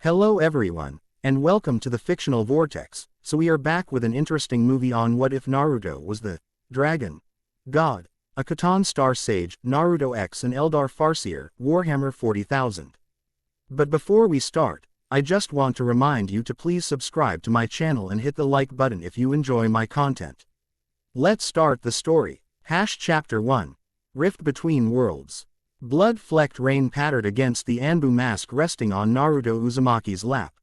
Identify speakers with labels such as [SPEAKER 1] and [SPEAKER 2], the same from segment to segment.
[SPEAKER 1] Hello everyone, and welcome to the Fictional Vortex. So we are back with an interesting movie on what if Naruto was the dragon god, a Khatan star sage, Naruto X and Eldar Farseer, Warhammer 40,000. But before we start, I just want to remind you to please subscribe to my channel and hit the like button if you enjoy my content. Let's start the story. Chapter 1. Rift Between Worlds. Blood-flecked rain pattered against the Anbu mask resting on Naruto Uzumaki's lap.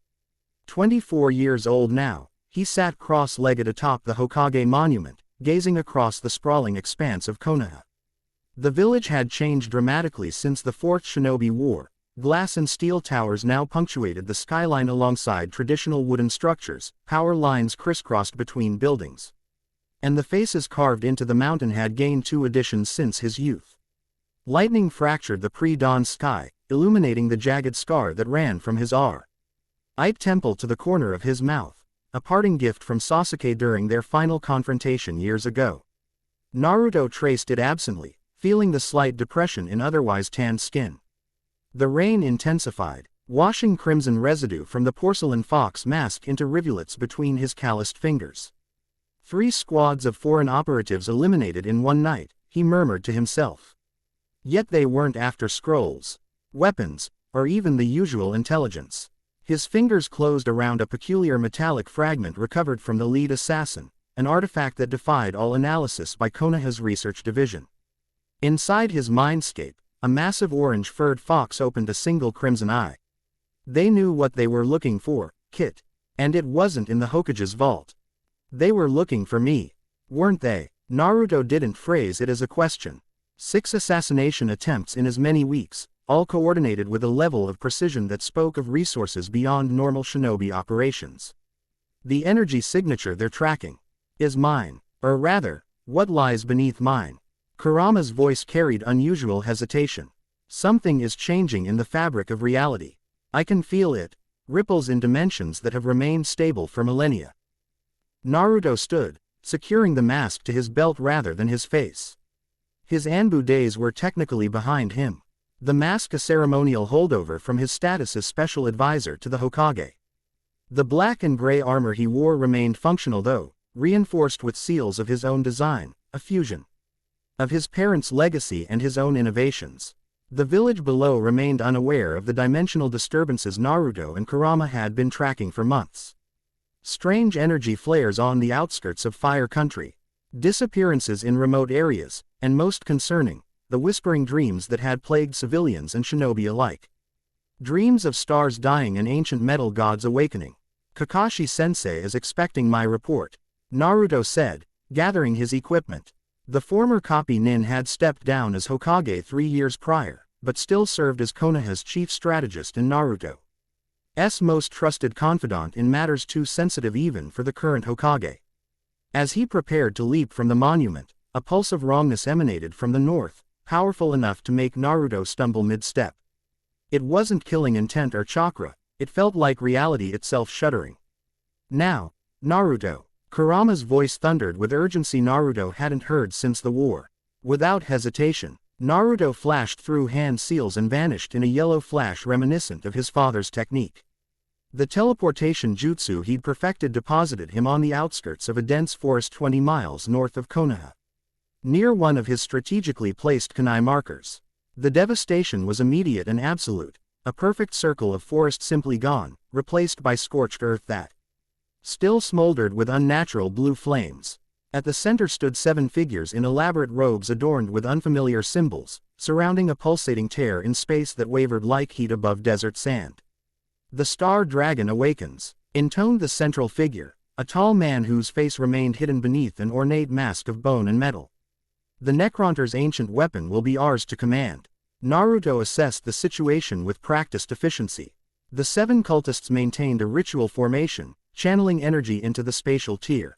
[SPEAKER 1] 24 years old now, he sat cross-legged atop the Hokage monument, gazing across the sprawling expanse of Konoha. The village had changed dramatically since the Fourth Shinobi War. Glass and steel towers now punctuated the skyline alongside traditional wooden structures, power lines crisscrossed between buildings. And the faces carved into the mountain had gained 2 additions since his youth. Lightning fractured the pre-dawn sky, illuminating the jagged scar that ran from his R.I.P. temple to the corner of his mouth, a parting gift from Sasuke during their final confrontation years ago. Naruto traced it absently, feeling the slight depression in otherwise tanned skin. The rain intensified, washing crimson residue from the porcelain fox mask into rivulets between his calloused fingers. 3 squads of foreign operatives eliminated in one night, he murmured to himself. Yet they weren't after scrolls, weapons, or even the usual intelligence. His fingers closed around a peculiar metallic fragment recovered from the lead assassin, an artifact that defied all analysis by Konoha's research division. Inside his mindscape, a massive orange-furred fox opened a single crimson eye. They knew what they were looking for, Kit. And it wasn't in the Hokage's vault. They were looking for me, weren't they? Naruto didn't phrase it as a question. 6 assassination attempts in as many weeks, all coordinated with a level of precision that spoke of resources beyond normal shinobi operations. The energy signature they're tracking is mine, or rather, what lies beneath mine. Kurama's voice carried unusual hesitation. Something is changing in the fabric of reality. I can feel it, ripples in dimensions that have remained stable for millennia. Naruto stood, securing the mask to his belt rather than his face. His Anbu days were technically behind him. The mask a ceremonial holdover from his status as special advisor to the Hokage. The black and gray armor he wore remained functional though, reinforced with seals of his own design, a fusion of his parents' legacy and his own innovations. The village below remained unaware of the dimensional disturbances Naruto and Kurama had been tracking for months. Strange energy flares on the outskirts of Fire Country. Disappearances in remote areas, and most concerning, the whispering dreams that had plagued civilians and shinobi alike. Dreams of stars dying and ancient metal gods awakening. Kakashi-sensei is expecting my report, Naruto said, gathering his equipment. The former copy nin had stepped down as Hokage 3 years prior, but still served as Konoha's chief strategist and Naruto's most trusted confidant in matters too sensitive even for the current Hokage. As he prepared to leap from the monument, a pulse of wrongness emanated from the north, powerful enough to make Naruto stumble mid-step. It wasn't killing intent or chakra, it felt like reality itself shuddering. Now, Naruto. Kurama's voice thundered with urgency Naruto hadn't heard since the war. Without hesitation, Naruto flashed through hand seals and vanished in a yellow flash reminiscent of his father's technique. The teleportation jutsu he'd perfected deposited him on the outskirts of a dense forest 20 miles north of Konoha. Near one of his strategically placed kunai markers. The devastation was immediate and absolute, a perfect circle of forest simply gone, replaced by scorched earth that still smoldered with unnatural blue flames. At the center stood 7 figures in elaborate robes adorned with unfamiliar symbols, surrounding a pulsating tear in space that wavered like heat above desert sand. The Star Dragon awakens, intoned the central figure, a tall man whose face remained hidden beneath an ornate mask of bone and metal. The Necronter's ancient weapon will be ours to command. Naruto assessed the situation with practiced efficiency. The 7 cultists maintained a ritual formation, channeling energy into the spatial tier.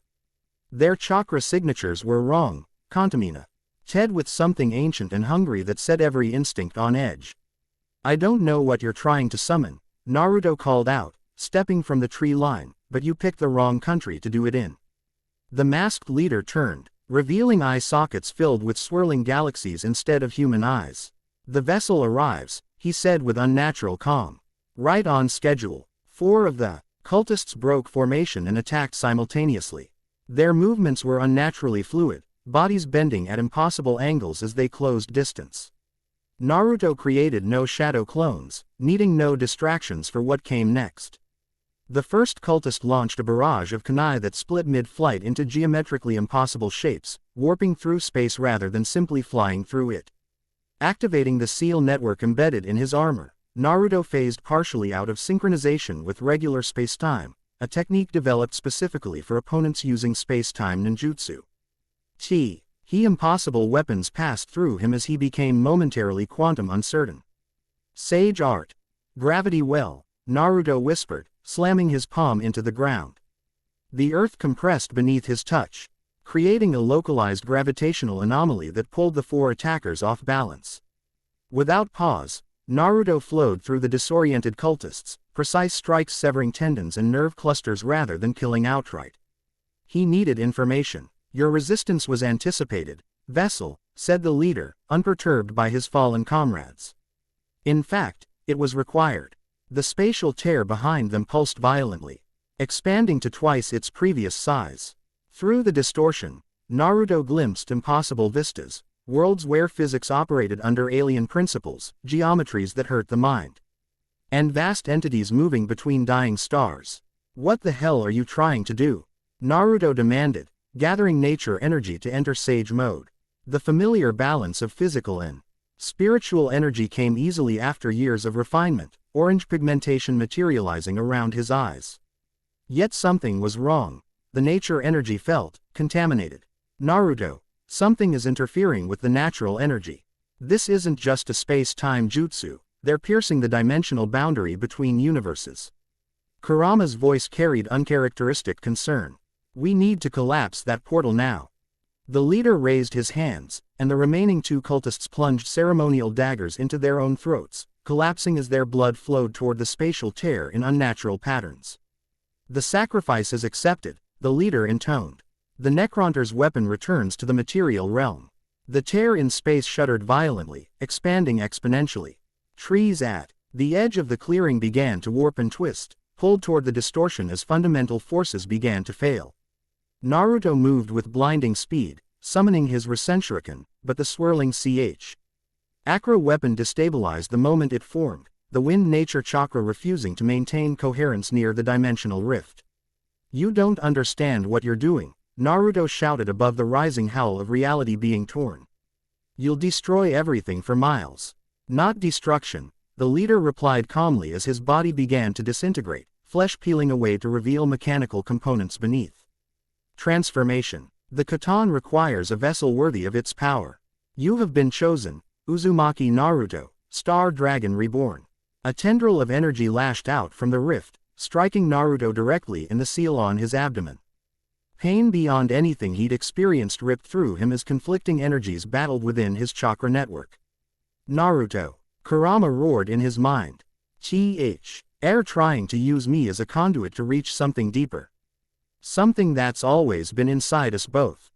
[SPEAKER 1] Their chakra signatures were wrong, Contamina. Ted with something ancient and hungry that set every instinct on edge. I don't know what you're trying to summon, Naruto called out, stepping from the tree line, but you picked the wrong country to do it in. The masked leader turned, revealing eye sockets filled with swirling galaxies instead of human eyes. The vessel arrives, he said with unnatural calm. Right on schedule. 4 of the cultists broke formation and attacked simultaneously. Their movements were unnaturally fluid, bodies bending at impossible angles as they closed distance. Naruto created no shadow clones, needing no distractions for what came next. The first cultist launched a barrage of kunai that split mid-flight into geometrically impossible shapes, warping through space rather than simply flying through it. Activating the seal network embedded in his armor, Naruto phased partially out of synchronization with regular space-time, a technique developed specifically for opponents using space-time ninjutsu. Impossible weapons passed through him as he became momentarily quantum uncertain. Sage art. Gravity well, Naruto whispered, slamming his palm into the ground. The earth compressed beneath his touch, creating a localized gravitational anomaly that pulled the 4 attackers off balance. Without pause, Naruto flowed through the disoriented cultists, precise strikes severing tendons and nerve clusters rather than killing outright. He needed information. Your resistance was anticipated, Vessel, said the leader, unperturbed by his fallen comrades. In fact, it was required. The spatial tear behind them pulsed violently, expanding to twice its previous size. Through the distortion, Naruto glimpsed impossible vistas, worlds where physics operated under alien principles, geometries that hurt the mind. And vast entities moving between dying stars. What the hell are you trying to do? Naruto demanded, gathering nature energy to enter sage mode. The familiar balance of physical and spiritual energy came easily after years of refinement, orange pigmentation materializing around his eyes. Yet something was wrong. The nature energy felt contaminated. Naruto, something is interfering with the natural energy. This isn't just a space-time jutsu, they're piercing the dimensional boundary between universes. Kurama's voice carried uncharacteristic concern. We need to collapse that portal now. The leader raised his hands, and the remaining 2 cultists plunged ceremonial daggers into their own throats, collapsing as their blood flowed toward the spatial tear in unnatural patterns. The sacrifice is accepted, the leader intoned. The Necronter's weapon returns to the material realm. The tear in space shuddered violently, expanding exponentially. Trees at the edge of the clearing began to warp and twist, pulled toward the distortion as fundamental forces began to fail. Naruto moved with blinding speed, summoning his Rasenshuriken, but the swirling Acro weapon destabilized the moment it formed, the wind nature chakra refusing to maintain coherence near the dimensional rift. You don't understand what you're doing, Naruto shouted above the rising howl of reality being torn. You'll destroy everything for miles. Not destruction, the leader replied calmly as his body began to disintegrate, flesh peeling away to reveal mechanical components beneath. Transformation. The Khatan requires a vessel worthy of its power. You have been chosen, Uzumaki Naruto, Star Dragon Reborn. A tendril of energy lashed out from the rift, striking Naruto directly in the seal on his abdomen. Pain beyond anything he'd experienced ripped through him as conflicting energies battled within his chakra network. Naruto, Kurama roared in his mind. Air trying to use me as a conduit to reach something deeper. Something that's always been inside us both.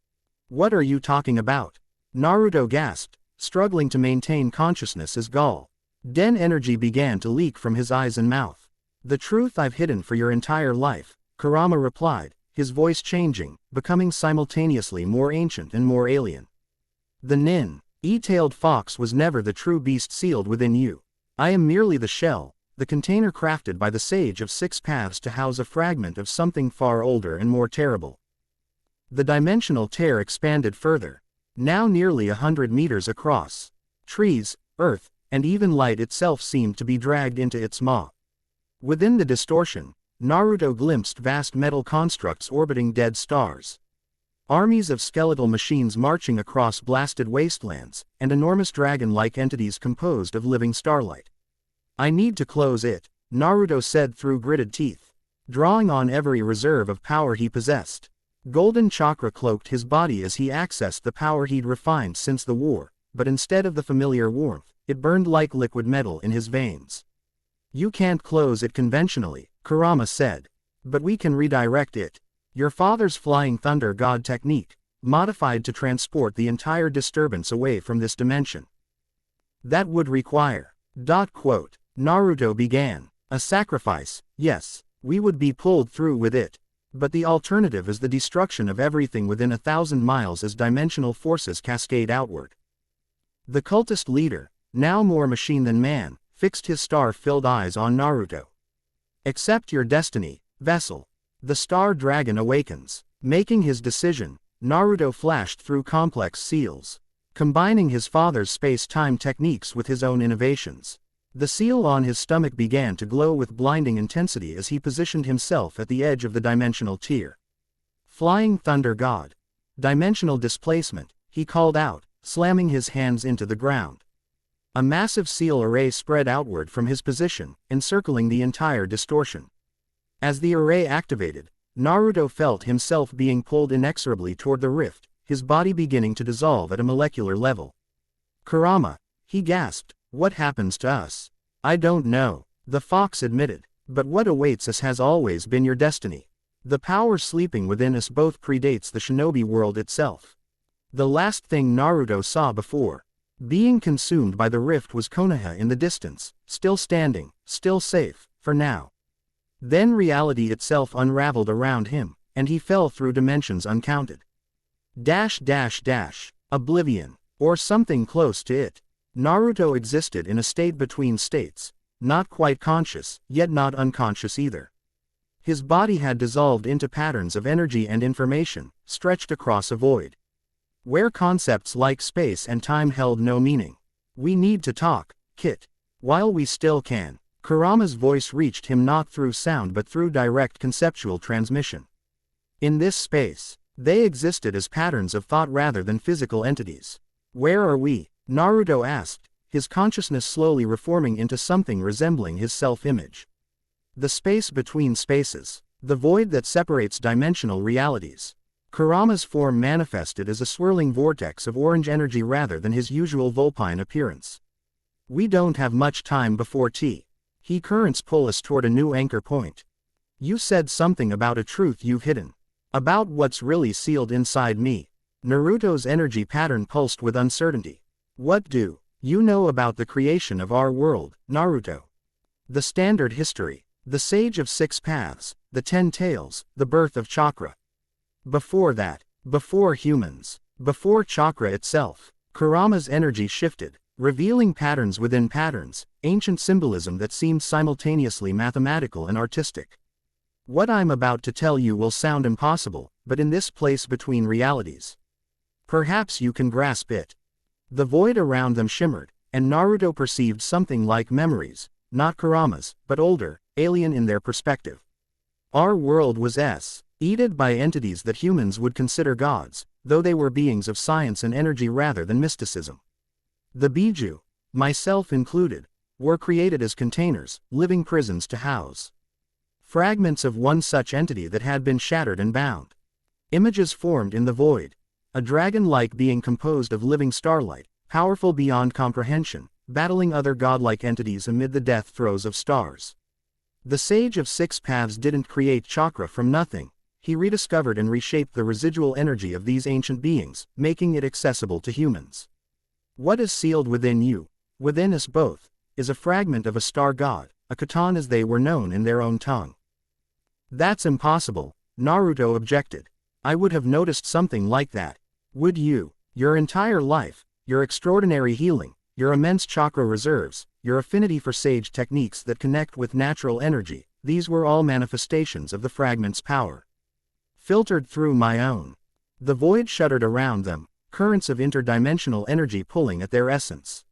[SPEAKER 1] What are you talking about? Naruto gasped, struggling to maintain consciousness as Den energy began to leak from his eyes and mouth. The truth I've hidden for your entire life, Kurama replied, his voice changing, becoming simultaneously more ancient and more alien. The E-tailed fox was never the true beast sealed within you. I am merely the shell, the container crafted by the sage of 6 paths to house a fragment of something far older and more terrible. The dimensional tear expanded further, now nearly 100 meters across. Trees, earth, and even light itself seemed to be dragged into its maw. Within the distortion, Naruto glimpsed vast metal constructs orbiting dead stars. Armies of skeletal machines marching across blasted wastelands, and enormous dragon-like entities composed of living starlight. I need to close it, Naruto said through gritted teeth, drawing on every reserve of power he possessed. Golden chakra cloaked his body as he accessed the power he'd refined since the war, but instead of the familiar warmth, it burned like liquid metal in his veins. You can't close it conventionally, Kurama said. But we can redirect it. Your father's flying thunder god technique, modified to transport the entire disturbance away from this dimension. That would require. Naruto began. A sacrifice, yes, we would be pulled through with it. But the alternative is the destruction of everything within 1,000 miles as dimensional forces cascade outward. The cultist leader, now more machine than man, fixed his star-filled eyes on Naruto. Accept your destiny, vessel. The star dragon awakens. Making his decision, Naruto flashed through complex seals, combining his father's space-time techniques with his own innovations. The seal on his stomach began to glow with blinding intensity as he positioned himself at the edge of the dimensional tier. Flying Thunder God. Dimensional displacement, he called out, slamming his hands into the ground. A massive seal array spread outward from his position, encircling the entire distortion. As the array activated, Naruto felt himself being pulled inexorably toward the rift, his body beginning to dissolve at a molecular level. Kurama, he gasped, what happens to us? I don't know, the fox admitted, but what awaits us has always been your destiny. The power sleeping within us both predates the shinobi world itself. The last thing Naruto saw before being consumed by the rift was Konoha in the distance, still standing, still safe, for now. Then reality itself unraveled around him, and he fell through dimensions uncounted. Oblivion, or something close to it. Naruto existed in a state between states, not quite conscious, yet not unconscious either. His body had dissolved into patterns of energy and information, stretched across a void, where concepts like space and time held no meaning. We need to talk, Kit. While we still can. Kurama's voice reached him not through sound but through direct conceptual transmission. In this space, they existed as patterns of thought rather than physical entities. Where are we? Naruto asked, his consciousness slowly reforming into something resembling his self-image. The space between spaces. The void that separates dimensional realities. Kurama's form manifested as a swirling vortex of orange energy rather than his usual vulpine appearance. We don't have much time before tea. Currents pull us toward a new anchor point. You said something about a truth you've hidden. About what's really sealed inside me. Naruto's energy pattern pulsed with uncertainty. What do you know about the creation of our world, Naruto? The standard history. The Sage of Six Paths, the 10 Tails, the birth of chakra. Before that, before humans, before chakra itself, Kurama's energy shifted, revealing patterns within patterns, ancient symbolism that seemed simultaneously mathematical and artistic. What I'm about to tell you will sound impossible, but in this place between realities, perhaps you can grasp it. The void around them shimmered, and Naruto perceived something like memories, not Kurama's, but older, alien in their perspective. Our world was aided by entities that humans would consider gods, though they were beings of science and energy rather than mysticism. The Biju, myself included, were created as containers, living prisons to house fragments of one such entity that had been shattered and bound. Images formed in the void. A dragon-like being composed of living starlight, powerful beyond comprehension, battling other godlike entities amid the death throes of stars. The Sage of Six Paths didn't create chakra from nothing. He rediscovered and reshaped the residual energy of these ancient beings, making it accessible to humans. What is sealed within you, within us both, is a fragment of a star god, a Khitan as they were known in their own tongue. That's impossible, Naruto objected. I would have noticed something like that. Would you? Your entire life, your extraordinary healing, your immense chakra reserves, your affinity for sage techniques that connect with natural energy, these were all manifestations of the fragment's power. Filtered through my own. The void shuddered around them, currents of interdimensional energy pulling at their essence.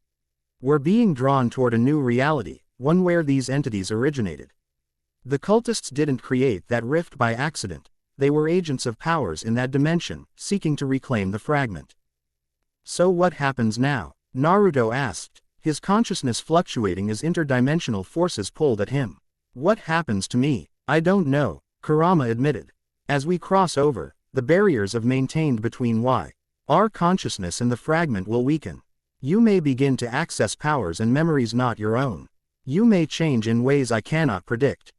[SPEAKER 1] We're being drawn toward a new reality, one where these entities originated. The cultists didn't create that rift by accident, they were agents of powers in that dimension, seeking to reclaim the fragment. So what happens now? Naruto asked, his consciousness fluctuating as interdimensional forces pulled at him. What happens to me? I don't know, Kurama admitted. As we cross over, the barriers of maintained between our consciousness and the fragment will weaken. You may begin to access powers and memories not your own. You may change in ways I cannot predict.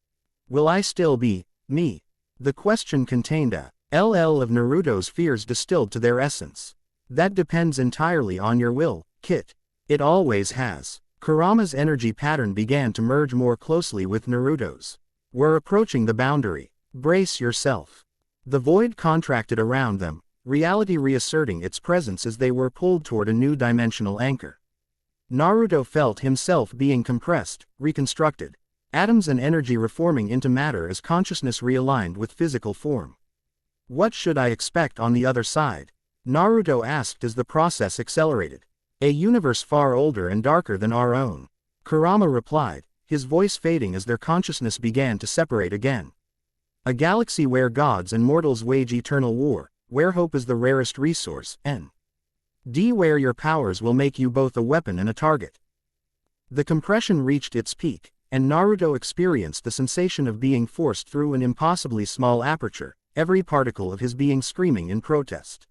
[SPEAKER 1] Will I still be me? The question contained a LL of Naruto's fears distilled to their essence. That depends entirely on your will, Kit. It always has. Kurama's energy pattern began to merge more closely with Naruto's. We're approaching the boundary. Brace yourself. The void contracted around them, reality reasserting its presence as they were pulled toward a new dimensional anchor. Naruto felt himself being compressed, reconstructed. Atoms and energy reforming into matter as consciousness realigned with physical form. What should I expect on the other side? Naruto asked as the process accelerated. A universe far older and darker than our own. Kurama replied, his voice fading as their consciousness began to separate again. A galaxy where gods and mortals wage eternal war, where hope is the rarest resource, and where your powers will make you both a weapon and a target. The compression reached its peak, and Naruto experienced the sensation of being forced through an impossibly small aperture, every particle of his being screaming in protest.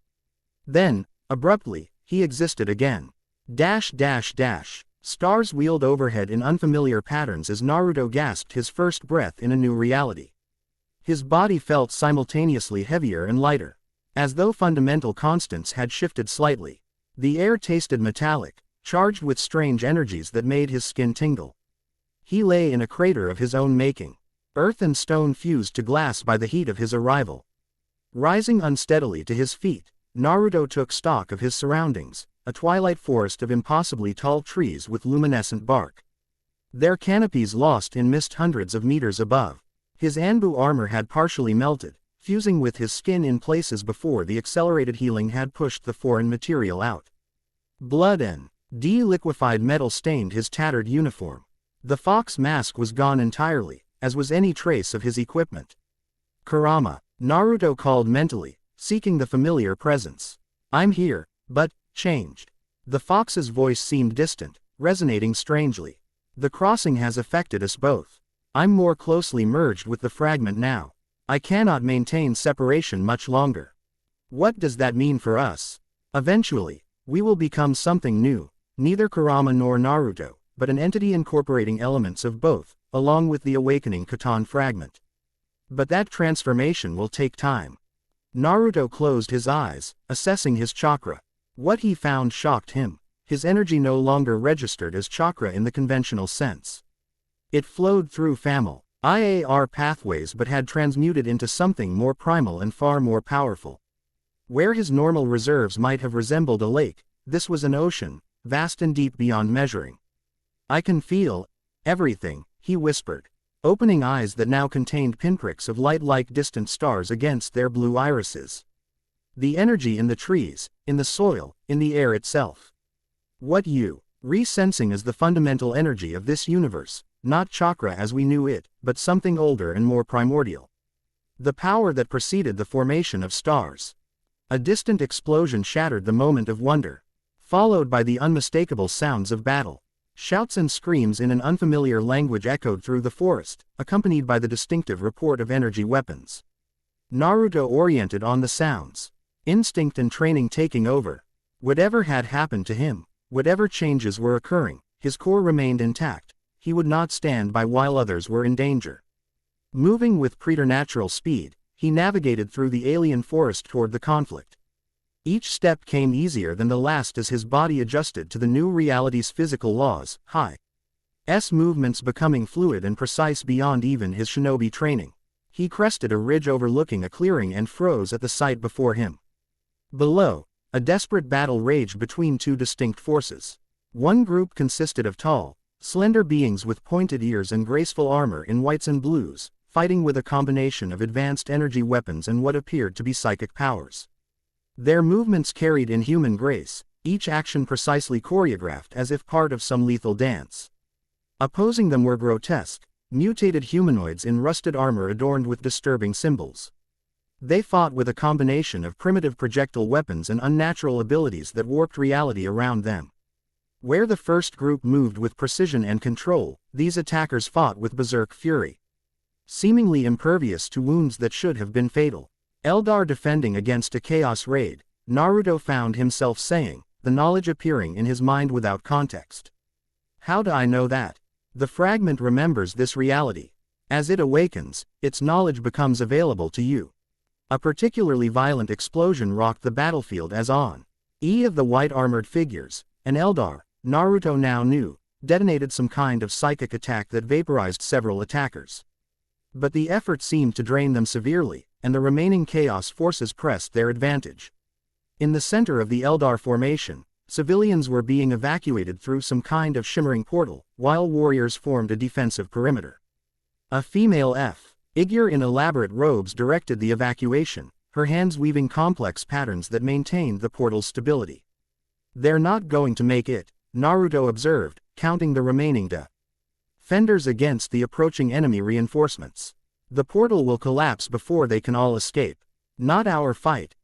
[SPEAKER 1] Then, abruptly, he existed again. Stars wheeled overhead in unfamiliar patterns as Naruto gasped his first breath in a new reality. His body felt simultaneously heavier and lighter, as though fundamental constants had shifted slightly. The air tasted metallic, charged with strange energies that made his skin tingle. He lay in a crater of his own making. Earth and stone fused to glass by the heat of his arrival. Rising unsteadily to his feet, Naruto took stock of his surroundings, a twilight forest of impossibly tall trees with luminescent bark. Their canopies lost in mist hundreds of meters above. His Anbu armor had partially melted, fusing with his skin in places before the accelerated healing had pushed the foreign material out. Blood and liquefied metal stained his tattered uniform. The fox mask was gone entirely, as was any trace of his equipment. Kurama, Naruto called mentally, seeking the familiar presence. I'm here, but changed. The fox's voice seemed distant, resonating strangely. The crossing has affected us both. I'm more closely merged with the fragment now. I cannot maintain separation much longer. What does that mean for us? Eventually, we will become something new, neither Kurama nor Naruto, but an entity incorporating elements of both, along with the awakening Khatan fragment. But that transformation will take time. Naruto closed his eyes, assessing his chakra. What he found shocked him. His energy no longer registered as chakra in the conventional sense. It flowed through IAR pathways but had transmuted into something more primal and far more powerful. Where his normal reserves might have resembled a lake, this was an ocean, vast and deep beyond measuring. I can feel everything, he whispered, opening eyes that now contained pinpricks of light like distant stars against their blue irises. The energy in the trees, in the soil, in the air itself. What you re-sensing is the fundamental energy of this universe, not chakra as we knew it, but something older and more primordial. The power that preceded the formation of stars. A distant explosion shattered the moment of wonder, followed by the unmistakable sounds of battle. Shouts and screams in an unfamiliar language echoed through the forest, accompanied by the distinctive report of energy weapons. Naruto oriented on the sounds. Instinct and training taking over. Whatever had happened to him, whatever changes were occurring, his core remained intact. He would not stand by while others were in danger. Moving with preternatural speed, he navigated through the alien forest toward the conflict. Each step came easier than the last as his body adjusted to the new reality's physical laws, his movements becoming fluid and precise beyond even his shinobi training. He crested a ridge overlooking a clearing and froze at the sight before him. Below, a desperate battle raged between two distinct forces. One group consisted of tall, slender beings with pointed ears and graceful armor in whites and blues, fighting with a combination of advanced energy weapons and what appeared to be psychic powers. Their movements carried inhuman grace, each action precisely choreographed as if part of some lethal dance. Opposing them were grotesque, mutated humanoids in rusted armor adorned with disturbing symbols. They fought with a combination of primitive projectile weapons and unnatural abilities that warped reality around them. Where the first group moved with precision and control, these attackers fought with berserk fury. Seemingly impervious to wounds that should have been fatal. Eldar defending against a chaos raid, Naruto found himself saying, the knowledge appearing in his mind without context. How do I know that? The fragment remembers this reality. As it awakens, its knowledge becomes available to you. A particularly violent explosion rocked the battlefield as of the white armored figures, an Eldar, Naruto now knew, detonated some kind of psychic attack that vaporized several attackers. But the effort seemed to drain them severely, and the remaining Chaos forces pressed their advantage. In the center of the Eldar formation, civilians were being evacuated through some kind of shimmering portal, while warriors formed a defensive perimeter. A female figure in elaborate robes directed the evacuation, her hands weaving complex patterns that maintained the portal's stability. "They're not going to make it," Naruto observed, counting the remaining defenders against the approaching enemy reinforcements. "The portal will collapse before they can all escape." "Not our fight,"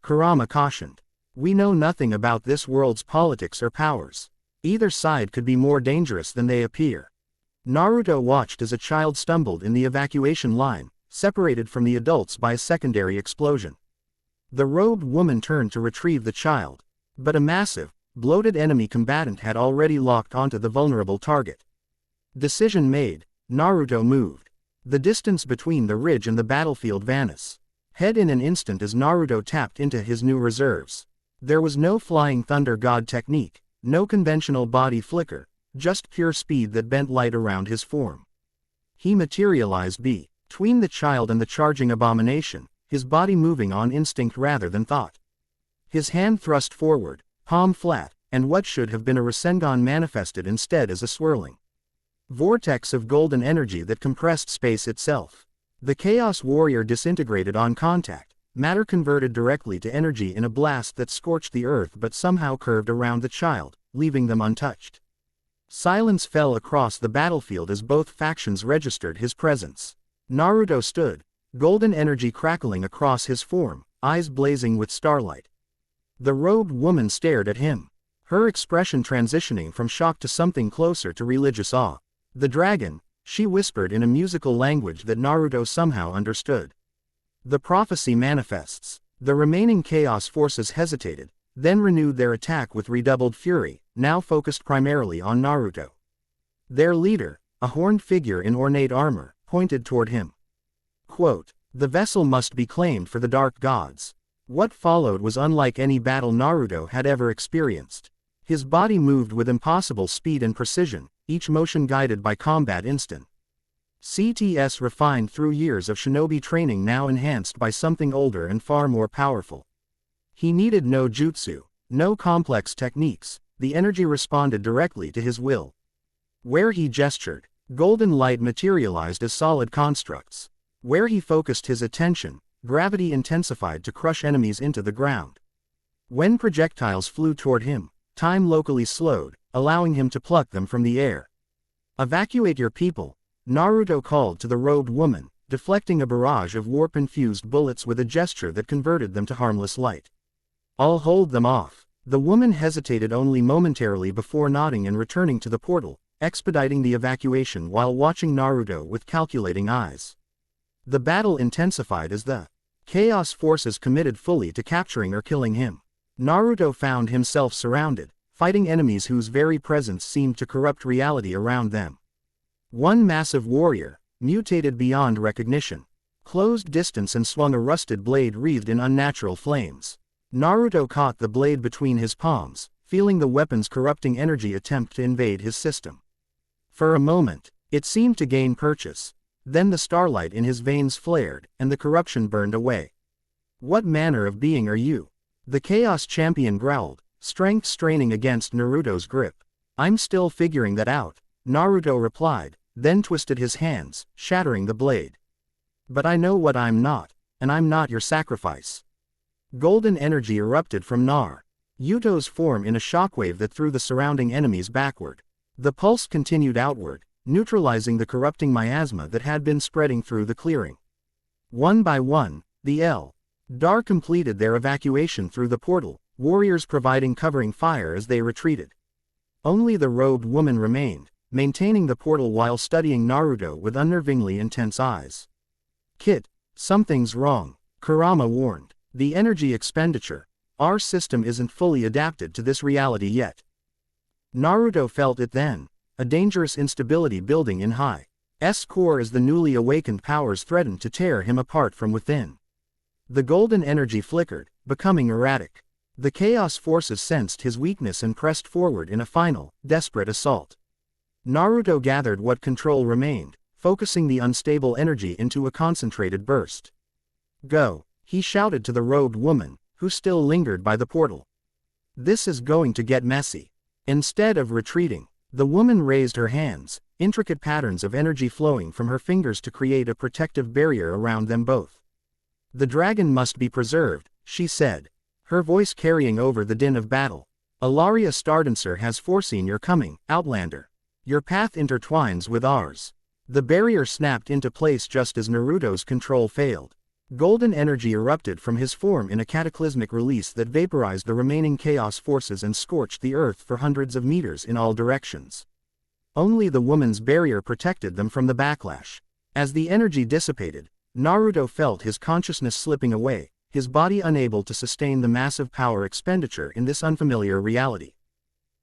[SPEAKER 1] Kurama cautioned. "We know nothing about this world's politics or powers. Either side could be more dangerous than they appear." Naruto watched as a child stumbled in the evacuation line, separated from the adults by a secondary explosion. The robed woman turned to retrieve the child, but a massive, bloated enemy combatant had already locked onto the vulnerable target. Decision made, Naruto moved. The distance between the ridge and the battlefield vanished. Head in an instant as Naruto tapped into his new reserves. There was no flying thunder god technique, no conventional body flicker, just pure speed that bent light around his form. He materialized between the child and the charging abomination, his body moving on instinct rather than thought. His hand thrust forward, palm flat, and what should have been a Rasengan manifested instead as a swirling vortex of golden energy that compressed space itself. The Chaos Warrior disintegrated on contact, matter converted directly to energy in a blast that scorched the earth but somehow curved around the child, leaving them untouched. Silence fell across the battlefield as both factions registered his presence. Naruto stood, golden energy crackling across his form, eyes blazing with starlight. The robed woman stared at him, her expression transitioning from shock to something closer to religious awe. "The dragon," she whispered in a musical language that Naruto somehow understood. "The prophecy manifests." The remaining Chaos forces hesitated, then renewed their attack with redoubled fury, now focused primarily on Naruto. Their leader, a horned figure in ornate armor, pointed toward him. Quote, "The vessel must be claimed for the dark gods." What followed was unlike any battle Naruto had ever experienced. His body moved with impossible speed and precision, each motion guided by combat instinct. CTS refined through years of shinobi training now enhanced by something older and far more powerful. He needed no jutsu, no complex techniques, the energy responded directly to his will. Where he gestured, golden light materialized as solid constructs. Where he focused his attention, gravity intensified to crush enemies into the ground. When projectiles flew toward him, time locally slowed, allowing him to pluck them from the air. "Evacuate your people," Naruto called to the robed woman, deflecting a barrage of warp-infused bullets with a gesture that converted them to harmless light. "I'll hold them off." The woman hesitated only momentarily before nodding and returning to the portal, expediting the evacuation while watching Naruto with calculating eyes. The battle intensified as the Chaos forces committed fully to capturing or killing him. Naruto found himself surrounded, fighting enemies whose very presence seemed to corrupt reality around them. One massive warrior, mutated beyond recognition, closed distance and swung a rusted blade wreathed in unnatural flames. Naruto caught the blade between his palms, feeling the weapon's corrupting energy attempt to invade his system. For a moment, it seemed to gain purchase. Then the starlight in his veins flared, and the corruption burned away. "What manner of being are you?" The Chaos Champion growled, strength straining against Naruto's grip. "I'm still figuring that out," Naruto replied, then twisted his hands, shattering the blade. "But I know what I'm not, and I'm not your sacrifice." Golden energy erupted from Naruto's form in a shockwave that threw the surrounding enemies backward. The pulse continued outward, neutralizing the corrupting miasma that had been spreading through the clearing. One by one, the Eldar completed their evacuation through the portal, warriors providing covering fire as they retreated. Only the robed woman remained, maintaining the portal while studying Naruto with unnervingly intense eyes. Something's wrong," Kurama warned. "The energy expenditure. Our system isn't fully adapted to this reality yet." Naruto felt it then, a dangerous instability building in his core as the newly awakened powers threatened to tear him apart from within. The golden energy flickered, becoming erratic. The Chaos forces sensed his weakness and pressed forward in a final, desperate assault. Naruto gathered what control remained, focusing the unstable energy into a concentrated burst. "Go," he shouted to the robed woman, who still lingered by the portal. "This is going to get messy." Instead of retreating, the woman raised her hands, intricate patterns of energy flowing from her fingers to create a protective barrier around them both. "The dragon must be preserved," she said, her voice carrying over the din of battle. "Eldar Farseer has foreseen your coming, Outlander. Your path intertwines with ours." The barrier snapped into place just as Naruto's control failed. Golden energy erupted from his form in a cataclysmic release that vaporized the remaining chaos forces and scorched the earth for hundreds of meters in all directions. Only the woman's barrier protected them from the backlash. As the energy dissipated, Naruto felt his consciousness slipping away, his body unable to sustain the massive power expenditure in this unfamiliar reality.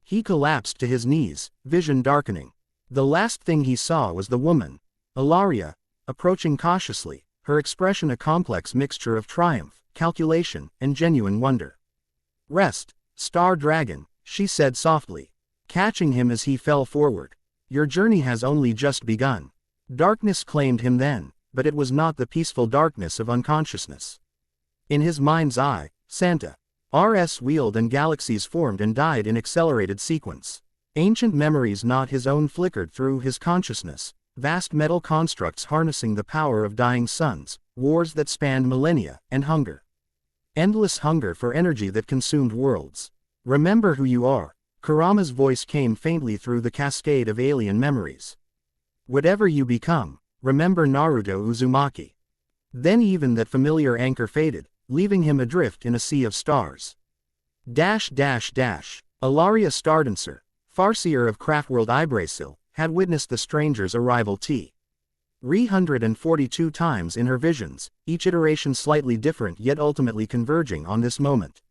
[SPEAKER 1] He collapsed to his knees, vision darkening. The last thing he saw was the woman, Eldar, approaching cautiously, her expression a complex mixture of triumph, calculation, and genuine wonder. "Rest, Star Dragon," she said softly, catching him as he fell forward. "Your journey has only just begun." Darkness claimed him then, but it was not the peaceful darkness of unconsciousness. In his mind's eye, Santa Rs wheeled and galaxies formed and died in accelerated sequence. Ancient memories not his own flickered through his consciousness, vast metal constructs harnessing the power of dying suns, wars that spanned millennia, and hunger. Endless hunger for energy that consumed worlds. "Remember who you are," Kurama's voice came faintly through the cascade of alien memories. "Whatever you become, remember Naruto Uzumaki." Then even that familiar anchor faded, leaving him adrift in a sea of stars. Eldar Farseer, Farseer of Craftworld Ibrasil, had witnessed the stranger's arrival 342 times in her visions, each iteration slightly different yet ultimately converging on this moment.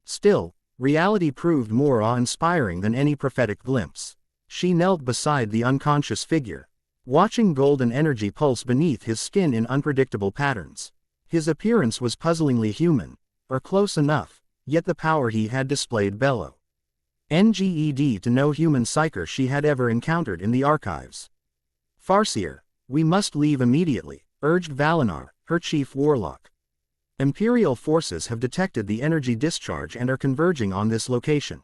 [SPEAKER 1] Still, reality proved more awe-inspiring than any prophetic glimpse. She knelt beside the unconscious figure, watching golden energy pulse beneath his skin in unpredictable patterns. His appearance was puzzlingly human, or close enough, yet the power he had displayed bellow. Nged to no human psyker she had ever encountered in the archives. "Farseer, we must leave immediately," urged Valinar, her chief warlock. "Imperial forces have detected the energy discharge and are converging on this location.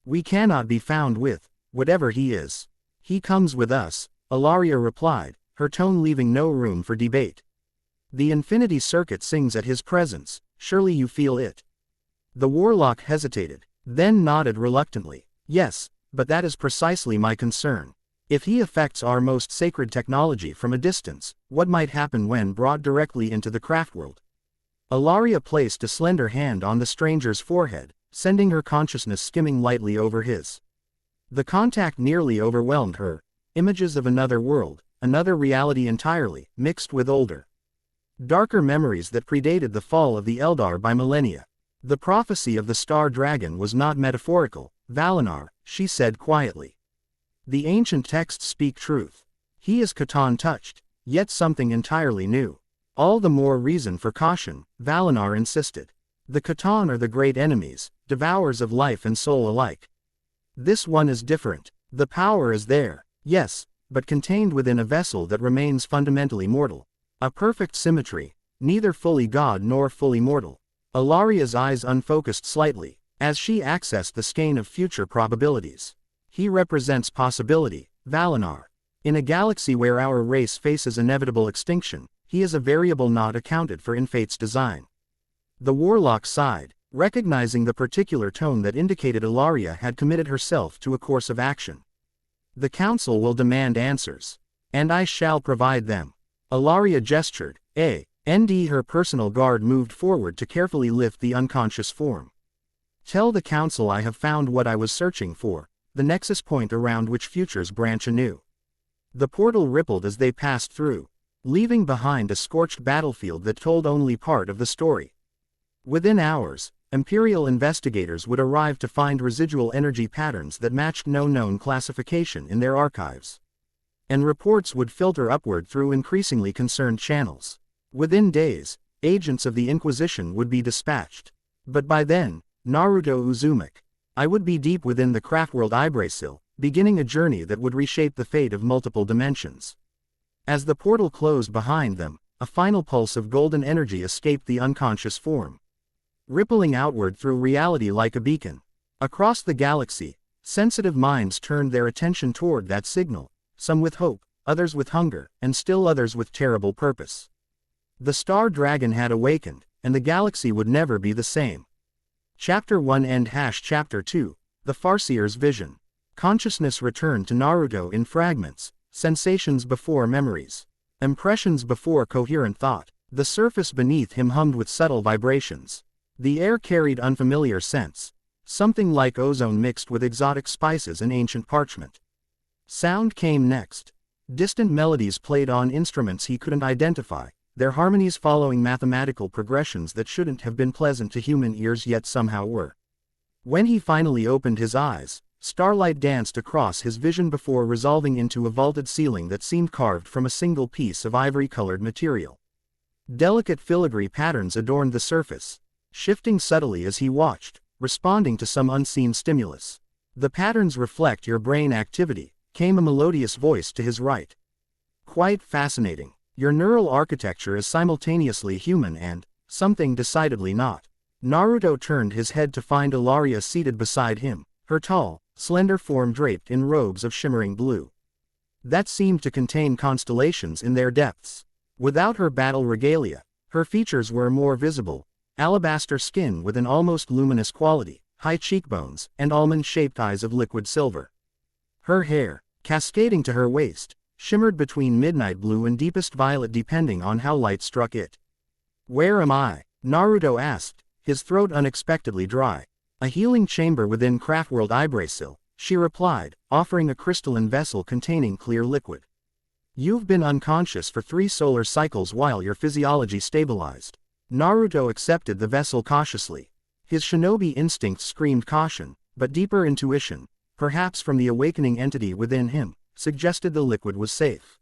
[SPEAKER 1] We cannot be found with, whatever he is." "He comes with us," Eldar replied, her tone leaving no room for debate. "The infinity circuit sings at his presence, surely you feel it." The warlock hesitated, then nodded reluctantly. "Yes, but that is precisely my concern. If he affects our most sacred technology from a distance, what might happen when brought directly into the craftworld?" Eldar placed a slender hand on the stranger's forehead, sending her consciousness skimming lightly over his. The contact nearly overwhelmed her, images of another world, another reality entirely, mixed with older, darker memories that predated the fall of the Eldar by millennia. "The prophecy of the Star Dragon was not metaphorical, Valinar," she said quietly. "The ancient texts speak truth. He is Catan touched, yet something entirely new." "All the more reason for caution," Valinar insisted. "The Catan are the great enemies, devourers of life and soul alike. This one is different. The power is there, yes, but contained within a vessel that remains fundamentally mortal. A perfect symmetry, neither fully god nor fully mortal." Eldar's eyes unfocused slightly, as she accessed the skein of future probabilities. "He represents possibility, Valinar. In a galaxy where our race faces inevitable extinction, he is a variable not accounted for in fate's design." The warlock sighed, recognizing the particular tone that indicated Eldar had committed herself to a course of action. "The council will demand answers. And I shall provide them." Eldar gestured, her personal guard moved forward to carefully lift the unconscious form. "Tell the council I have found what I was searching for, the nexus point around which futures branch anew." The portal rippled as they passed through, leaving behind a scorched battlefield that told only part of the story. Within hours, Imperial investigators would arrive to find residual energy patterns that matched no known classification in their archives. And reports would filter upward through increasingly concerned channels. Within days, agents of the Inquisition would be dispatched. But by then, Naruto Uzumaki, I would be deep within the craftworld Ibrasil, beginning a journey that would reshape the fate of multiple dimensions. As the portal closed behind them, a final pulse of golden energy escaped the unconscious form, rippling outward through reality like a beacon. Across the galaxy, sensitive minds turned their attention toward that signal, some with hope, others with hunger, and still others with terrible purpose. The star dragon had awakened, and the galaxy would never be the same. Chapter 1 End Chapter 2, The Farseer's Vision. Consciousness returned to Naruto in fragments, sensations before memories, impressions before coherent thought. The surface beneath him hummed with subtle vibrations. The air carried unfamiliar scents, something like ozone mixed with exotic spices and ancient parchment. Sound came next. Distant melodies played on instruments he couldn't identify, their harmonies following mathematical progressions that shouldn't have been pleasant to human ears yet somehow were. When he finally opened his eyes, starlight danced across his vision before resolving into a vaulted ceiling that seemed carved from a single piece of ivory-colored material. Delicate filigree patterns adorned the surface, shifting subtly as he watched, responding to some unseen stimulus. "The patterns reflect your brain activity," came a melodious voice to his right. "Quite fascinating. Your neural architecture is simultaneously human and something decidedly not." Naruto turned his head to find Elaria seated beside him, her tall, slender form draped in robes of shimmering blue that seemed to contain constellations in their depths. Without her battle regalia, her features were more visible: alabaster skin with an almost luminous quality, high cheekbones, and almond-shaped eyes of liquid silver. Her hair, cascading to her waist, shimmered between midnight blue and deepest violet depending on how light struck it. "Where am I?" Naruto asked, his throat unexpectedly dry. "A healing chamber within Craftworld Ibrasil," she replied, offering a crystalline vessel containing clear liquid. "You've been unconscious for 3 solar cycles while your physiology stabilized." Naruto accepted the vessel cautiously. His shinobi instinct screamed caution, but deeper intuition, perhaps from the awakening entity within him, suggested the liquid was safe.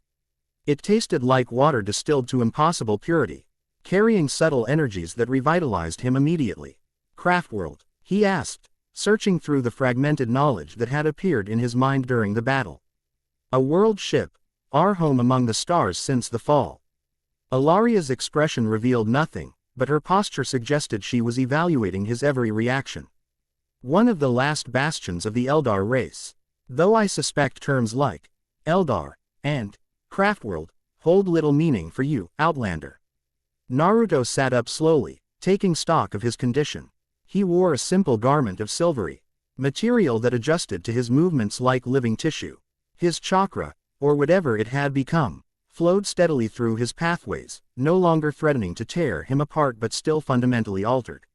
[SPEAKER 1] It tasted like water distilled to impossible purity, carrying subtle energies that revitalized him immediately. "Craftworld?" he asked, searching through the fragmented knowledge that had appeared in his mind during the battle. "A world ship, our home among the stars since the fall." Elaria's expression revealed nothing, but her posture suggested she was evaluating his every reaction. "One of the last bastions of the Eldar race. Though I suspect terms like Eldar and Craftworld hold little meaning for you, Outlander." Naruto sat up slowly, taking stock of his condition. He wore a simple garment of silvery material that adjusted to his movements like living tissue. His chakra, or whatever it had become, flowed steadily through his pathways, no longer threatening to tear him apart but still fundamentally altered.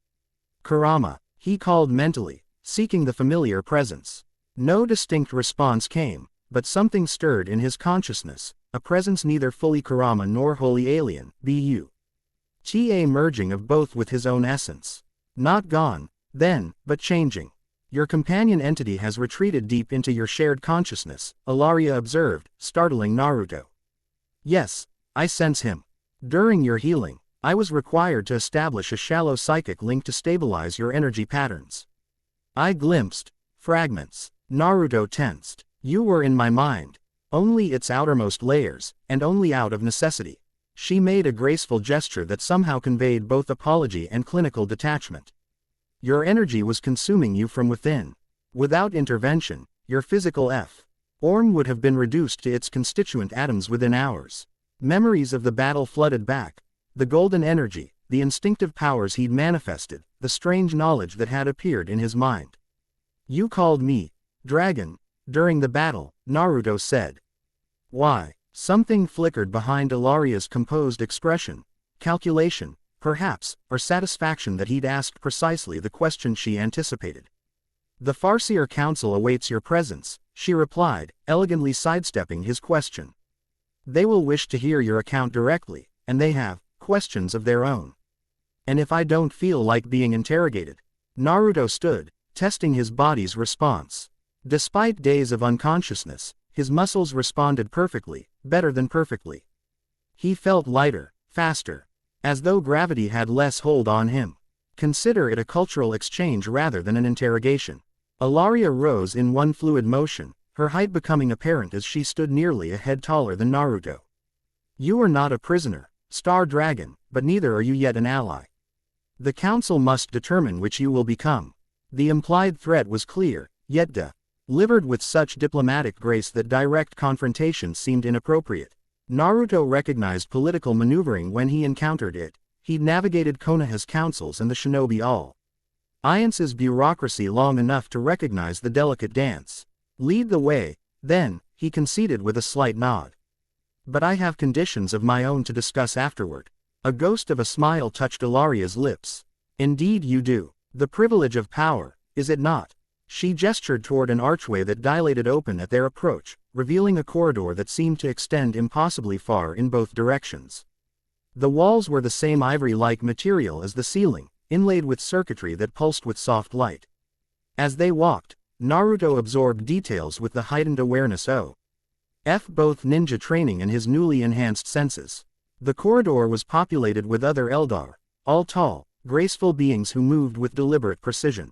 [SPEAKER 1] "Kurama," he called mentally, seeking the familiar presence. No distinct response came, but something stirred in his consciousness, a presence neither fully Kurama nor wholly alien, but merging of both with his own essence. Not gone, then, but changing. "Your companion entity has retreated deep into your shared consciousness," Elaria observed, startling Naruto. "Yes, I sense him. During your healing, I was required to establish a shallow psychic link to stabilize your energy patterns. I glimpsed fragments." Naruto tensed. "You were in my mind. Only its outermost layers, and only out of necessity." She made a graceful gesture that somehow conveyed both apology and clinical detachment. "Your energy was consuming you from within. Without intervention, your physical form would have been reduced to its constituent atoms within hours." Memories of the battle flooded back. The golden energy, the instinctive powers he'd manifested, the strange knowledge that had appeared in his mind. "You called me dragon during the battle," Naruto said. "Why?" Something flickered behind Elaria's composed expression. Calculation, perhaps, or satisfaction that he'd asked precisely the question she anticipated. "The Farseer Council awaits your presence," she replied, elegantly sidestepping his question. "They will wish to hear your account directly, and they have questions of their own." "And if I don't feel like being interrogated?" Naruto stood, testing his body's response. Despite days of unconsciousness, his muscles responded perfectly, better than perfectly. He felt lighter, faster, as though gravity had less hold on him. Consider it a cultural exchange rather than an interrogation. Elaria rose in one fluid motion, her height becoming apparent as she stood nearly a head taller than Naruto. You are not a prisoner, Star Dragon, but neither are you yet an ally. The council must determine which you will become. The implied threat was clear, yet delivered with such diplomatic grace that direct confrontation seemed inappropriate. Naruto recognized political maneuvering when he encountered it. He'd navigated Konoha's councils and the shinobi alliance's bureaucracy long enough to recognize the delicate dance. Lead the way, then, he conceded with a slight nod. But I have conditions of my own to discuss afterward. A ghost of a smile touched Ilaria's lips. Indeed you do. The privilege of power, is it not? She gestured toward an archway that dilated open at their approach, revealing a corridor that seemed to extend impossibly far in both directions. The walls were the same ivory-like material as the ceiling, inlaid with circuitry that pulsed with soft light. As they walked, Naruto absorbed details with the heightened awareness of both ninja training and his newly enhanced senses. The corridor was populated with other Eldar, all tall, graceful beings who moved with deliberate precision.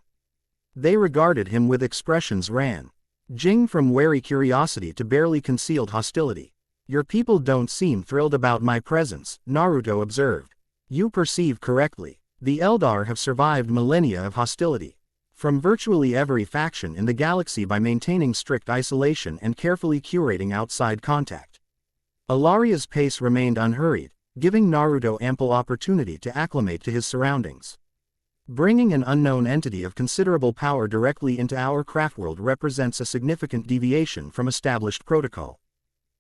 [SPEAKER 1] They regarded him with expressions ranging from wary curiosity to barely concealed hostility. Your people don't seem thrilled about my presence, Naruto observed. You perceive correctly. The Eldar have survived millennia of hostility from virtually every faction in the galaxy by maintaining strict isolation and carefully curating outside contact. Ilaria's pace remained unhurried, giving Naruto ample opportunity to acclimate to his surroundings. Bringing an unknown entity of considerable power directly into our craftworld represents a significant deviation from established protocol.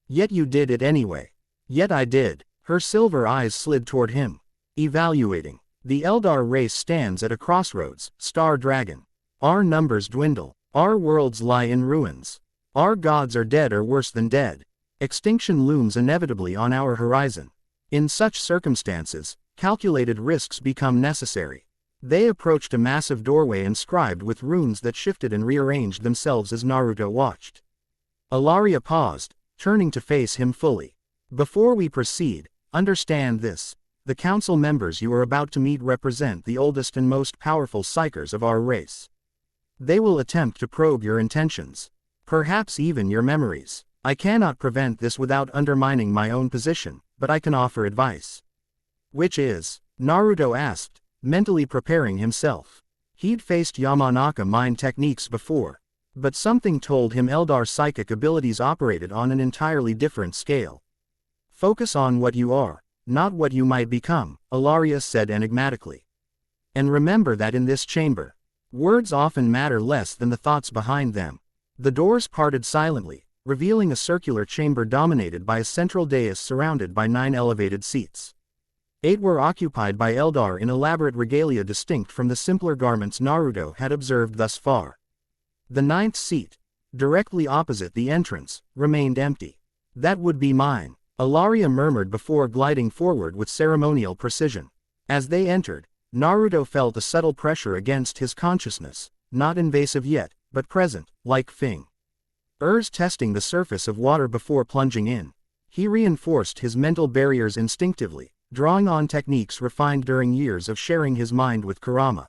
[SPEAKER 1] Yet you did it anyway. Yet I did. Her silver eyes slid toward him. Evaluating. The Eldar race stands at a crossroads, Star Dragon. Our numbers dwindle. Our worlds lie in ruins. Our gods are dead or worse than dead. Extinction looms inevitably on our horizon. In such circumstances, calculated risks become necessary. They approached a massive doorway inscribed with runes that shifted and rearranged themselves as Naruto watched. Ilaria paused, turning to face him fully. Before we proceed, understand this. The council members you are about to meet represent the oldest and most powerful psychers of our race. They will attempt to probe your intentions. Perhaps even your memories. I cannot prevent this without undermining my own position, but I can offer advice. Which is? Naruto asked, mentally preparing himself. He'd faced Yamanaka mind techniques before, but something told him Eldar psychic abilities operated on an entirely different scale. Focus on what you are, not what you might become, Ilaria said enigmatically. And remember that in this chamber, words often matter less than the thoughts behind them. The doors parted silently, revealing a circular chamber dominated by a central dais surrounded by 9 elevated seats. 8 were occupied by Eldar in elaborate regalia distinct from the simpler garments Naruto had observed thus far. The 9th seat, directly opposite the entrance, remained empty. That would be mine, Ilaria murmured before gliding forward with ceremonial precision. As they entered, Naruto felt a subtle pressure against his consciousness, not invasive yet, but present, like fingers testing the surface of water before plunging in. He reinforced his mental barriers instinctively, drawing on techniques refined during years of sharing his mind with Kurama.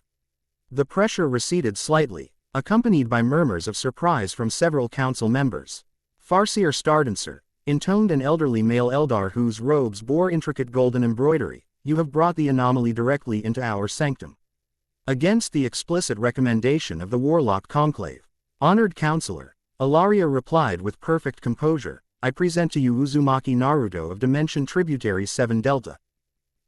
[SPEAKER 1] The pressure receded slightly, accompanied by murmurs of surprise from several council members. Farseer Stardancer, intoned an elderly male Eldar whose robes bore intricate golden embroidery, you have brought the anomaly directly into our sanctum. Against the explicit recommendation of the Warlock Conclave. Honored Counselor, Ilaria replied with perfect composure, I present to you Uzumaki Naruto of Dimension Tributary 7 Delta.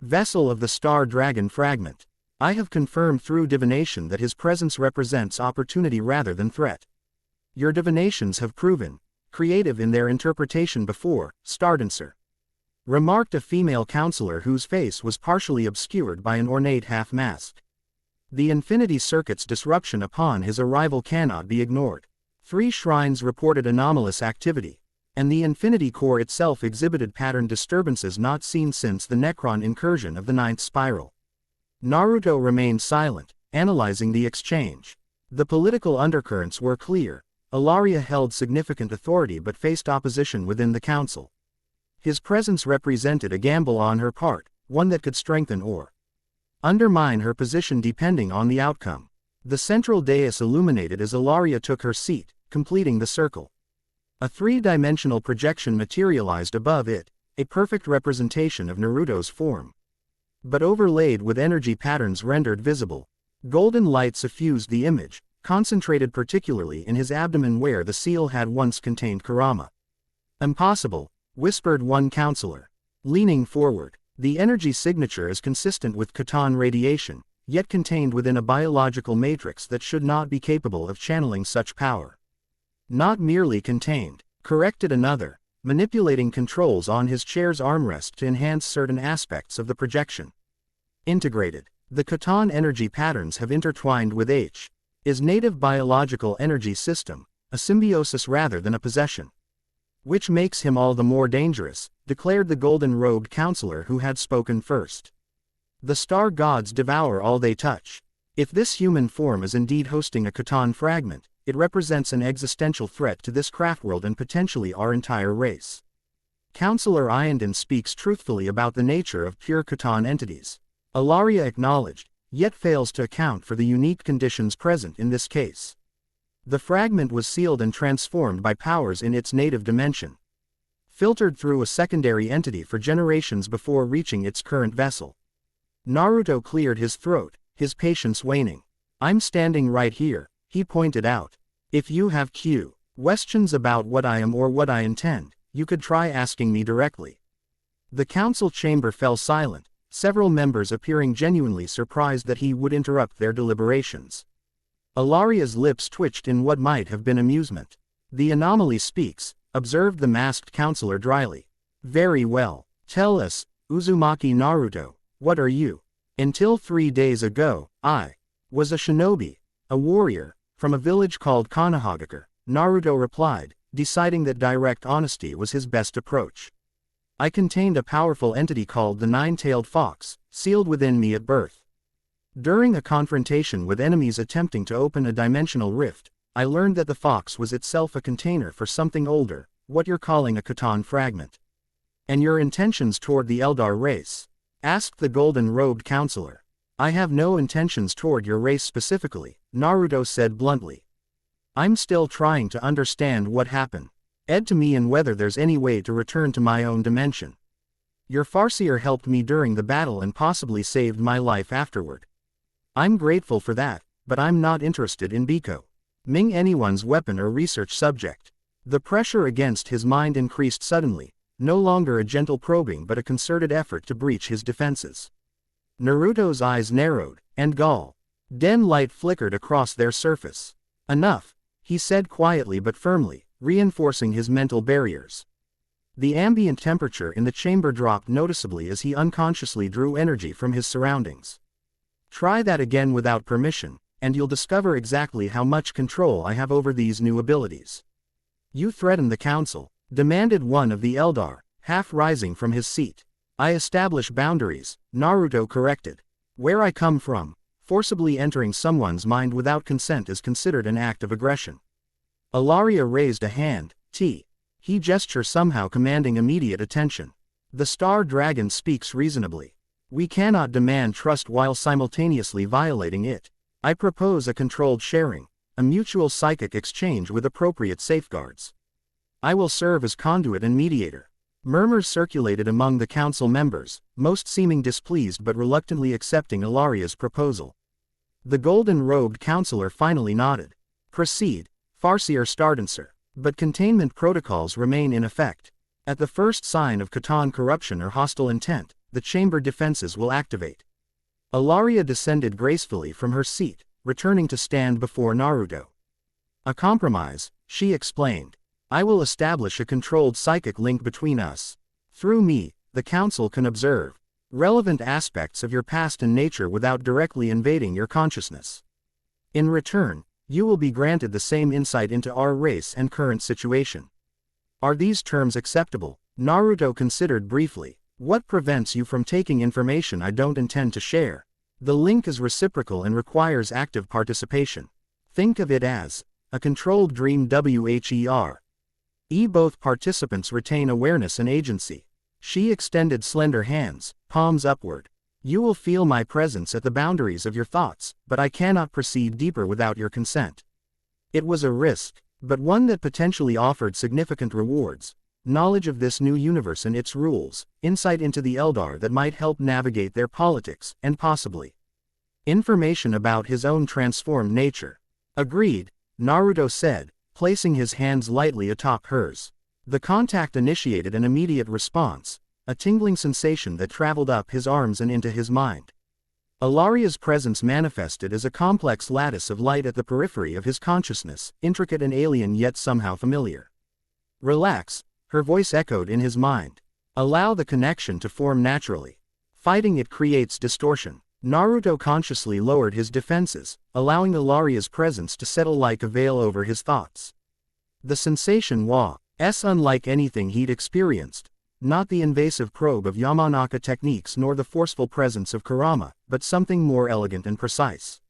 [SPEAKER 1] Vessel of the Star Dragon Fragment. I have confirmed through divination that his presence represents opportunity rather than threat. Your divinations have proven creative in their interpretation before, Stardancer. Remarked a female counselor whose face was partially obscured by an ornate half-mask. The Infinity Circuit's disruption upon his arrival cannot be ignored. 3 shrines reported anomalous activity, and the Infinity Core itself exhibited patterned disturbances not seen since the Necron incursion of the 9th spiral. Naruto remained silent, analyzing the exchange. The political undercurrents were clear. Ilaria held significant authority but faced opposition within the council. His presence represented a gamble on her part, one that could strengthen or undermine her position depending on the outcome. The central dais illuminated as Ilaria took her seat, completing the circle. A three-dimensional projection materialized above it, a perfect representation of Naruto's form. But overlaid with energy patterns rendered visible. Golden light suffused the image, concentrated particularly in his abdomen where the seal had once contained Kurama. "Impossible," whispered one counselor. Leaning forward, "The energy signature is consistent with Khatan radiation, yet contained within a biological matrix that should not be capable of channeling such power." "Not merely contained," corrected another, manipulating controls on his chair's armrest to enhance certain aspects of the projection. "Integrated. The Khatan energy patterns have intertwined with H's native biological energy system, a symbiosis rather than a possession. Which makes him all the more dangerous," declared the golden-robed counselor who had spoken first. "The star gods devour all they touch. If this human form is indeed hosting a Khatan fragment, it represents an existential threat to this craftworld and potentially our entire race." Counselor Iandon speaks truthfully about the nature of pure Khatan entities. Ilaria acknowledged, yet fails to account for the unique conditions present in this case. The fragment was sealed and transformed by powers in its native dimension. Filtered through a secondary entity for generations before reaching its current vessel. Naruto cleared his throat, his patience waning. "I'm standing right here," he pointed out. "If you have questions about what I am or what I intend, you could try asking me directly." The council chamber fell silent, several members appearing genuinely surprised that he would interrupt their deliberations. Ilaria's lips twitched in what might have been amusement. "The anomaly speaks," observed the masked counselor dryly. "Very well. Tell us, Uzumaki Naruto, what are you?" "Until 3 days ago, I was a shinobi, a warrior, from a village called Konohagakure," Naruto replied, deciding that direct honesty was his best approach. "I contained a powerful entity called the Nine-Tailed Fox, sealed within me at birth. During a confrontation with enemies attempting to open a dimensional rift, I learned that the fox was itself a container for something older, what you're calling a Khatan fragment." "And your intentions toward the Eldar race?" asked the golden-robed counselor. "I have no intentions toward your race specifically," Naruto said bluntly. "I'm still trying to understand what happened. To me and whether there's any way to return to my own dimension. Your Farseer helped me during the battle and possibly saved my life afterward. I'm grateful for that, but I'm not interested in becoming anyone's weapon or research subject." The pressure against his mind increased suddenly, no longer a gentle probing but a concerted effort to breach his defenses. Naruto's eyes narrowed, and golden light flickered across their surface. "Enough," he said quietly but firmly, reinforcing his mental barriers. The ambient temperature in the chamber dropped noticeably as he unconsciously drew energy from his surroundings. "Try that again without permission, and you'll discover exactly how much control I have over these new abilities." "You threaten the council," demanded one of the Eldar, half rising from his seat. "I establish boundaries," Naruto corrected. "Where I come from, forcibly entering someone's mind without consent is considered an act of aggression." Ilaria raised a hand, he gesture somehow commanding immediate attention. "The Star Dragon speaks reasonably. We cannot demand trust while simultaneously violating it. I propose a controlled sharing, a mutual psychic exchange with appropriate safeguards. I will serve as conduit and mediator." Murmurs circulated among the council members, most seeming displeased but reluctantly accepting Ilaria's proposal. The golden-robed counselor finally nodded. "Proceed, Farseer Stardancer. But containment protocols remain in effect. At the first sign of Khatan corruption or hostile intent, the chamber defenses will activate." Ilaria descended gracefully from her seat, returning to stand before Naruto. "A compromise," she explained. "I will establish a controlled psychic link between us. Through me, the council can observe relevant aspects of your past and nature without directly invading your consciousness. In return, you will be granted the same insight into our race and current situation." "Are these terms acceptable?" Naruto considered briefly. "What prevents you from taking information I don't intend to share?" "The link is reciprocal and requires active participation. Think of it as a controlled dream WHER. Both participants retain awareness and agency." She extended slender hands, palms upward. "You will feel my presence at the boundaries of your thoughts, but I cannot proceed deeper without your consent." It was a risk, but one that potentially offered significant rewards. Knowledge of this new universe and its rules, insight into the Eldar that might help navigate their politics, and possibly information about his own transformed nature. Agreed, Naruto said, placing his hands lightly atop hers. The contact initiated an immediate response, a tingling sensation that traveled up his arms and into his mind. Alaria's presence manifested as a complex lattice of light at the periphery of his consciousness, intricate and alien yet somehow familiar. Relax, her voice echoed in his mind. Allow the connection to form naturally. Fighting it creates distortion. Naruto consciously lowered his defenses, allowing Alaria's presence to settle like a veil over his thoughts. The sensation was unlike anything he'd experienced. Not the invasive probe of Yamanaka techniques nor the forceful presence of Kurama, but something more elegant and precise.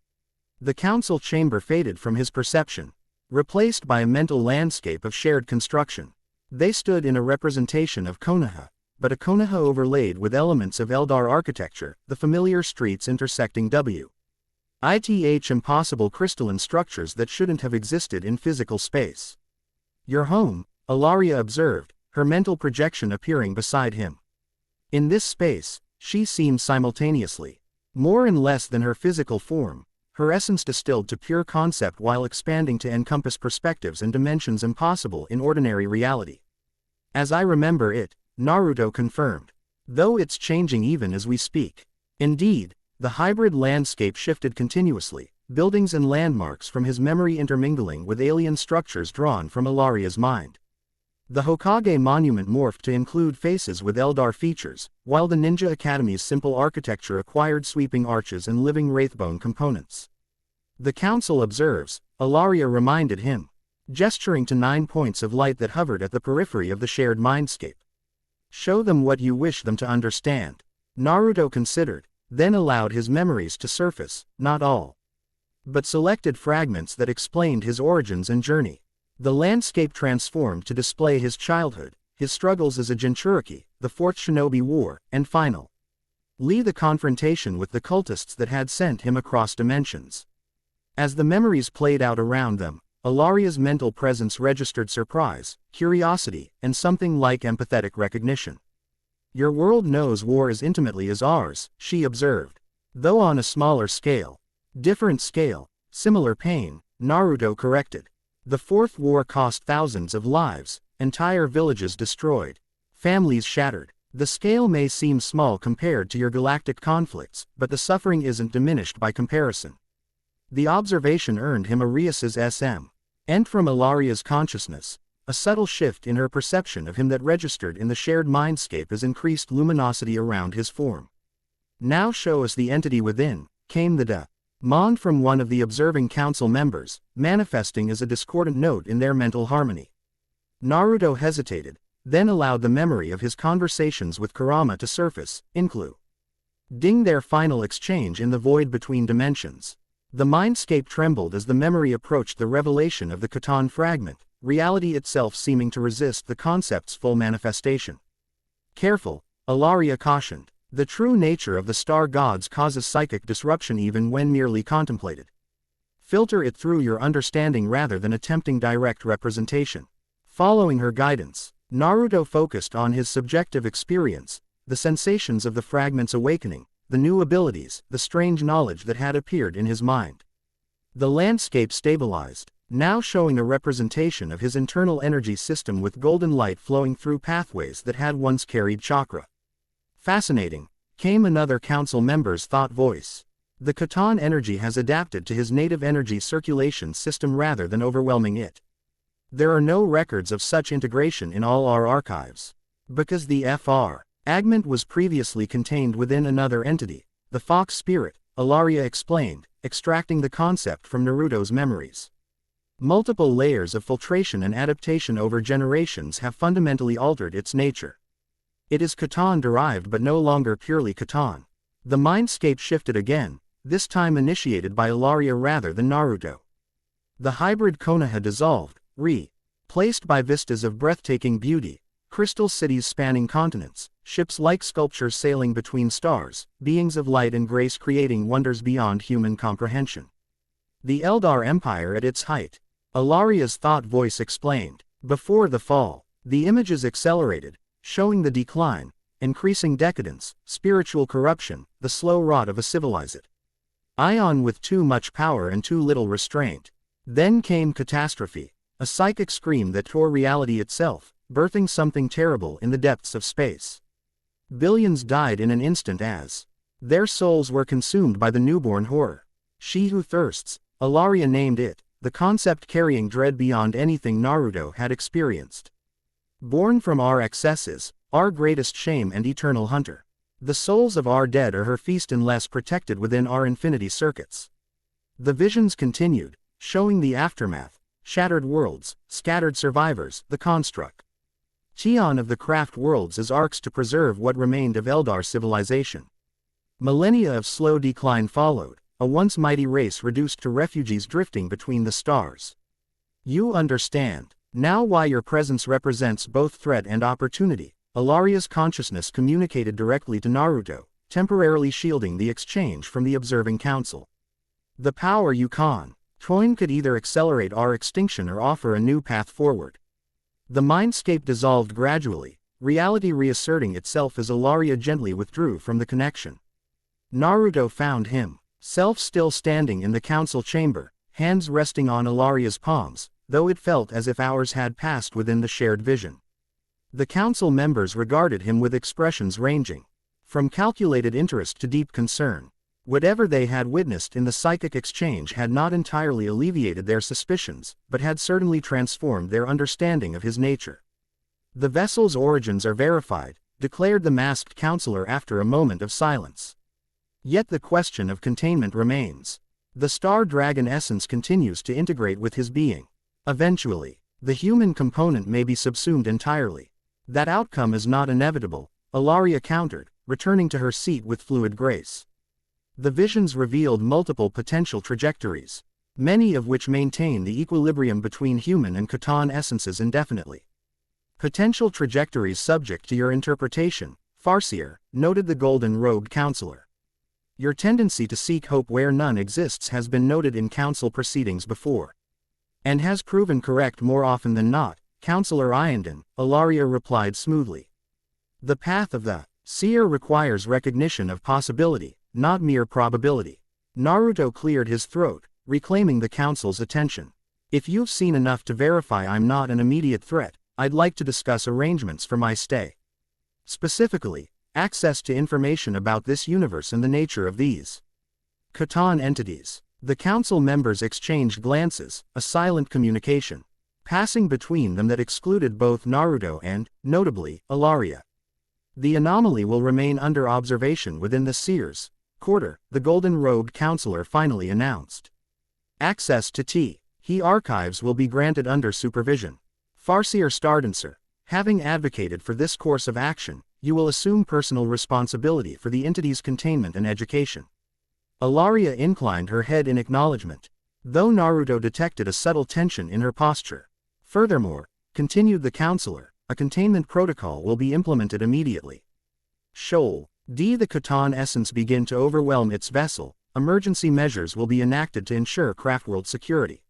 [SPEAKER 1] The council chamber faded from his perception, replaced by a mental landscape of shared construction. They stood in a representation of Konoha, but a Konoha overlaid with elements of Eldar architecture, the familiar streets intersecting impossible crystalline structures that shouldn't have existed in physical space. Your home, Alaria observed, her mental projection appearing beside him. In this space, she seemed simultaneously more and less than her physical form, her essence distilled to pure concept while expanding to encompass perspectives and dimensions impossible in ordinary reality. As I remember it, Naruto confirmed. Though it's changing even as we speak. Indeed, the hybrid landscape shifted continuously, buildings and landmarks from his memory intermingling with alien structures drawn from Alaria's mind. The Hokage monument morphed to include faces with Eldar features, while the Ninja Academy's simple architecture acquired sweeping arches and living wraithbone components. The council observes, Alaria reminded him, gesturing to 9 points of light that hovered at the periphery of the shared mindscape. Show them what you wish them to understand. Naruto considered, then allowed his memories to surface, not all, but selected fragments that explained his origins and journey. The landscape transformed to display his childhood, his struggles as a Jinchuriki, the Fourth Shinobi War, and finally, the confrontation with the cultists that had sent him across dimensions. As the memories played out around them, Alaria's mental presence registered surprise, curiosity, and something like empathetic recognition. Your world knows war as intimately as ours, she observed. Though on a smaller scale. Different scale, similar pain, Naruto corrected. The Fourth War cost thousands of lives, entire villages destroyed, families shattered. The scale may seem small compared to your galactic conflicts, but the suffering isn't diminished by comparison. The observation earned him a Rias's SM. And from Alaria's consciousness, a subtle shift in her perception of him that registered in the shared mindscape as increased luminosity around his form. Now show us the entity within, came the demand from one of the observing council members, manifesting as a discordant note in their mental harmony. Naruto hesitated, then allowed the memory of his conversations with Kurama to surface, including their final exchange in the void between dimensions. The mindscape trembled as the memory approached the revelation of the Khatan fragment, reality itself seeming to resist the concept's full manifestation. Careful, Alaria cautioned. The true nature of the star gods causes psychic disruption even when merely contemplated. Filter it through your understanding rather than attempting direct representation. Following her guidance, Naruto focused on his subjective experience, the sensations of the fragment's awakening, the new abilities, the strange knowledge that had appeared in his mind. The landscape stabilized, now showing a representation of his internal energy system with golden light flowing through pathways that had once carried chakra. Fascinating, came another council member's thought voice. The Khatan energy has adapted to his native energy circulation system rather than overwhelming it. There are no records of such integration in all our archives. Because the fragment was previously contained within another entity, the Fox Spirit, Alaria explained, extracting the concept from Naruto's memories. Multiple layers of filtration and adaptation over generations have fundamentally altered its nature. It is Khatan-derived but no longer purely Khatan. The mindscape shifted again, this time initiated by Alaria rather than Naruto. The hybrid Konoha dissolved, replaced by vistas of breathtaking beauty, crystal cities spanning continents, ships like sculptures sailing between stars, beings of light and grace creating wonders beyond human comprehension. The Eldar Empire at its height. Ilaria's thought voice explained. Before the fall, the images accelerated, showing the decline, increasing decadence, spiritual corruption, the slow rot of a civilized Ion with too much power and too little restraint. Then came catastrophe, a psychic scream that tore reality itself, birthing something terrible in the depths of space. Billions died in an instant as their souls were consumed by the newborn horror. She who thirsts, Ilaria named it, the concept carrying dread beyond anything Naruto had experienced. Born from our excesses, our greatest shame and eternal hunter. The souls of our dead are her feast unless protected within our infinity circuits. The visions continued, showing the aftermath, shattered worlds, scattered survivors, the construct. Tian of the craft worlds as arcs to preserve what remained of Eldar civilization. Millennia of slow decline followed, a once mighty race reduced to refugees drifting between the stars. You understand now why your presence represents both threat and opportunity. Ilaria's consciousness communicated directly to Naruto, temporarily shielding the exchange from the observing council. The power you toin could either accelerate our extinction or offer a new path forward. The mindscape dissolved gradually, reality reasserting itself as Ilaria gently withdrew from the connection. Naruto found himself still standing in the council chamber, hands resting on Ilaria's palms, though it felt as if hours had passed within the shared vision. The council members regarded him with expressions ranging from calculated interest to deep concern. Whatever they had witnessed in the psychic exchange had not entirely alleviated their suspicions, but had certainly transformed their understanding of his nature. The vessel's origins are verified, declared the masked counselor after a moment of silence. Yet the question of containment remains. The star dragon essence continues to integrate with his being. Eventually, the human component may be subsumed entirely. That outcome is not inevitable, Ilaria countered, returning to her seat with fluid grace. The visions revealed multiple potential trajectories, many of which maintain the equilibrium between human and Catan essences indefinitely. Potential trajectories subject to your interpretation, Farseer, noted the golden-robed counselor. Your tendency to seek hope where none exists has been noted in council proceedings before, and has proven correct more often than not, Counselor Iandon, Ilaria replied smoothly. The path of the seer requires recognition of possibility, not mere probability. Naruto cleared his throat, reclaiming the council's attention. If you've seen enough to verify I'm not an immediate threat, I'd like to discuss arrangements for my stay. Specifically, access to information about this universe and the nature of these Catan entities. The council members exchanged glances, a silent communication passing between them that excluded both Naruto and, notably, Ilaria. The anomaly will remain under observation within the Seer's quarter, the golden-robed counselor finally announced. Access to He archives will be granted under supervision. Farseer Stardancer, having advocated for this course of action, you will assume personal responsibility for the entity's containment and education. Ilaria inclined her head in acknowledgement, though Naruto detected a subtle tension in her posture. Furthermore, continued the counselor, a containment protocol will be implemented immediately. Shoal the Catan essence begin to overwhelm its vessel, emergency measures will be enacted to ensure craftworld security.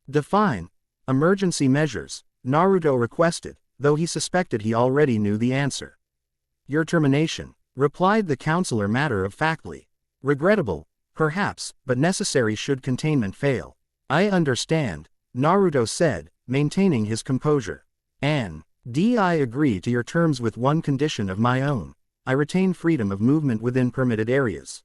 [SPEAKER 1] Define emergency measures, Naruto requested, though he suspected he already knew the answer. Your termination, replied the counselor matter-of-factly. Regrettable, perhaps, but necessary should containment fail. I understand, Naruto said, maintaining his composure. I agree to your terms with one condition of my own. I retain freedom of movement within permitted areas.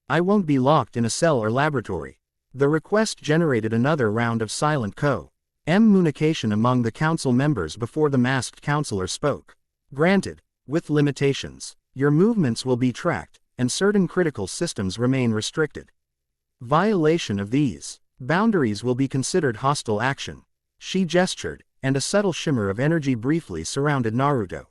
[SPEAKER 1] I won't be locked in a cell or laboratory. The request generated another round of silent communication among the council members before the masked counselor spoke. Granted, with limitations. Your movements will be tracked, and certain critical systems remain restricted. Violation of these boundaries will be considered hostile action. She gestured, and a subtle shimmer of energy briefly surrounded Naruto.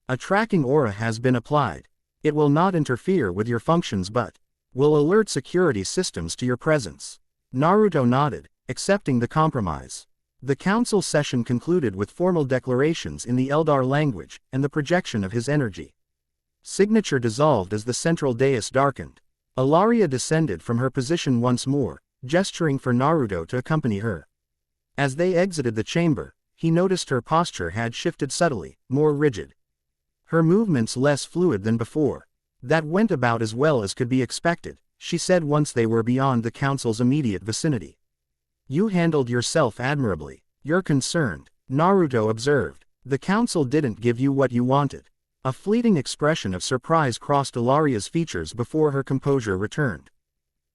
[SPEAKER 1] A tracking aura has been applied. It will not interfere with your functions but will alert security systems to your presence. Naruto nodded, accepting the compromise. The council session concluded with formal declarations in the Eldar language and the projection of his energy. Signature dissolved as the central dais darkened. Ilaria descended from her position once more, gesturing for Naruto to accompany her. As they exited the chamber, he noticed her posture had shifted subtly, more rigid. Her movements less fluid than before. That went about as well as could be expected, she said once they were beyond the council's immediate vicinity. You handled yourself admirably. You're concerned, Naruto observed. The council didn't give you what you wanted. A fleeting expression of surprise crossed Ilaria's features before her composure returned.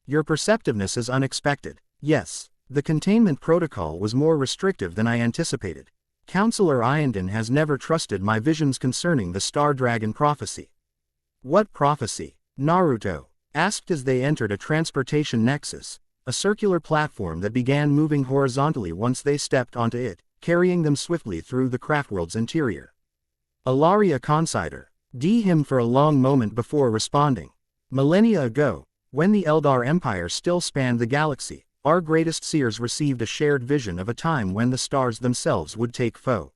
[SPEAKER 1] Your perceptiveness is unexpected. Yes, the containment protocol was more restrictive than I anticipated. Counselor Iandon has never trusted my visions concerning the Star Dragon prophecy. What prophecy? Naruto asked as they entered a transportation nexus, a circular platform that began moving horizontally once they stepped onto it, carrying them swiftly through the craftworld's interior. Ilaria considered him for a long moment before responding. Millennia ago, when the Eldar Empire still spanned the galaxy, our greatest seers received a shared vision of a time when the stars themselves would take foe.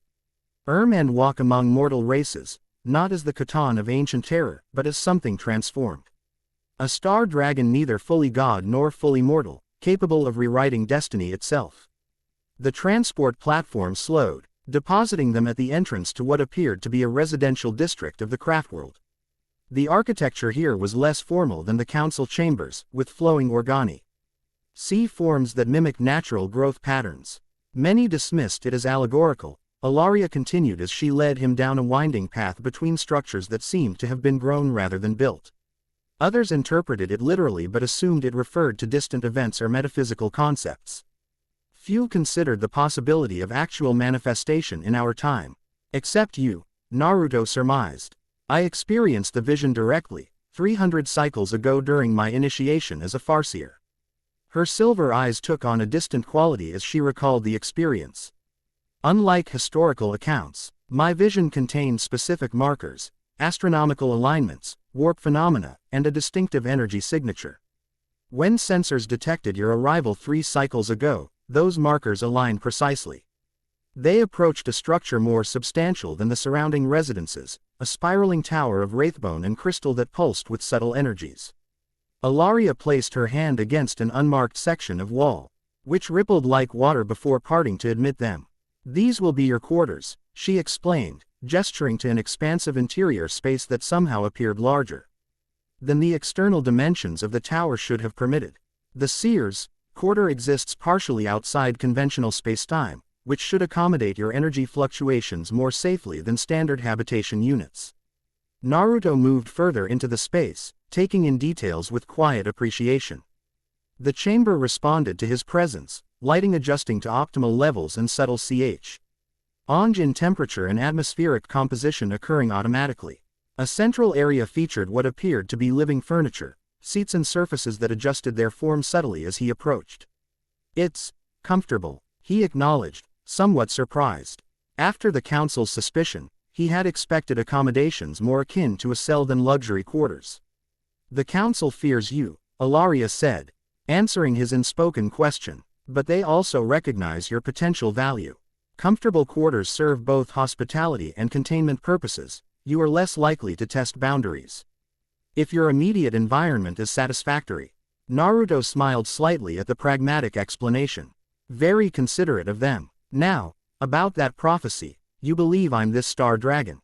[SPEAKER 1] And walk among mortal races, not as the Khatan of ancient terror, but as something transformed. A star dragon neither fully god nor fully mortal, capable of rewriting destiny itself. The transport platform slowed, depositing them at the entrance to what appeared to be a residential district of the craftworld. The architecture here was less formal than the council chambers, with flowing organi. Forms that mimic natural growth patterns. Many dismissed it as allegorical. Ilaria continued as she led him down a winding path between structures that seemed to have been grown rather than built. Others interpreted it literally but assumed it referred to distant events or metaphysical concepts. Few considered the possibility of actual manifestation in our time. Except you, Naruto surmised. I experienced the vision directly, 300 cycles ago during my initiation as a Farseer. Her silver eyes took on a distant quality as she recalled the experience. Unlike historical accounts, my vision contained specific markers, astronomical alignments, warp phenomena, and a distinctive energy signature. When sensors detected your arrival 3 cycles ago, those markers aligned precisely. They approached a structure more substantial than the surrounding residences, a spiraling tower of wraithbone and crystal that pulsed with subtle energies. Ilaria placed her hand against an unmarked section of wall, which rippled like water before parting to admit them. These will be your quarters, she explained, gesturing to an expansive interior space that somehow appeared larger than the external dimensions of the tower should have permitted. The Seer's quarter exists partially outside conventional space-time, which should accommodate your energy fluctuations more safely than standard habitation units. Naruto moved further into the space, taking in details with quiet appreciation. The chamber responded to his presence, lighting adjusting to optimal levels and subtle change in temperature and atmospheric composition occurring automatically. A central area featured what appeared to be living furniture, seats and surfaces that adjusted their form subtly as he approached. It's comfortable, he acknowledged, somewhat surprised. After the council's suspicion, he had expected accommodations more akin to a cell than luxury quarters. The council fears you, Ilaria said, answering his unspoken question, but they also recognize your potential value. Comfortable quarters serve both hospitality and containment purposes. You are less likely to test boundaries if your immediate environment is satisfactory. Naruto smiled slightly at the pragmatic explanation. Very considerate of them. Now, about that prophecy, you believe I'm this star dragon.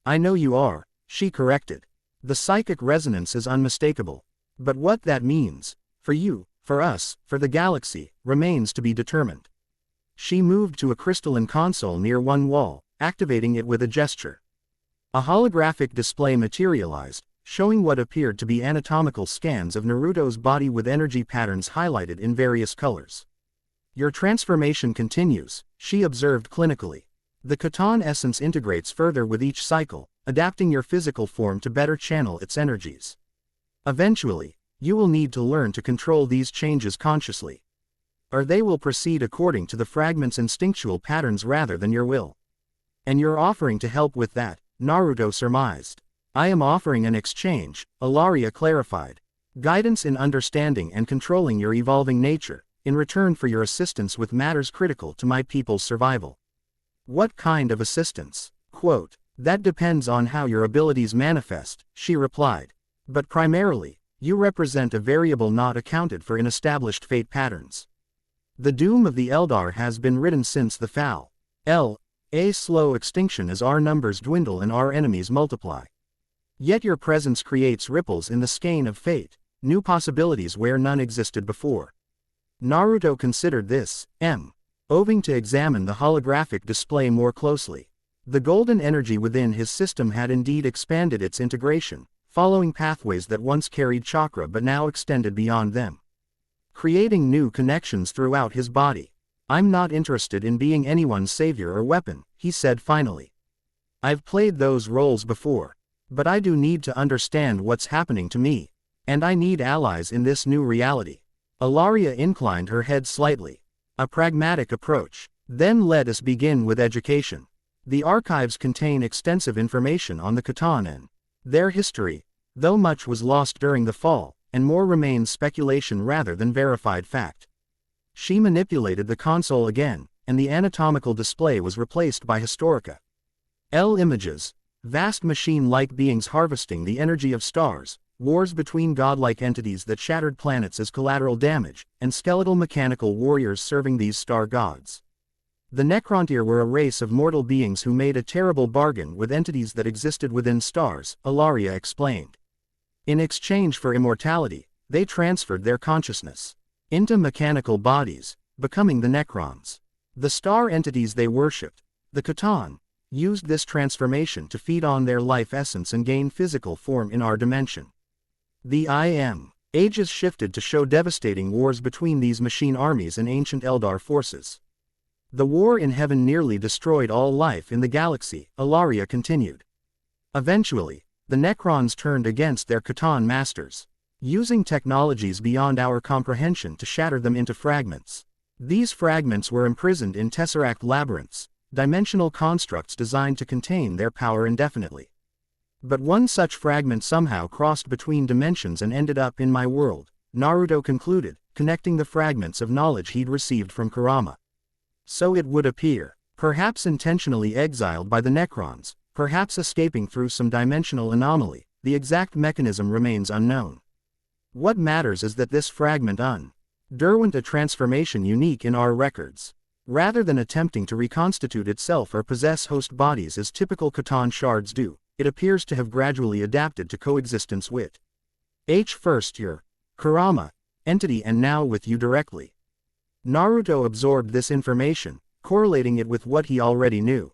[SPEAKER 1] I know you are, she corrected. The psychic resonance is unmistakable. But what that means, for you, for us, for the galaxy, remains to be determined. She moved to a crystalline console near one wall, activating it with a gesture. A holographic display materialized, showing what appeared to be anatomical scans of Naruto's body with energy patterns highlighted in various colors. Your transformation continues, she observed clinically. The Khatan essence integrates further with each cycle, adapting your physical form to better channel its energies. Eventually, you will need to learn to control these changes consciously, or they will proceed according to the fragment's instinctual patterns rather than your will. And you're offering to help with that, Naruto surmised. I am offering an exchange, Ilaria clarified. Guidance in understanding and controlling your evolving nature, in return for your assistance with matters critical to my people's survival. What kind of assistance? Quote, that depends on how your abilities manifest, she replied. But primarily, you represent a variable not accounted for in established fate patterns. The doom of the Eldar has been written since the fall. A slow extinction as our numbers dwindle and our enemies multiply. Yet your presence creates ripples in the skein of fate, new possibilities where none existed before. Naruto considered this, owing to examine the holographic display more closely. The golden energy within his system had indeed expanded its integration, following pathways that once carried chakra but now extended beyond them, creating new connections throughout his body. I'm not interested in being anyone's savior or weapon, he said finally. I've played those roles before. But I do need to understand what's happening to me. And I need allies in this new reality. Ilaria inclined her head slightly. A pragmatic approach. Then let us begin with education. The archives contain extensive information on the Khitan and their history, though much was lost during the fall, and more remains speculation rather than verified fact. She manipulated the console again, and the anatomical display was replaced by Historica images, vast machine-like beings harvesting the energy of stars, wars between godlike entities that shattered planets as collateral damage, and skeletal mechanical warriors serving these star gods. The Necrontyr were a race of mortal beings who made a terrible bargain with entities that existed within stars, Ilaria explained. In exchange for immortality, they transferred their consciousness into mechanical bodies, becoming the Necrons. The star entities they worshipped, the Khitan, used this transformation to feed on their life essence and gain physical form in our dimension. The ages shifted to show devastating wars between these machine armies and ancient Eldar forces. The war in heaven nearly destroyed all life in the galaxy, Ilaria continued. Eventually, the Necrons turned against their Khitan masters, using technologies beyond our comprehension to shatter them into fragments. These fragments were imprisoned in tesseract labyrinths, dimensional constructs designed to contain their power indefinitely. But one such fragment somehow crossed between dimensions and ended up in my world, Naruto concluded, connecting the fragments of knowledge he'd received from Kurama. So it would appear, perhaps intentionally exiled by the Necrons, perhaps escaping through some dimensional anomaly, the exact mechanism remains unknown. What matters is that this fragment underwent a transformation unique in our records. Rather than attempting to reconstitute itself or possess host bodies as typical Khitan shards do, it appears to have gradually adapted to coexistence with first your Kurama entity and now with you directly. Naruto absorbed this information, correlating it with what he already knew.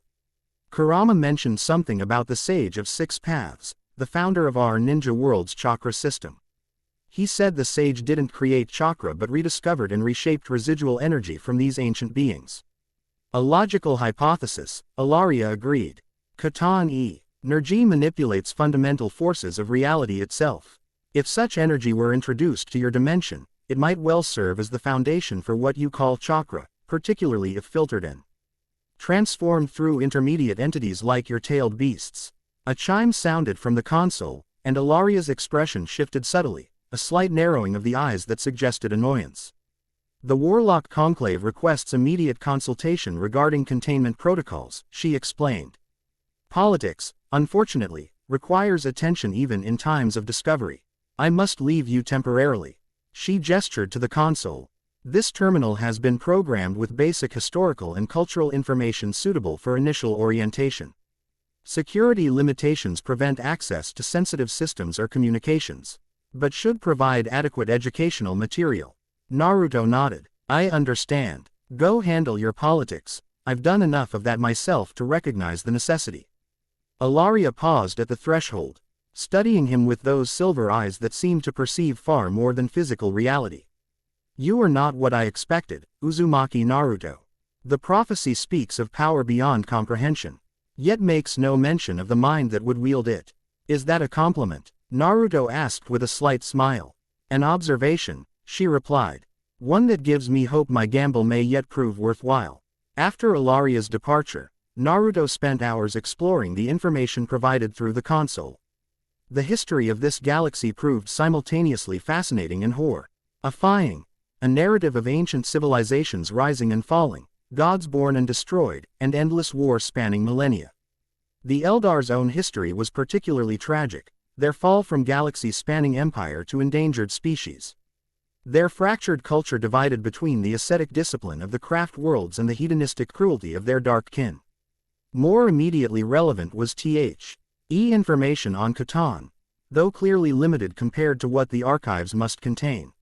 [SPEAKER 1] Kurama mentioned something about the Sage of Six Paths, the founder of our ninja world's chakra system. He said the sage didn't create chakra but rediscovered and reshaped residual energy from these ancient beings. A logical hypothesis, Ilaria agreed. Khitan energy manipulates fundamental forces of reality itself. If such energy were introduced to your dimension, it might well serve as the foundation for what you call chakra, particularly if filtered and transformed through intermediate entities like your tailed beasts. A chime sounded from the console, and Ilaria's expression shifted subtly, a slight narrowing of the eyes that suggested annoyance. The Warlock Conclave requests immediate consultation regarding containment protocols, she explained. Politics, unfortunately, requires attention even in times of discovery. I must leave you temporarily. She gestured to the console. This terminal has been programmed with basic historical and cultural information suitable for initial orientation. Security limitations prevent access to sensitive systems or communications, but should provide adequate educational material. Naruto nodded. I understand. Go handle your politics. I've done enough of that myself to recognize the necessity. Ilaria paused at the threshold, studying him with those silver eyes that seemed to perceive far more than physical reality. You are not what I expected, Uzumaki Naruto. The prophecy speaks of power beyond comprehension, yet makes no mention of the mind that would wield it. Is that a compliment? Naruto asked with a slight smile. An observation, she replied. One that gives me hope my gamble may yet prove worthwhile. After Ilaria's departure, Naruto spent hours exploring the information provided through the console. The history of this galaxy proved simultaneously fascinating and horrifying. A narrative of ancient civilizations rising and falling, gods born and destroyed, and endless war spanning millennia. The Eldar's own history was particularly tragic, their fall from galaxy-spanning empire to endangered species. Their fractured culture divided between the ascetic discipline of the craft worlds and the hedonistic cruelty of their dark kin. More immediately relevant was the information on Catan, though clearly limited compared to what the archives must contain.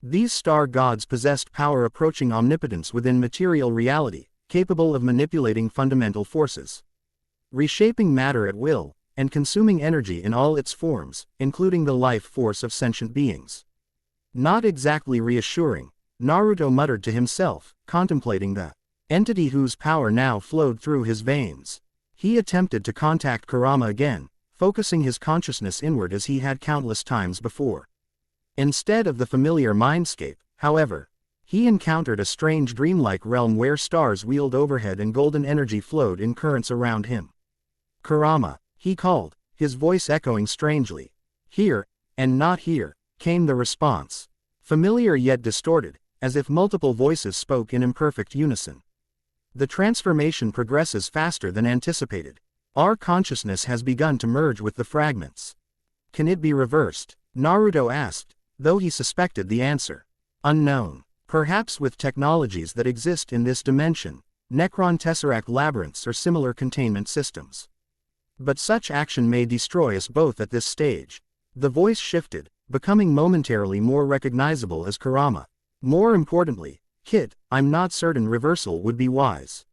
[SPEAKER 1] These star gods possessed power approaching omnipotence within material reality, capable of manipulating fundamental forces, reshaping matter at will, and consuming energy in all its forms, including the life force of sentient beings. Not exactly reassuring, Naruto muttered to himself, contemplating the entity whose power now flowed through his veins. He attempted to contact Kurama again, focusing his consciousness inward as he had countless times before. Instead of the familiar mindscape, however, he encountered a strange dreamlike realm where stars wheeled overhead and golden energy flowed in currents around him. Kurama, he called, his voice echoing strangely. Here, and not here, came the response. Familiar yet distorted, as if multiple voices spoke in imperfect unison. The transformation progresses faster than anticipated. Our consciousness has begun to merge with the fragments. Can it be reversed? Naruto asked, though he suspected the answer. Unknown. Perhaps with technologies that exist in this dimension, Necron Tesseract labyrinths or similar containment systems. But such action may destroy us both at this stage. The voice shifted, becoming momentarily more recognizable as Kurama. More importantly, Kit, I'm not certain reversal would be wise.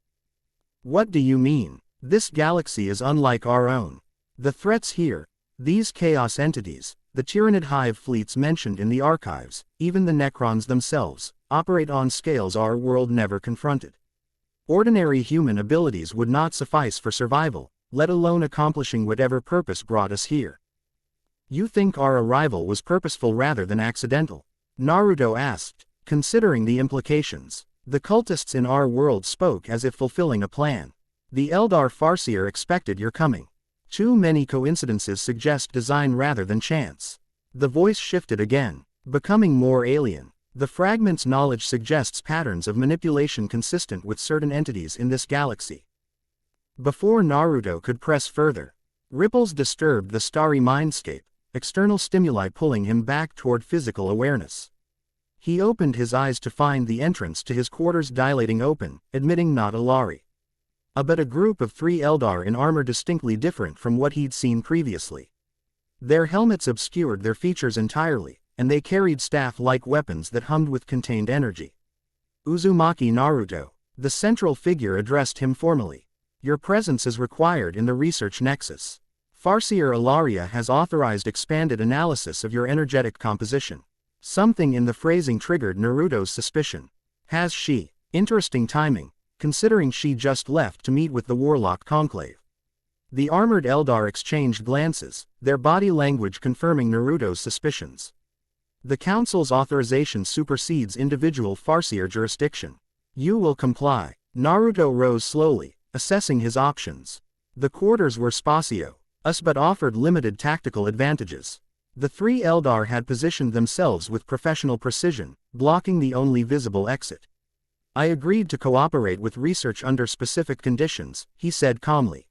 [SPEAKER 1] What do you mean? This galaxy is unlike our own. The threats here, these chaos entities, the Tyranid hive fleets mentioned in the archives, even the Necrons themselves, operate on scales our world never confronted. Ordinary human abilities would not suffice for survival, let alone accomplishing whatever purpose brought us here. You think our arrival was purposeful rather than accidental? Naruto asked, considering the implications. The cultists in our world spoke as if fulfilling a plan. The Eldar Farseer expected your coming. Too many coincidences suggest design rather than chance. The voice shifted again, becoming more alien. The fragment's knowledge suggests patterns of manipulation consistent with certain entities in this galaxy. Before Naruto could press further, ripples disturbed the starry mindscape, external stimuli pulling him back toward physical awareness. He opened his eyes to find the entrance to his quarters dilating open, admitting not Ilari, but a group of 3 Eldar in armor distinctly different from what he'd seen previously. Their helmets obscured their features entirely, and they carried staff-like weapons that hummed with contained energy. Uzumaki Naruto, the central figure, addressed him formally. Your presence is required in the research nexus. Farseer Ilaria has authorized expanded analysis of your energetic composition. Something in the phrasing triggered Naruto's suspicion. Has she? Interesting timing, considering she just left to meet with the Warlock Conclave. The armored Eldar exchanged glances, their body language confirming Naruto's suspicions. The Council's authorization supersedes individual Farseer jurisdiction. You will comply. Naruto rose slowly, assessing his options. The quarters were spacious, but offered limited tactical advantages. The 3 Eldar had positioned themselves with professional precision, blocking the only visible exit. I agreed to cooperate with research under specific conditions, he said calmly.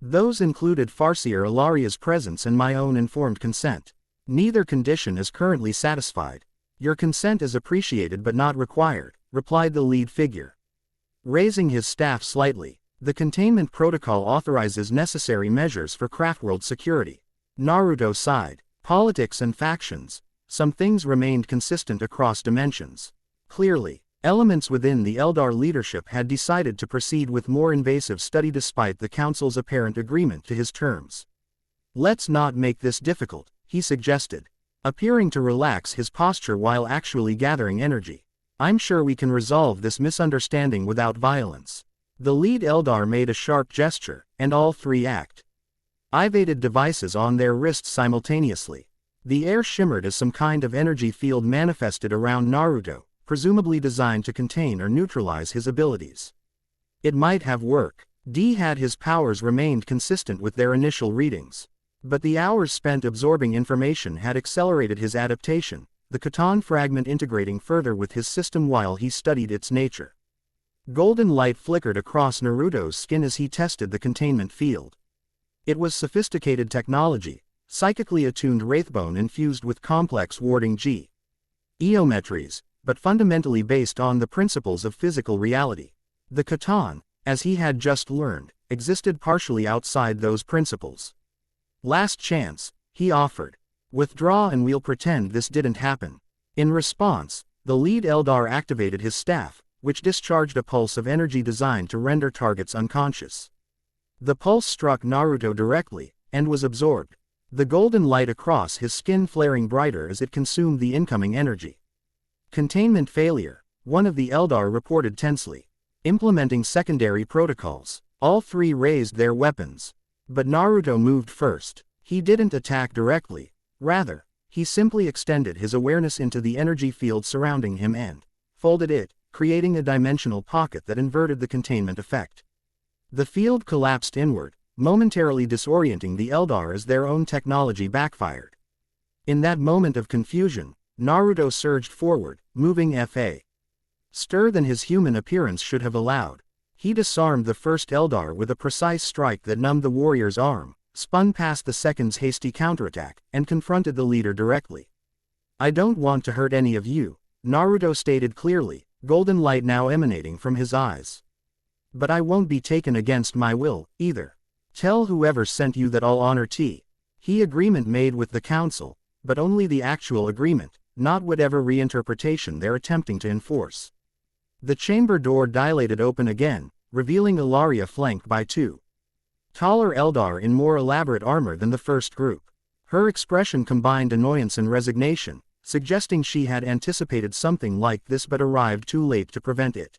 [SPEAKER 1] Those included Farseer Ilaria's presence and my own informed consent. Neither condition is currently satisfied. Your consent is appreciated but not required, replied the lead figure. Raising his staff slightly, the containment protocol authorizes necessary measures for Craftworld security. Naruto sighed. Politics and factions. Some things remained consistent across dimensions. Clearly, elements within the Eldar leadership had decided to proceed with more invasive study despite the Council's apparent agreement to his terms. Let's not make this difficult, he suggested, appearing to relax his posture while actually gathering energy. I'm sure we can resolve this misunderstanding without violence. The lead Eldar made a sharp gesture, and all 3 activated devices on their wrists simultaneously. The air shimmered as some kind of energy field manifested around Naruto, presumably designed to contain or neutralize his abilities. It might have worked. Had his powers remained consistent with their initial readings. But the hours spent absorbing information had accelerated his adaptation, the Catan fragment integrating further with his system while he studied its nature. Golden light flickered across Naruto's skin as he tested the containment field. It was sophisticated technology, psychically attuned wraithbone infused with complex warding G. geometries, but fundamentally based on the principles of physical reality. The Khatan, as he had just learned, existed partially outside those principles. Last chance, he offered. Withdraw and we'll pretend this didn't happen. In response, the lead Eldar activated his staff, which discharged a pulse of energy designed to render targets unconscious. The pulse struck Naruto directly, and was absorbed, the golden light across his skin flaring brighter as it consumed the incoming energy. Containment failure, one of the Eldar reported tensely. Implementing secondary protocols, all three raised their weapons. But Naruto moved first. He didn't attack directly. Rather, he simply extended his awareness into the energy field surrounding him and folded it, creating a dimensional pocket that inverted the containment effect. The field collapsed inward, momentarily disorienting the Eldar as their own technology backfired. In that moment of confusion, Naruto surged forward, moving faster than his human appearance should have allowed. He disarmed the first Eldar with a precise strike that numbed the warrior's arm, spun past the second's hasty counterattack, and confronted the leader directly. "I don't want to hurt any of you," Naruto stated clearly, golden light now emanating from his eyes. "But I won't be taken against my will, either. Tell whoever sent you that I'll honor he agreement made with the council, but only the actual agreement, not whatever reinterpretation they're attempting to enforce." The chamber door dilated open again, revealing Ilaria flanked by two taller Eldar in more elaborate armor than the first group. Her expression combined annoyance and resignation, suggesting she had anticipated something like this but arrived too late to prevent it.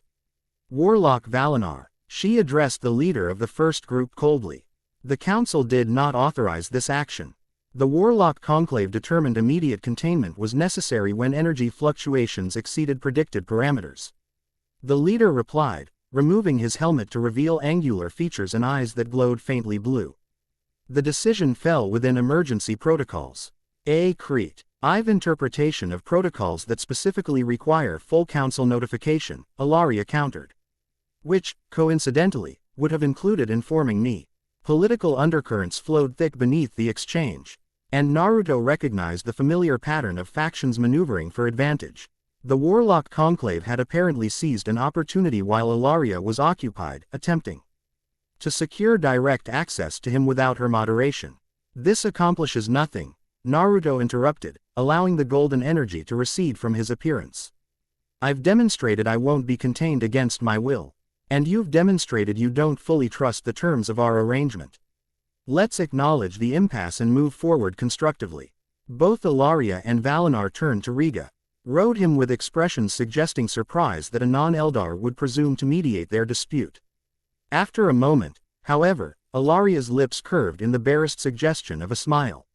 [SPEAKER 1] "Warlock Valinar," she addressed the leader of the first group coldly. "The council did not authorize this action. The Warlock Conclave determined immediate containment was necessary when energy fluctuations exceeded predicted parameters." The leader replied, removing his helmet to reveal angular features and eyes that glowed faintly blue. "The decision fell within emergency protocols. I've interpretation of protocols that specifically require full council notification," Ilaria countered. "Which, coincidentally, would have included informing me." Political undercurrents flowed thick beneath the exchange, and Naruto recognized the familiar pattern of factions maneuvering for advantage. The Warlock Conclave had apparently seized an opportunity while Ilaria was occupied, attempting to secure direct access to him without her moderation. "This accomplishes nothing," Naruto interrupted, allowing the golden energy to recede from his appearance. "I've demonstrated I won't be contained against my will. And you've demonstrated you don't fully trust the terms of our arrangement. Let's acknowledge the impasse and move forward constructively." Both Ilaria and Valinar turned to Riga, rode him with expressions suggesting surprise that a non-Eldar would presume to mediate their dispute. After a moment, however, Ilaria's lips curved in the barest suggestion of a smile.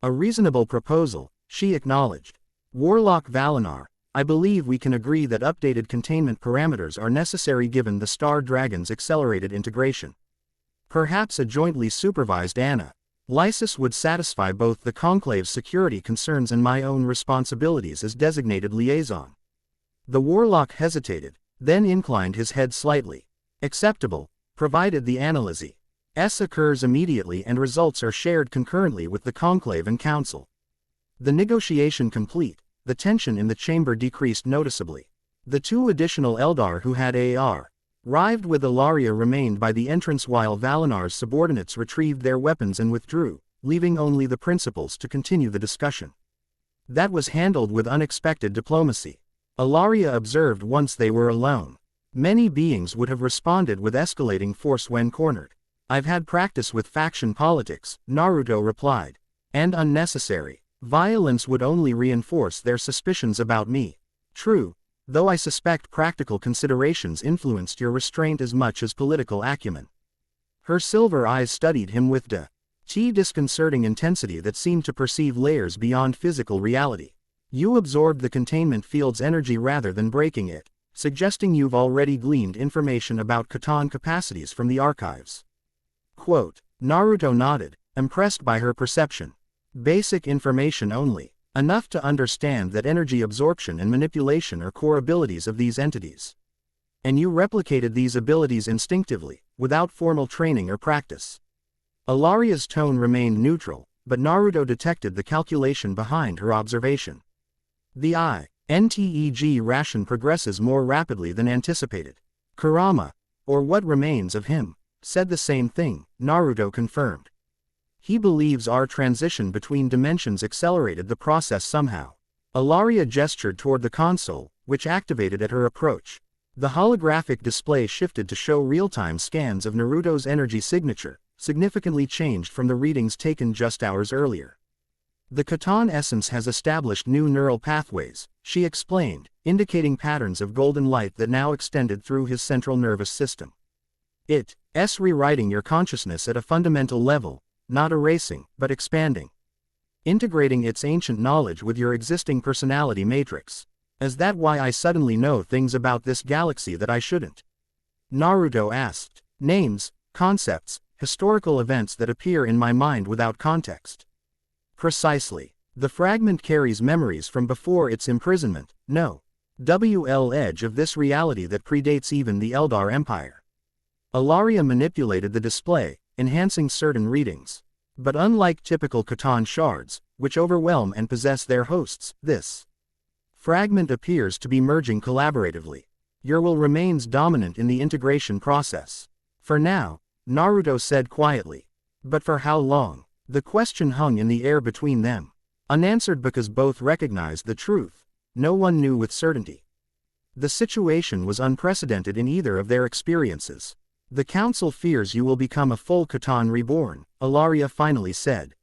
[SPEAKER 1] "A reasonable proposal," she acknowledged. "Warlock Valinar, I believe we can agree that updated containment parameters are necessary given the Star Dragon's accelerated integration. Perhaps a jointly supervised analysis would satisfy both the Conclave's security concerns and my own responsibilities as designated liaison." The Warlock hesitated, then inclined his head slightly. "Acceptable, provided the analysis occurs immediately and results are shared concurrently with the Conclave and Council." The negotiation complete, the tension in the chamber decreased noticeably. The two additional Eldar who had arrived with Ilaria remained by the entrance while Valinar's subordinates retrieved their weapons and withdrew, leaving only the principals to continue the discussion. That was handled with unexpected diplomacy, Ilaria observed once they were alone. Many beings would have responded with escalating force when cornered. "I've had practice with faction politics," Naruto replied. "And unnecessary violence would only reinforce their suspicions about me. True, though I suspect practical considerations influenced your restraint as much as political acumen." Her silver eyes studied him with disconcerting intensity that seemed to perceive layers beyond physical reality. "You absorbed the containment field's energy rather than breaking it, suggesting you've already gleaned information about Khatan capacities from the archives." Naruto nodded, impressed by her perception. "Basic information only. Enough to understand that energy absorption and manipulation are core abilities of these entities. And you replicated these abilities instinctively, without formal training or practice." Ilaria's tone remained neutral, but Naruto detected the calculation behind her observation. The NTEG ration progresses more rapidly than anticipated. Kurama, or what remains of him, said the same thing, Naruto confirmed. He believes our transition between dimensions accelerated the process somehow. Ilaria gestured toward the console, which activated at her approach. The holographic display shifted to show real-time scans of Naruto's energy signature, significantly changed from the readings taken just hours earlier. The Khatan essence has established new neural pathways, she explained, indicating patterns of golden light that now extended through his central nervous system. It's rewriting your consciousness at a fundamental level, not erasing, but expanding. Integrating its ancient knowledge with your existing personality matrix. Is that why I suddenly know things about this galaxy that I shouldn't? Naruto asked. Names, concepts, historical events that appear in my mind without context. Precisely. The fragment carries memories from before its imprisonment, no. Edge of this reality that predates even the Eldar Empire. Ilaria manipulated the display, enhancing certain readings. But unlike typical Khatan shards, which overwhelm and possess their hosts, this fragment appears to be merging collaboratively. Your will remains dominant in the integration process. For now, Naruto said quietly. But for how long? The question hung in the air between them. Unanswered because both recognized the truth. No one knew with certainty. The situation was unprecedented in either of their experiences. The Council fears you will become a full Khatan reborn, Ilaria finally said.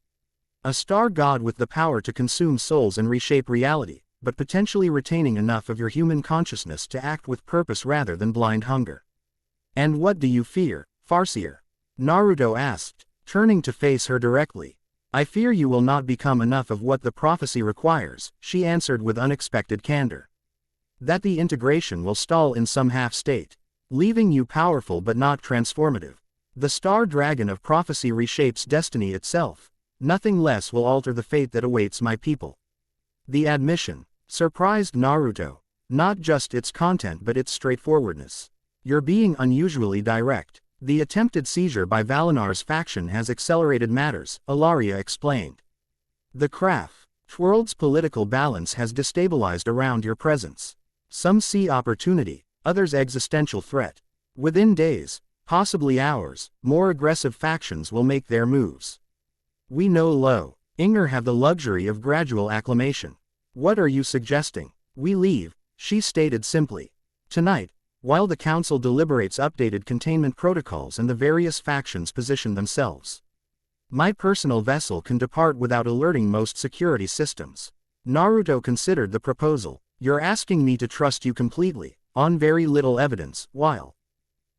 [SPEAKER 1] A star god with the power to consume souls and reshape reality, but potentially retaining enough of your human consciousness to act with purpose rather than blind hunger. And what do you fear, Farseer? Naruto asked, turning to face her directly. I fear you will not become enough of what the prophecy requires, she answered with unexpected candor. That the integration will stall in some half-state, leaving you powerful but not transformative. The star dragon of prophecy reshapes destiny itself. Nothing less will alter the fate that awaits my people. The admission surprised Naruto, not just its content but its straightforwardness. You're being unusually direct. The attempted seizure by Valinar's faction has accelerated matters, Ilaria explained. The world's political balance has destabilized around your presence. Some see opportunity, others existential threat. Within days, possibly hours, more aggressive factions will make their moves. We no longer have the luxury of gradual acclimation. What are you suggesting? We leave, she stated simply. Tonight, while the Council deliberates updated containment protocols and the various factions position themselves. My personal vessel can depart without alerting most security systems. Naruto considered the proposal. You're asking me to trust you completely, on very little evidence, while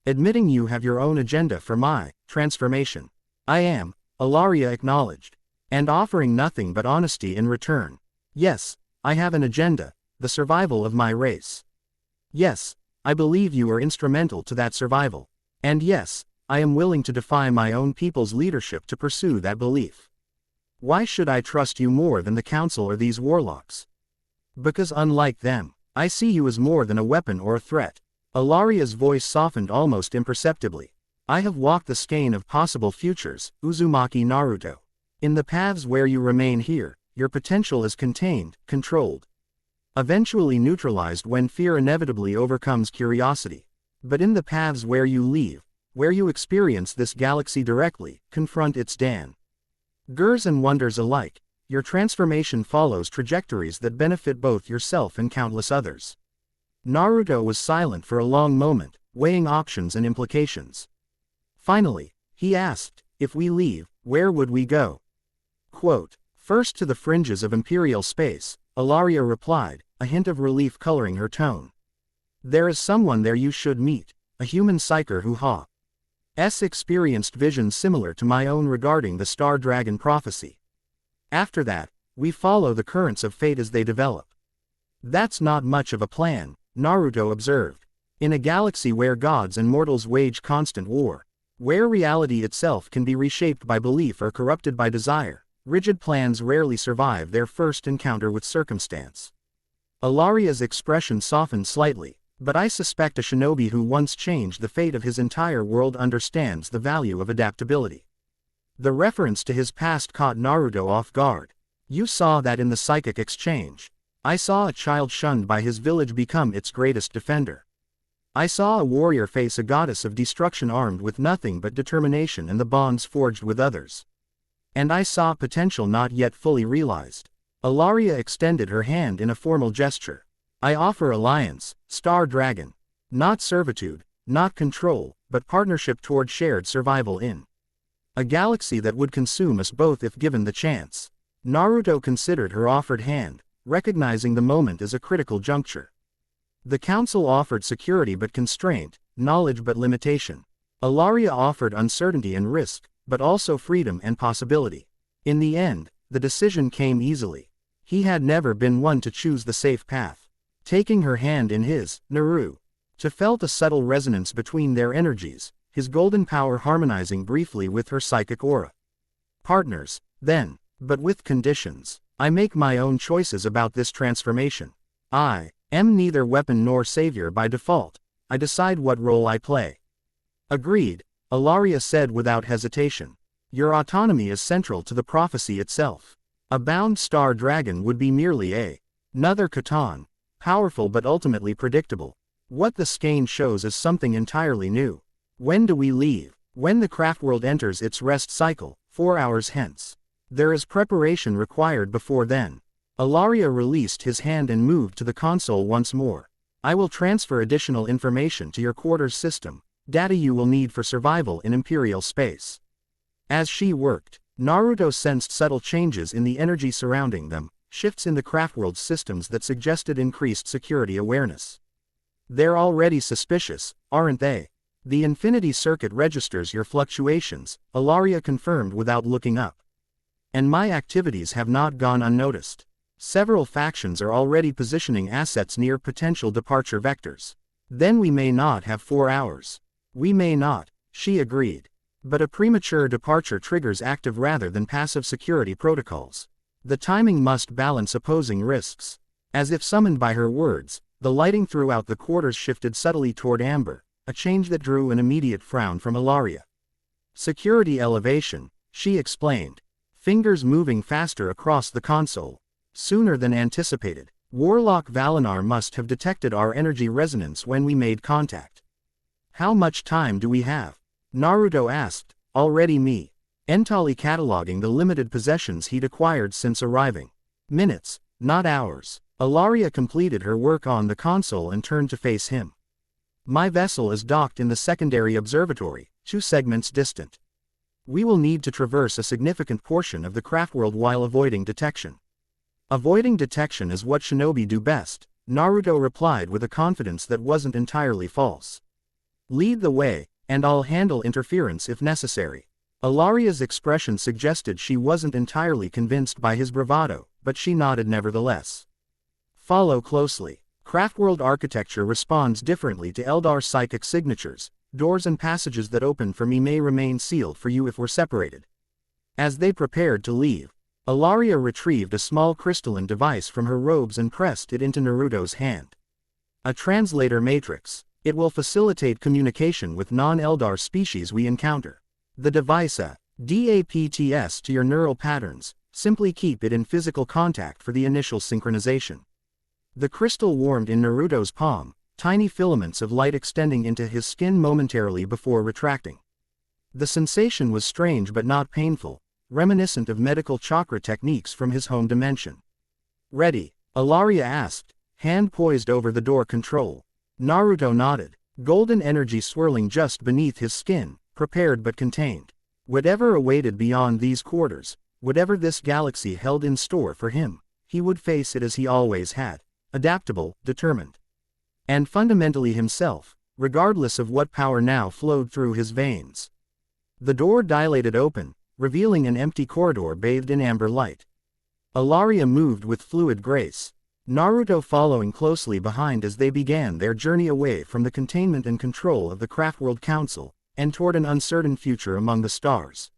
[SPEAKER 1] admitting you have your own agenda for my transformation. I am, Ilaria acknowledged, and offering nothing but honesty in return. Yes, I have an agenda, the survival of my race. Yes, I believe you are instrumental to that survival. And yes, I am willing to defy my own people's leadership to pursue that belief. Why should I trust you more than the Council or these warlocks? Because unlike them, I see you as more than a weapon or a threat. Ilaria's voice softened almost imperceptibly. I have walked the skein of possible futures, Uzumaki Naruto. In the paths where you remain here, your potential is contained, controlled. Eventually neutralized when fear inevitably overcomes curiosity. But in the paths where you leave, where you experience this galaxy directly, confront its dangers and wonders alike, your transformation follows trajectories that benefit both yourself and countless others. Naruto was silent for a long moment, weighing options and implications. Finally, he asked, if we leave, where would we go? Quote, first to the fringes of imperial space, Ilaria replied, a hint of relief coloring her tone. There is someone there you should meet, a human psyker who has experienced visions similar to my own regarding the Star Dragon prophecy. After that, we follow the currents of fate as they develop. That's not much of a plan, Naruto observed. In a galaxy where gods and mortals wage constant war, where reality itself can be reshaped by belief or corrupted by desire, rigid plans rarely survive their first encounter with circumstance. Ilaria's expression softened slightly, but I suspect a shinobi who once changed the fate of his entire world understands the value of adaptability. The reference to his past caught Naruto off guard. You saw that in the psychic exchange. I saw a child shunned by his village become its greatest defender. I saw a warrior face a goddess of destruction armed with nothing but determination and the bonds forged with others. And I saw potential not yet fully realized. Ellaria extended her hand in a formal gesture. I offer alliance, Star Dragon. Not servitude, not control, but partnership toward shared survival in a galaxy that would consume us both if given the chance. Naruto considered her offered hand, recognizing the moment as a critical juncture. The council offered security but constraint, knowledge but limitation. Ellaria offered uncertainty and risk, but also freedom and possibility. In the end, the decision came easily. He had never been one to choose the safe path. Taking her hand in his, Naruto felt a subtle resonance between their energies, his golden power harmonizing briefly with her psychic aura. Partners, then, but with conditions. I make my own choices about this transformation. I am neither weapon nor savior by default. I decide what role I play. Agreed, Ellaria said without hesitation. Your autonomy is central to the prophecy itself. A bound star dragon would be merely another Catan, powerful but ultimately predictable. What the skein shows is something entirely new. When do we leave? When the craft world enters its rest cycle, 4 hours hence. There is preparation required before then. Ellaria released his hand and moved to the console once more. I will transfer additional information to your quarters system, data you will need for survival in Imperial space. As she worked, Naruto sensed subtle changes in the energy surrounding them, shifts in the craftworld's systems that suggested increased security awareness. They're already suspicious, aren't they? The Infinity Circuit registers your fluctuations, Ellaria confirmed without looking up. And my activities have not gone unnoticed. Several factions are already positioning assets near potential departure vectors. Then we may not have 4 hours. We may not, she agreed. But a premature departure triggers active rather than passive security protocols. The timing must balance opposing risks. As if summoned by her words, the lighting throughout the quarters shifted subtly toward amber, a change that drew an immediate frown from Ellaria. Security elevation, she explained. Fingers moving faster across the console. Sooner than anticipated, Warlock Valinar must have detected our energy resonance when we made contact. How much time do we have? Naruto asked, already mentally cataloging the limited possessions he'd acquired since arriving. Minutes, not hours. Ellaria completed her work on the console and turned to face him. My vessel is docked in the secondary observatory, 2 segments distant. We will need to traverse a significant portion of the craftworld while avoiding detection. Avoiding detection is what shinobi do best, Naruto replied with a confidence that wasn't entirely false. Lead the way, and I'll handle interference if necessary. Ellaria's expression suggested she wasn't entirely convinced by his bravado, but she nodded nevertheless. Follow closely. Craftworld architecture responds differently to Eldar psychic signatures. Doors and passages that open for me may remain sealed for you if we're separated. As they prepared to leave, Ellaria retrieved a small crystalline device from her robes and pressed it into Naruto's hand. A translator matrix. It will facilitate communication with non-Eldar species we encounter. The device adapts to your neural patterns. Simply keep it in physical contact for the initial synchronization. The crystal warmed in Naruto's palm, tiny filaments of light extending into his skin momentarily before retracting. The sensation was strange but not painful, reminiscent of medical chakra techniques from his home dimension. Ready? Ellaria asked, hand poised over the door control. Naruto nodded, golden energy swirling just beneath his skin, prepared but contained. Whatever awaited beyond these quarters, whatever this galaxy held in store for him, he would face it as he always had, adaptable, determined. And fundamentally himself, regardless of what power now flowed through his veins. The door dilated open, revealing an empty corridor bathed in amber light. Ellaria moved with fluid grace, Naruto following closely behind as they began their journey away from the containment and control of the Craftworld Council, and toward an uncertain future among the stars.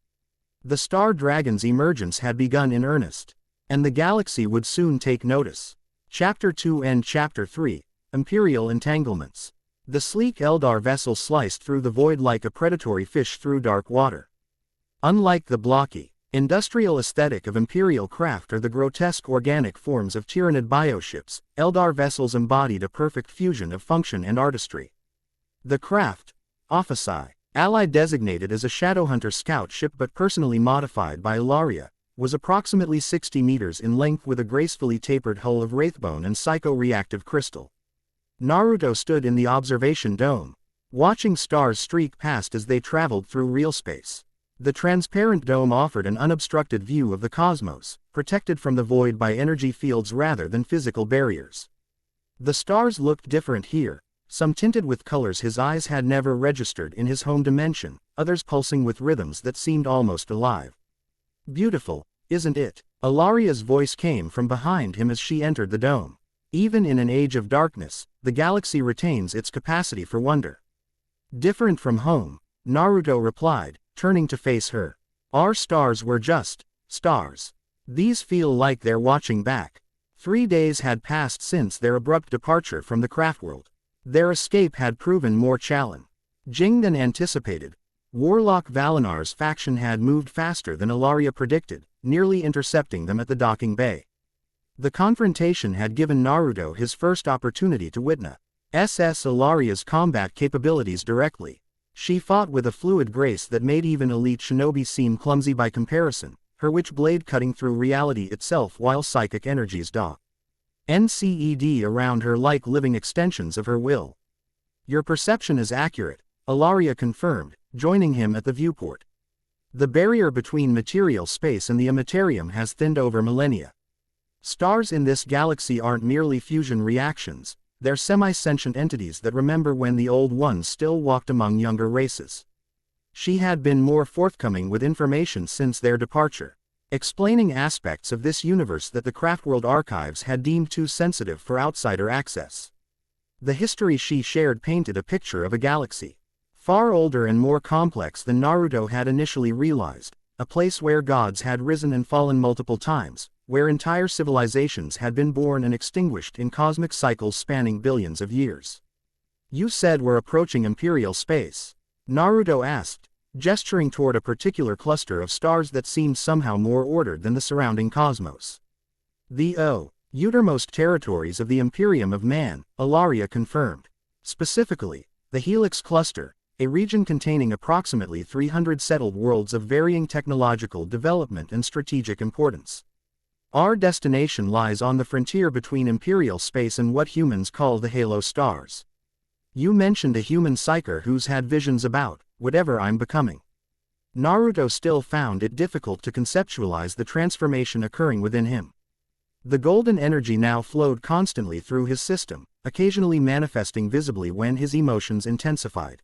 [SPEAKER 1] The Star Dragon's emergence had begun in earnest, and the galaxy would soon take notice. Chapter 2 and Chapter 3, Imperial Entanglements. The sleek Eldar vessel sliced through the void like a predatory fish through dark water. Unlike the blocky, Industrial aesthetic of Imperial craft are the grotesque organic forms of Tyranid bioships. Eldar vessels embodied a perfect fusion of function and artistry. The craft, Officii, allied designated as a Shadowhunter scout ship but personally modified by Ilaria, was approximately 60 meters in length with a gracefully tapered hull of wraithbone and psycho-reactive crystal. Naruto stood in the observation dome, watching stars streak past as they traveled through real space. The transparent dome offered an unobstructed view of the cosmos, protected from the void by energy fields rather than physical barriers. The stars looked different here, some tinted with colors his eyes had never registered in his home dimension, others pulsing with rhythms that seemed almost alive. "Beautiful, isn't it?" Ilaria's voice came from behind him as she entered the dome. Even in an age of darkness, the galaxy retains its capacity for wonder. "Different from home," Naruto replied, turning to face her. "Our stars were just stars. These feel like they're watching back." 3 days had passed since their abrupt departure from the craft world. Their escape had proven more challenging than anticipated. Warlock Valinar's faction had moved faster than Ilaria predicted, nearly intercepting them at the docking bay. The confrontation had given Naruto his first opportunity to witness Ilaria's combat capabilities directly. She fought with a fluid grace that made even elite shinobi seem clumsy by comparison, her witch blade cutting through reality itself while psychic energies NCED around her like living extensions of her will. "Your perception is accurate," Ilaria confirmed, joining him at the viewport. "The barrier between material space and the immaterium has thinned over millennia. Stars in this galaxy aren't merely fusion reactions, they're semi-sentient entities that remember when the old ones still walked among younger races." She had been more forthcoming with information since their departure, explaining aspects of this universe that the Craftworld archives had deemed too sensitive for outsider access. The history she shared painted a picture of a galaxy far older and more complex than Naruto had initially realized, a place where gods had risen and fallen multiple times, where entire civilizations had been born and extinguished in cosmic cycles spanning billions of years. "You said we're approaching Imperial space?" Naruto asked, gesturing toward a particular cluster of stars that seemed somehow more ordered than the surrounding cosmos. "The outermost territories of the Imperium of Man," Ilaria confirmed. "Specifically, the Helix Cluster, a region containing approximately 300 settled worlds of varying technological development and strategic importance. Our destination lies on the frontier between Imperial space and what humans call the Halo stars. You mentioned a human psyker who's had visions about whatever I'm becoming." Naruto still found it difficult to conceptualize the transformation occurring within him. The golden energy now flowed constantly through his system, occasionally manifesting visibly when his emotions intensified.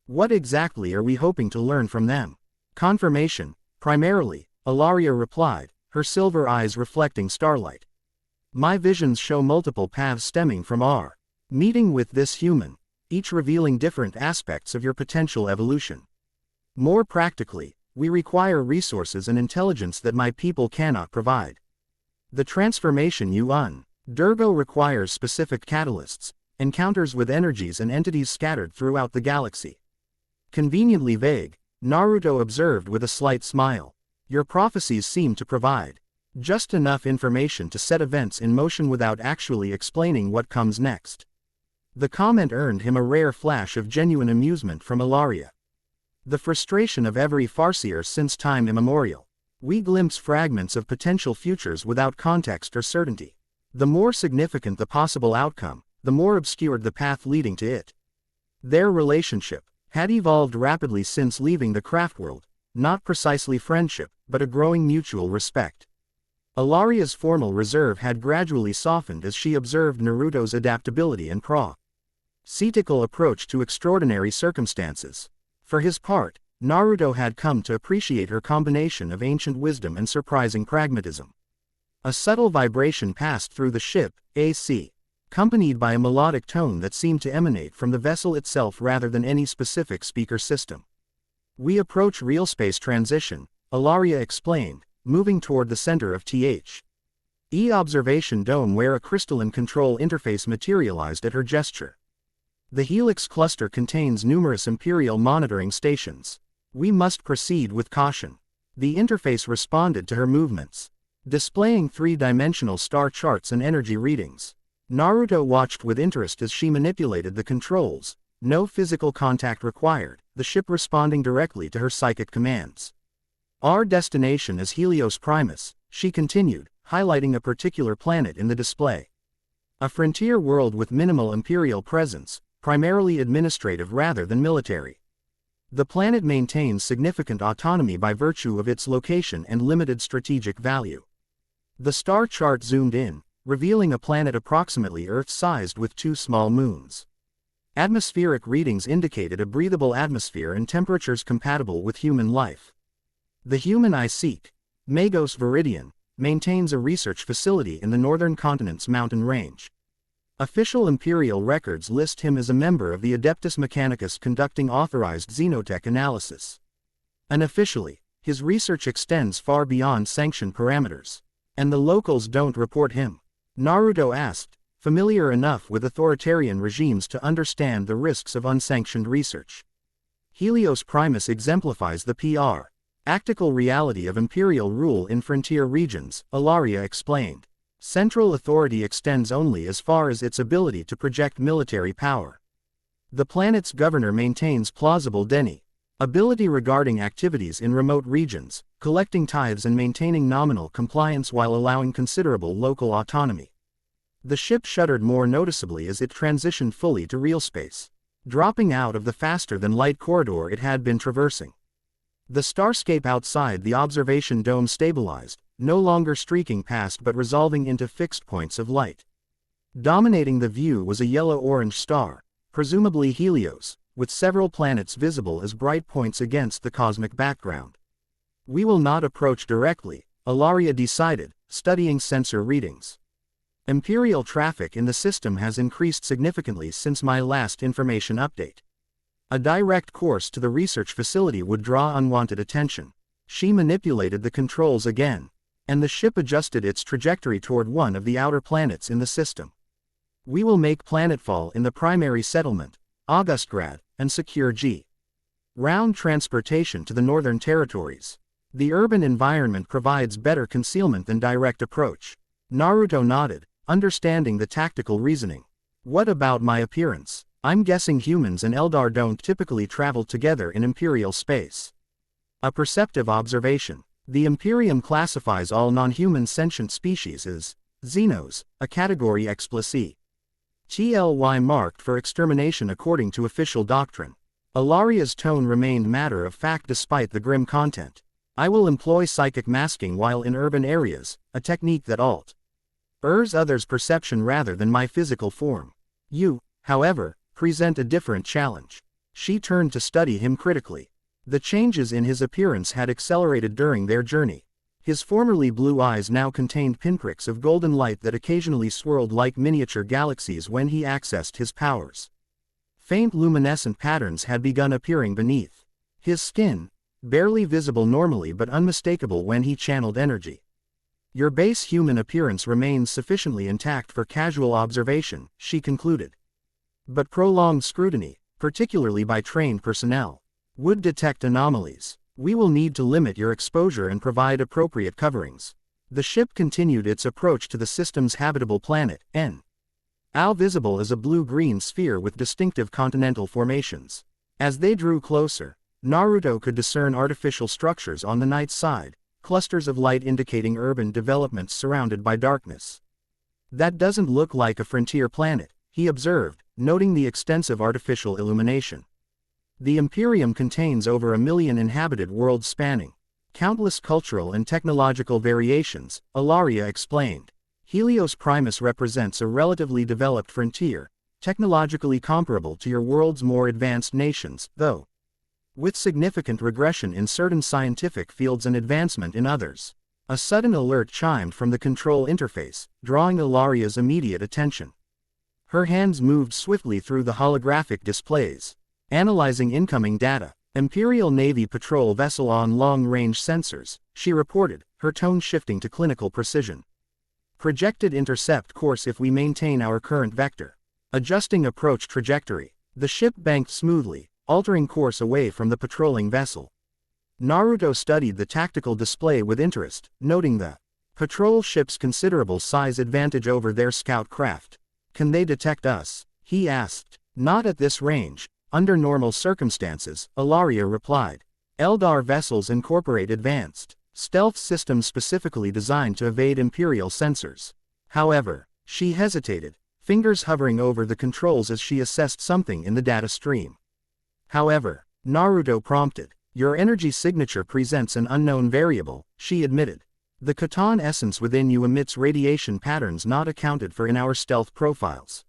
[SPEAKER 1] "What exactly are we hoping to learn from them?" "Confirmation, primarily," Ilaria replied, her silver eyes reflecting starlight. "My visions show multiple paths stemming from our meeting with this human, each revealing different aspects of your potential evolution. More practically, we require resources and intelligence that my people cannot provide. The transformation you undergo requires specific catalysts, encounters with energies and entities scattered throughout the galaxy." Conveniently vague, Naruto observed with a slight smile. "Your prophecies seem to provide just enough information to set events in motion without actually explaining what comes next." The comment earned him a rare flash of genuine amusement from Ilaria. "The frustration of every Farseer since time immemorial. We glimpse fragments of potential futures without context or certainty. The more significant the possible outcome, the more obscured the path leading to it." Their relationship had evolved rapidly since leaving the Craftworld, not precisely friendship, but a growing mutual respect. Ilaria's formal reserve had gradually softened as she observed Naruto's adaptability and practical approach to extraordinary circumstances. For his part, Naruto had come to appreciate her combination of ancient wisdom and surprising pragmatism. A subtle vibration passed through the ship, AC, accompanied by a melodic tone that seemed to emanate from the vessel itself rather than any specific speaker system. "We approach real space transition," Ilaria explained, moving toward the center of the observation dome where a crystalline control interface materialized at her gesture. "The Helix Cluster contains numerous Imperial monitoring stations. We must proceed with caution. The interface responded to her movements, displaying three-dimensional star charts and energy readings. Naruto watched with interest as she manipulated the controls, no physical contact required, the ship responding directly to her psychic commands. Our destination is Helios Primus, she continued, highlighting a particular planet in the display. A frontier world with minimal imperial presence, primarily administrative rather than military. The planet maintains significant autonomy by virtue of its location and limited strategic value. The star chart zoomed in, revealing a planet approximately Earth-sized with 2 small moons. Atmospheric readings indicated a breathable atmosphere and temperatures compatible with human life. The human I seek, Magos Viridian, maintains a research facility in the northern continent's mountain range. Official imperial records list him as a member of the Adeptus Mechanicus conducting authorized xenotech analysis. Unofficially, his research extends far beyond sanctioned parameters. And the locals don't report him? Naruto asked, familiar enough with authoritarian regimes to understand the risks of unsanctioned research. Helios Primus exemplifies the practical reality of imperial rule in frontier regions, Ilaria explained. Central authority extends only as far as its ability to project military power. The planet's governor maintains plausible ability regarding activities in remote regions, collecting tithes and maintaining nominal compliance while allowing considerable local autonomy. The ship shuddered more noticeably as it transitioned fully to real space, dropping out of the faster-than-light corridor it had been traversing. The starscape outside the observation dome stabilized, no longer streaking past but resolving into fixed points of light. Dominating the view was a yellow-orange star, presumably Helios, with several planets visible as bright points against the cosmic background. We will not approach directly, Ilaria decided, studying sensor readings. Imperial traffic in the system has increased significantly since my last information update. A direct course to the research facility would draw unwanted attention. She manipulated the controls again, and the ship adjusted its trajectory toward one of the outer planets in the system. We will make planetfall in the primary settlement, Augustgrad, and secure G-round transportation to the northern territories. The urban environment provides better concealment than direct approach. Naruto nodded, understanding the tactical reasoning. What about my appearance? I'm guessing humans and Eldar don't typically travel together in Imperial space. A perceptive observation. The Imperium classifies all non-human sentient species as xenos, a category explicit. TLY marked for extermination according to official doctrine. Ilaria's tone remained matter-of-fact despite the grim content. I will employ psychic masking while in urban areas, a technique that alters others' perception rather than my physical form. You, however, present a different challenge. She turned to study him critically. The changes in his appearance had accelerated during their journey. His formerly blue eyes now contained pinpricks of golden light that occasionally swirled like miniature galaxies when he accessed his powers. Faint luminescent patterns had begun appearing beneath his skin, barely visible normally but unmistakable when he channeled energy. Your base human appearance remains sufficiently intact for casual observation, she concluded. But prolonged scrutiny, particularly by trained personnel, would detect anomalies. We will need to limit your exposure and provide appropriate coverings. The ship continued its approach to the system's habitable planet, now visible as a blue-green sphere with distinctive continental formations. As they drew closer, Naruto could discern artificial structures on the night side, clusters of light indicating urban developments surrounded by darkness. That doesn't look like a frontier planet, he observed, noting the extensive artificial illumination. The Imperium contains over 1 million inhabited worlds spanning countless cultural and technological variations, Ilaria explained. Helios Primus represents a relatively developed frontier, technologically comparable to your world's more advanced nations, though with significant regression in certain scientific fields and advancement in others. A sudden alert chimed from the control interface, drawing Ilaria's immediate attention. Her hands moved swiftly through the holographic displays, analyzing incoming data. Imperial Navy patrol vessel on long-range sensors, she reported, her tone shifting to clinical precision. Projected intercept course if we maintain our current vector. Adjusting approach trajectory. The ship banked smoothly, altering course away from the patrolling vessel. Naruto studied the tactical display with interest, noting the patrol ship's considerable size advantage over their scout craft. Can they detect us? He asked. Not at this range. Under normal circumstances, Ilaria replied. Eldar vessels incorporate advanced stealth systems specifically designed to evade Imperial sensors. However, she hesitated, fingers hovering over the controls as she assessed something in the data stream. However, Naruto prompted. Your energy signature presents an unknown variable, she admitted. The Khatan essence within you emits radiation patterns not accounted for in our stealth profiles.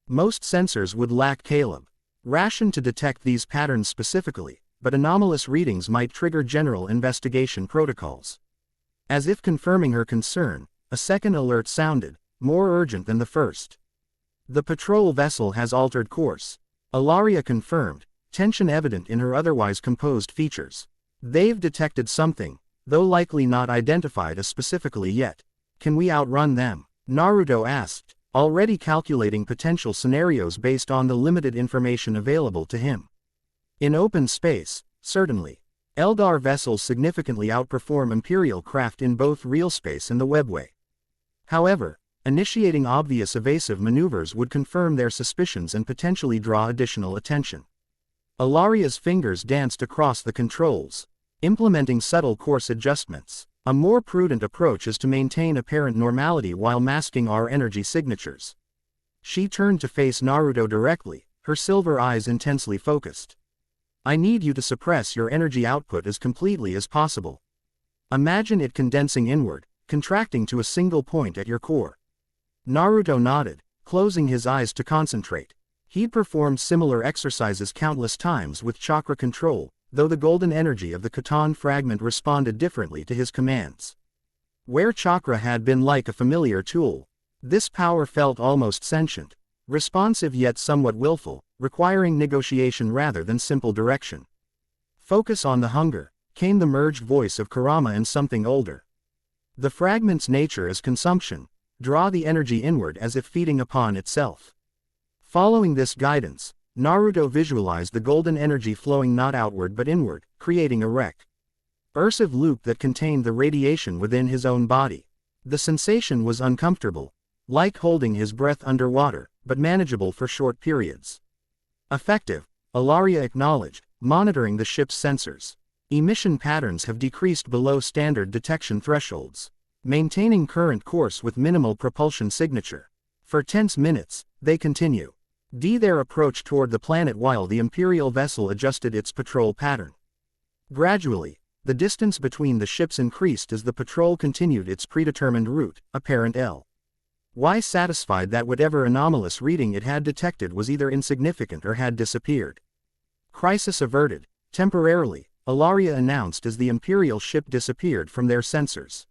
[SPEAKER 1] Most sensors would lack Caleb. Ration to detect these patterns specifically, but anomalous readings might trigger general investigation protocols. As if confirming her concern, a second alert sounded, more urgent than the first. The patrol vessel has altered course. Ilaria confirmed, tension evident in her otherwise composed features. They've detected something, though likely not identified as specifically yet. Can we outrun them? Naruto asked, already calculating potential scenarios based on the limited information available to him. In open space, certainly. Eldar vessels significantly outperform Imperial craft in both real space and the webway. However, initiating obvious evasive maneuvers would confirm their suspicions and potentially draw additional attention. Ilaria's fingers danced across the controls, implementing subtle course adjustments. A more prudent approach is to maintain apparent normality while masking our energy signatures. She turned to face Naruto directly, her silver eyes intensely focused. I need you to suppress your energy output as completely as possible. Imagine it condensing inward, contracting to a single point at your core. Naruto nodded, closing his eyes to concentrate. He'd performed similar exercises countless times with chakra control, though the golden energy of the Khatan fragment responded differently to his commands. Where chakra had been like a familiar tool, this power felt almost sentient, responsive yet somewhat willful, requiring negotiation rather than simple direction. Focus on the hunger, came the merged voice of Kurama and something older. The fragment's nature is consumption. Draw the energy inward as if feeding upon itself. Following this guidance, Naruto visualized the golden energy flowing not outward but inward, creating a recursive loop that contained the radiation within his own body. The sensation was uncomfortable, like holding his breath underwater, but manageable for short periods. Effective, Ilaria acknowledged, monitoring the ship's sensors. Emission patterns have decreased below standard detection thresholds, maintaining current course with minimal propulsion signature. For tense minutes, they continue. Their approach toward the planet while the Imperial vessel adjusted its patrol pattern. Gradually, the distance between the ships increased as the patrol continued its predetermined route, apparent L.Y. satisfied that whatever anomalous reading it had detected was either insignificant or had disappeared. Crisis averted, temporarily, Ilaria announced as the Imperial ship disappeared from their sensors.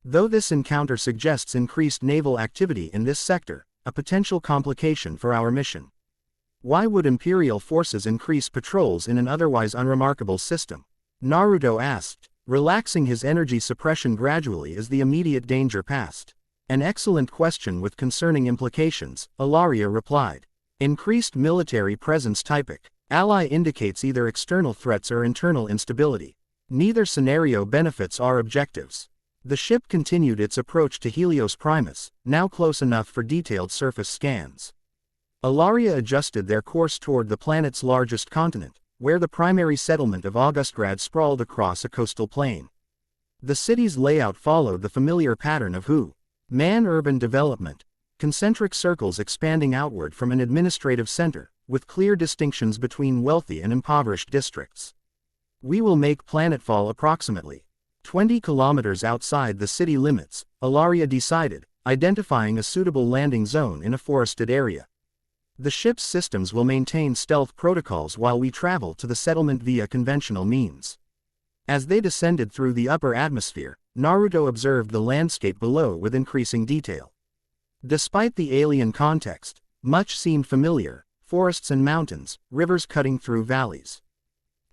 [SPEAKER 1] Though this encounter suggests increased naval activity in this sector, a potential complication for our mission. Why would Imperial forces increase patrols in an otherwise unremarkable system? Naruto asked, relaxing his energy suppression gradually as the immediate danger passed. An excellent question with concerning implications, Ilaria replied. Increased military presence typic. Ally indicates either external threats or internal instability. Neither scenario benefits our objectives. The ship continued its approach to Helios Primus, now close enough for detailed surface scans. Ilaria adjusted their course toward the planet's largest continent, where the primary settlement of Augustgrad sprawled across a coastal plain. The city's layout followed the familiar pattern of man urban development, concentric circles expanding outward from an administrative center, with clear distinctions between wealthy and impoverished districts. We will make planetfall approximately 20 kilometers outside the city limits, Ilaria decided, identifying a suitable landing zone in a forested area. The ship's systems will maintain stealth protocols while we travel to the settlement via conventional means. As they descended through the upper atmosphere, Naruto observed the landscape below with increasing detail. Despite the alien context, much seemed familiar: forests and mountains, rivers cutting through valleys.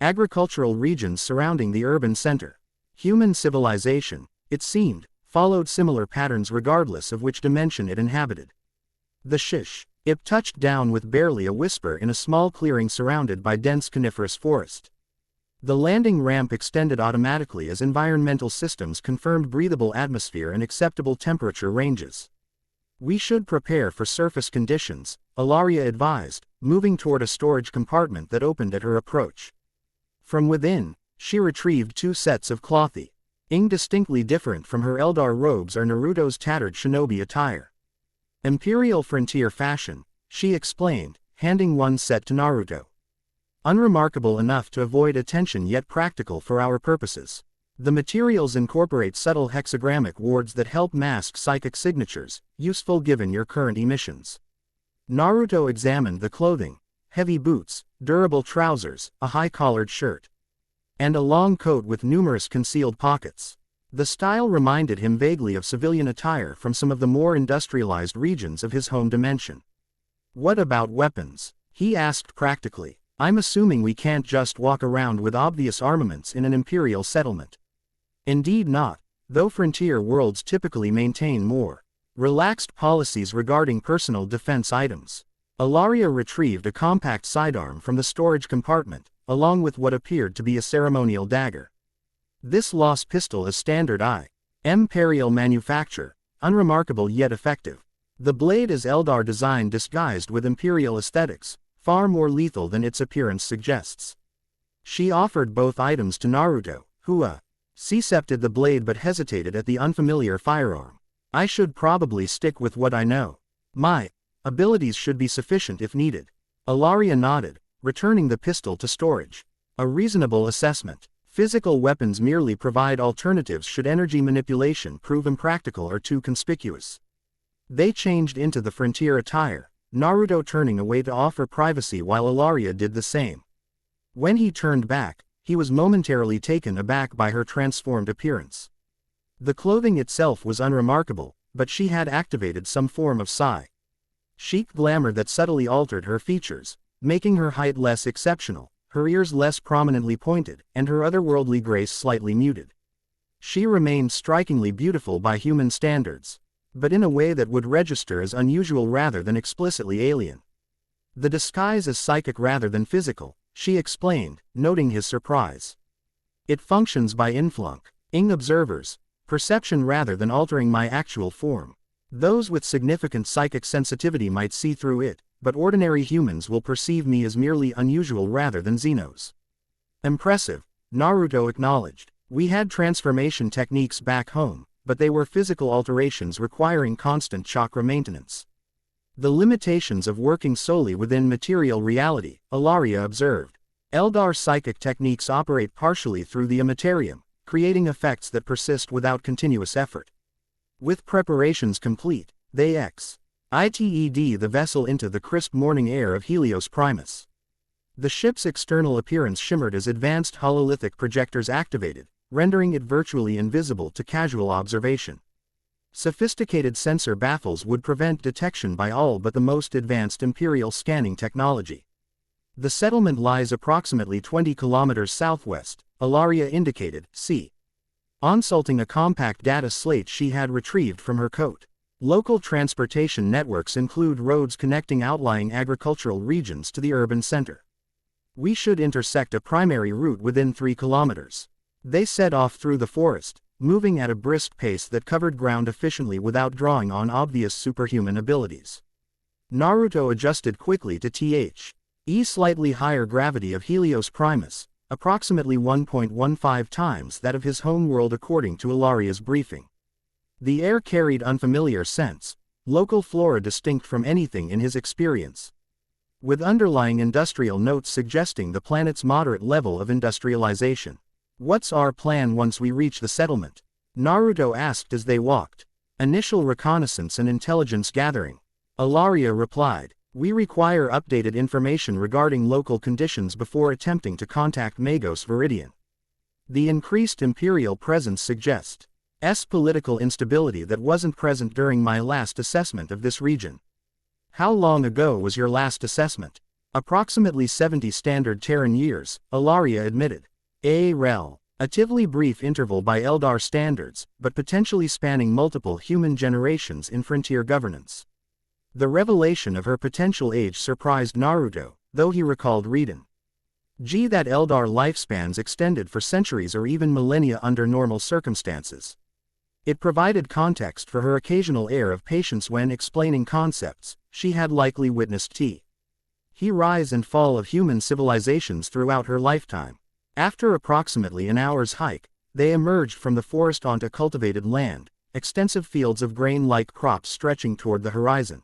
[SPEAKER 1] Agricultural regions surrounding the urban center. Human civilization, it seemed, followed similar patterns regardless of which dimension it inhabited. The ship touched down with barely a whisper in a small clearing surrounded by dense coniferous forest. The landing ramp extended automatically as environmental systems confirmed breathable atmosphere and acceptable temperature ranges. We should prepare for surface conditions, Ilaria advised, moving toward a storage compartment that opened at her approach. From within, she retrieved 2 sets of clothing, distinctly different from her Eldar robes or Naruto's tattered shinobi attire. Imperial frontier fashion, she explained, handing one set to Naruto. Unremarkable enough to avoid attention yet practical for our purposes. The materials incorporate subtle hexagrammic wards that help mask psychic signatures, useful given your current emissions. Naruto examined the clothing: heavy boots, durable trousers, a high-collared shirt, and a long coat with numerous concealed pockets. The style reminded him vaguely of civilian attire from some of the more industrialized regions of his home dimension. What about weapons? He asked practically. I'm assuming we can't just walk around with obvious armaments in an imperial settlement. Indeed not, though frontier worlds typically maintain more relaxed policies regarding personal defense items. Ilaria retrieved a compact sidearm from the storage compartment, along with what appeared to be a ceremonial dagger. This Loss pistol is standard Imperial manufacture, unremarkable yet effective. The blade is Eldar design disguised with Imperial aesthetics, far more lethal than its appearance suggests. She offered both items to Naruto, who accepted the blade but hesitated at the unfamiliar firearm. I should probably stick with what I know. My abilities should be sufficient if needed. Ilaria nodded, returning the pistol to storage. A reasonable assessment. Physical weapons merely provide alternatives should energy manipulation prove impractical or too conspicuous. They changed into the frontier attire, Naruto turning away to offer privacy while Ilaria did the same. When he turned back, he was momentarily taken aback by her transformed appearance. The clothing itself was unremarkable, but she had activated some form of chic glamour that subtly altered her features, making her height less exceptional, her ears less prominently pointed, and her otherworldly grace slightly muted. She remained strikingly beautiful by human standards, but in a way that would register as unusual rather than explicitly alien. The disguise is psychic rather than physical, she explained, noting his surprise. It functions by influencing observers' perception rather than altering my actual form. Those with significant psychic sensitivity might see through it, but ordinary humans will perceive me as merely unusual rather than Xenos. Impressive, Naruto acknowledged. We had transformation techniques back home, but they were physical alterations requiring constant chakra maintenance. The limitations of working solely within material reality, Ilaria observed. Eldar psychic techniques operate partially through the immaterium, creating effects that persist without continuous effort. With preparations complete, they ited the vessel into the crisp morning air of Helios Primus. The ship's external appearance shimmered as advanced hololithic projectors activated, rendering it virtually invisible to casual observation. Sophisticated sensor baffles would prevent detection by all but the most advanced Imperial scanning technology. The settlement lies approximately 20 kilometers southwest, Ilaria indicated, consulting a compact data slate she had retrieved from her coat. Local transportation networks include roads connecting outlying agricultural regions to the urban center. We should intersect a primary route within 3 kilometers. They set off through the forest, moving at a brisk pace that covered ground efficiently without drawing on obvious superhuman abilities. Naruto adjusted quickly to the slightly higher gravity of Helios Primus, approximately 1.15 times that of his home world according to Ilaria's briefing. The air carried unfamiliar scents, local flora distinct from anything in his experience, with underlying industrial notes suggesting the planet's moderate level of industrialization. What's our plan once we reach the settlement? Naruto asked as they walked. Initial reconnaissance and intelligence gathering. Ilaria replied. We require updated information regarding local conditions before attempting to contact Magos Viridian. The increased Imperial presence suggests political instability that wasn't present during my last assessment of this region. How long ago was your last assessment? Approximately 70 standard Terran years, Ilaria admitted. A relatively brief interval by Eldar standards, but potentially spanning multiple human generations in frontier governance. The revelation of her potential age surprised Naruto, though he recalled Raiden. That Eldar lifespans extended for centuries or even millennia under normal circumstances. It provided context for her occasional air of patience when explaining concepts she had likely witnessed the rise and fall of human civilizations throughout her lifetime. After approximately an hour's hike, they emerged from the forest onto cultivated land, extensive fields of grain-like crops stretching toward the horizon.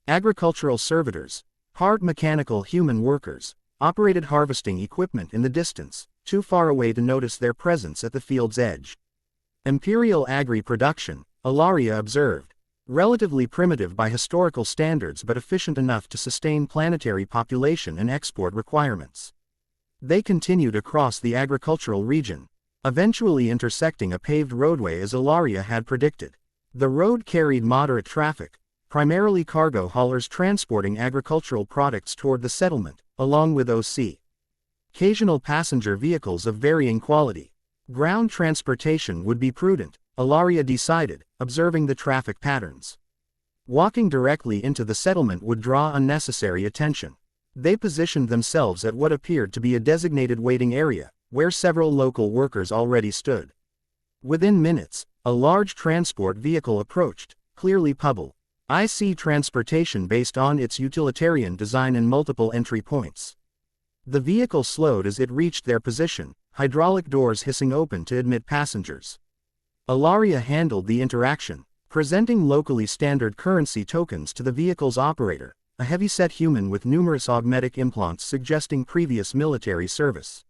[SPEAKER 1] Agricultural servitors, hard mechanical human workers, operated harvesting equipment in the distance, too far away to notice their presence at the field's edge. Imperial agri-production, Ellaria observed, relatively primitive by historical standards but efficient enough to sustain planetary population and export requirements. They continued across the agricultural region, eventually intersecting a paved roadway as Ellaria had predicted. The road carried moderate traffic, primarily cargo haulers transporting agricultural products toward the settlement, along with occasional passenger vehicles of varying quality. Ground transportation would be prudent, Ellaria decided, observing the traffic patterns. Walking directly into the settlement would draw unnecessary attention. They positioned themselves at what appeared to be a designated waiting area, where several local workers already stood. Within minutes, a large transport vehicle approached, clearly IC transportation based on its utilitarian design and multiple entry points. The vehicle slowed as it reached their position, hydraulic doors hissing open to admit passengers. Ellaria handled the interaction, presenting locally standard currency tokens to the vehicle's operator, a heavy-set human with numerous augmetic implants suggesting previous military service.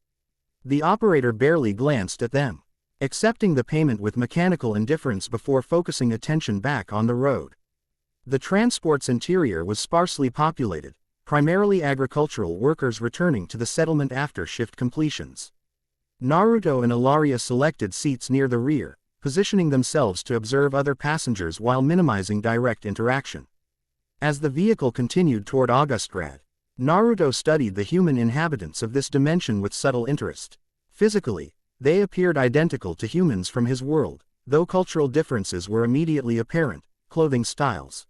[SPEAKER 1] The operator barely glanced at them, accepting the payment with mechanical indifference before focusing attention back on the road. The transport's interior was sparsely populated, primarily agricultural workers returning to the settlement after shift completions. Naruto and Ellaria selected seats near the rear, positioning themselves to observe other passengers while minimizing direct interaction. As the vehicle continued toward Augustgrad, Naruto studied the human inhabitants of this dimension with subtle interest. Physically, they appeared identical to humans from his world, though cultural differences were immediately apparent: clothing styles,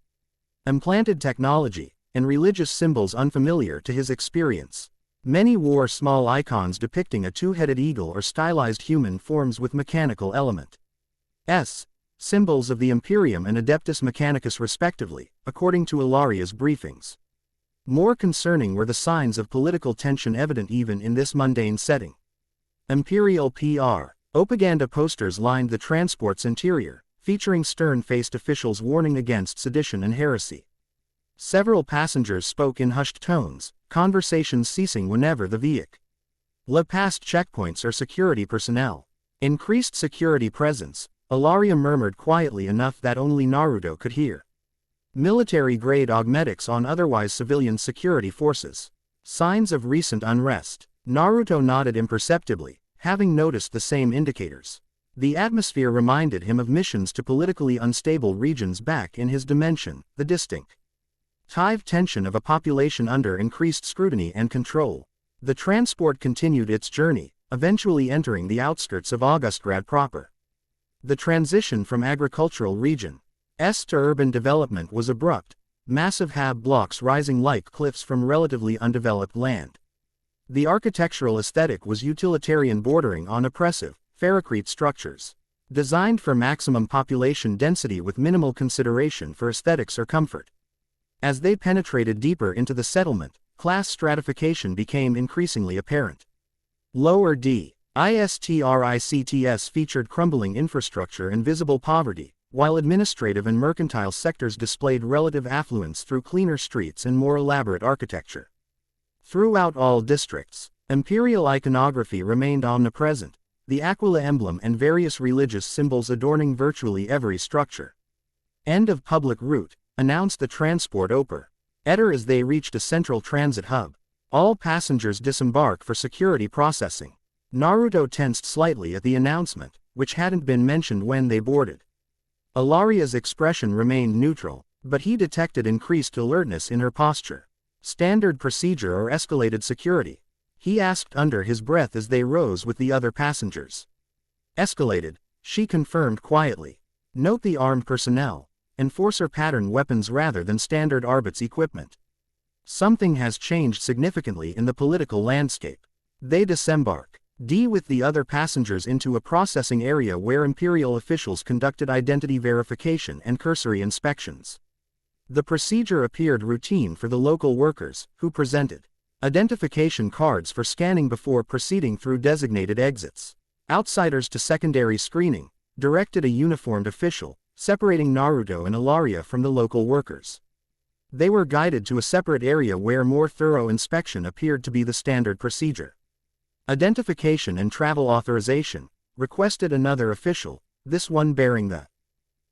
[SPEAKER 1] implanted technology, and religious symbols unfamiliar to his experience. Many wore small icons depicting a two-headed eagle or stylized human forms with mechanical elements, symbols of the Imperium and Adeptus Mechanicus respectively, according to Ellaria's briefings. More concerning were the signs of political tension evident even in this mundane setting. Imperial propaganda posters lined the transport's interior, featuring stern-faced officials warning against sedition and heresy. Several passengers spoke in hushed tones, conversations ceasing whenever the vehicle passed checkpoints or security personnel. Increased security presence, Ellaria murmured quietly enough that only Naruto could hear. Military-grade augmetics on otherwise civilian security forces. Signs of recent unrest. Naruto nodded imperceptibly, having noticed the same indicators. The atmosphere reminded him of missions to politically unstable regions back in his dimension, the distinct tension of a population under increased scrutiny and control. The transport continued its journey, eventually entering the outskirts of Augustgrad proper. The transition from agricultural region to urban development was abrupt, massive hab blocks rising like cliffs from relatively undeveloped land. The architectural aesthetic was utilitarian bordering on oppressive, ferrocrete structures, designed for maximum population density with minimal consideration for aesthetics or comfort. As they penetrated deeper into the settlement, class stratification became increasingly apparent. Lower ISTRICTS featured crumbling infrastructure and visible poverty, while administrative and mercantile sectors displayed relative affluence through cleaner streets and more elaborate architecture. Throughout all districts, imperial iconography remained omnipresent, the Aquila emblem and various religious symbols adorning virtually every structure. End of public route, announced the transport operator as they reached a central transit hub. All passengers disembark for security processing. Naruto tensed slightly at the announcement, which hadn't been mentioned when they boarded. Ellaria's expression remained neutral, but he detected increased alertness in her posture. Standard procedure or escalated security? He asked under his breath as they rose with the other passengers. Escalated, she confirmed quietly. Note the armed personnel. Enforcer pattern weapons rather than standard Arbit's equipment. Something has changed significantly in the political landscape. They disembark. D with the other passengers into a processing area where Imperial officials conducted identity verification and cursory inspections. The procedure appeared routine for the local workers, who presented identification cards for scanning before proceeding through designated exits. Outsiders to secondary screening, directed a uniformed official, separating Naruto and Ellaria from the local workers. They were guided to a separate area where more thorough inspection appeared to be the standard procedure. Identification and travel authorization, requested another official, this one bearing the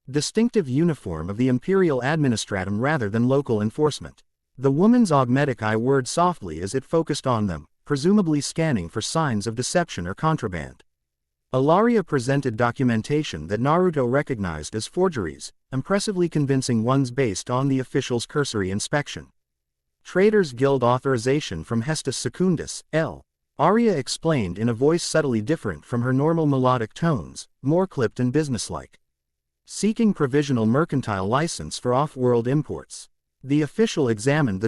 [SPEAKER 1] distinctive uniform of the Imperial Administratum rather than local enforcement. The woman's augmetic eye whirred softly as it focused on them, presumably scanning for signs of deception or contraband. Ellaria presented documentation that Naruto recognized as forgeries, impressively convincing ones based on the official's cursory inspection. Traders Guild authorization from Hestus Secundus, L. Arya explained in a voice subtly different from her normal melodic tones, more clipped and businesslike. Seeking provisional mercantile license for off-world imports. The official examined the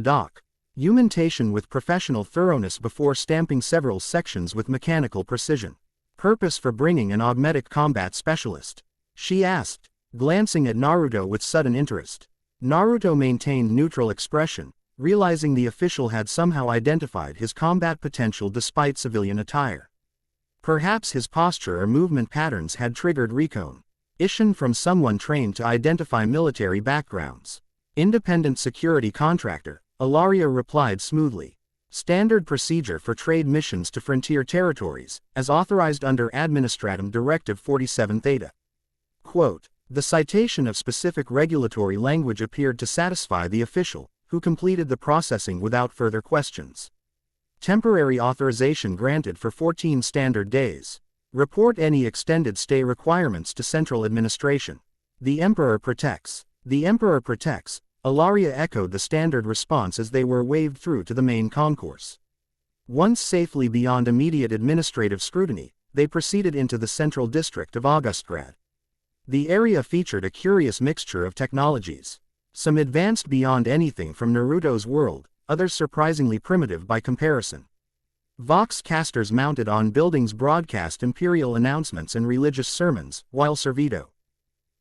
[SPEAKER 1] documentation with professional thoroughness before stamping several sections with mechanical precision. Purpose for bringing an augmetic combat specialist? She asked, glancing at Naruto with sudden interest. Naruto maintained neutral expression, realizing the official had somehow identified his combat potential despite civilian attire. Perhaps his posture or movement patterns had triggered recognition from someone trained to identify military backgrounds. Independent security contractor, Ellaria replied smoothly. Standard procedure for trade missions to frontier territories, as authorized under Administratum Directive 47 Theta. Quote, the citation of specific regulatory language appeared to satisfy the official, who completed the processing without further questions. Temporary authorization granted for 14 standard days. Report any extended stay requirements to Central Administration. The Emperor protects. The Emperor protects. Ellaria echoed the standard response as they were waved through to the main concourse. Once safely beyond immediate administrative scrutiny, they proceeded into the central district of Augustgrad. The area featured a curious mixture of technologies. Some advanced beyond anything from Naruto's world, others surprisingly primitive by comparison. Vox casters mounted on buildings broadcast imperial announcements and religious sermons, while Servito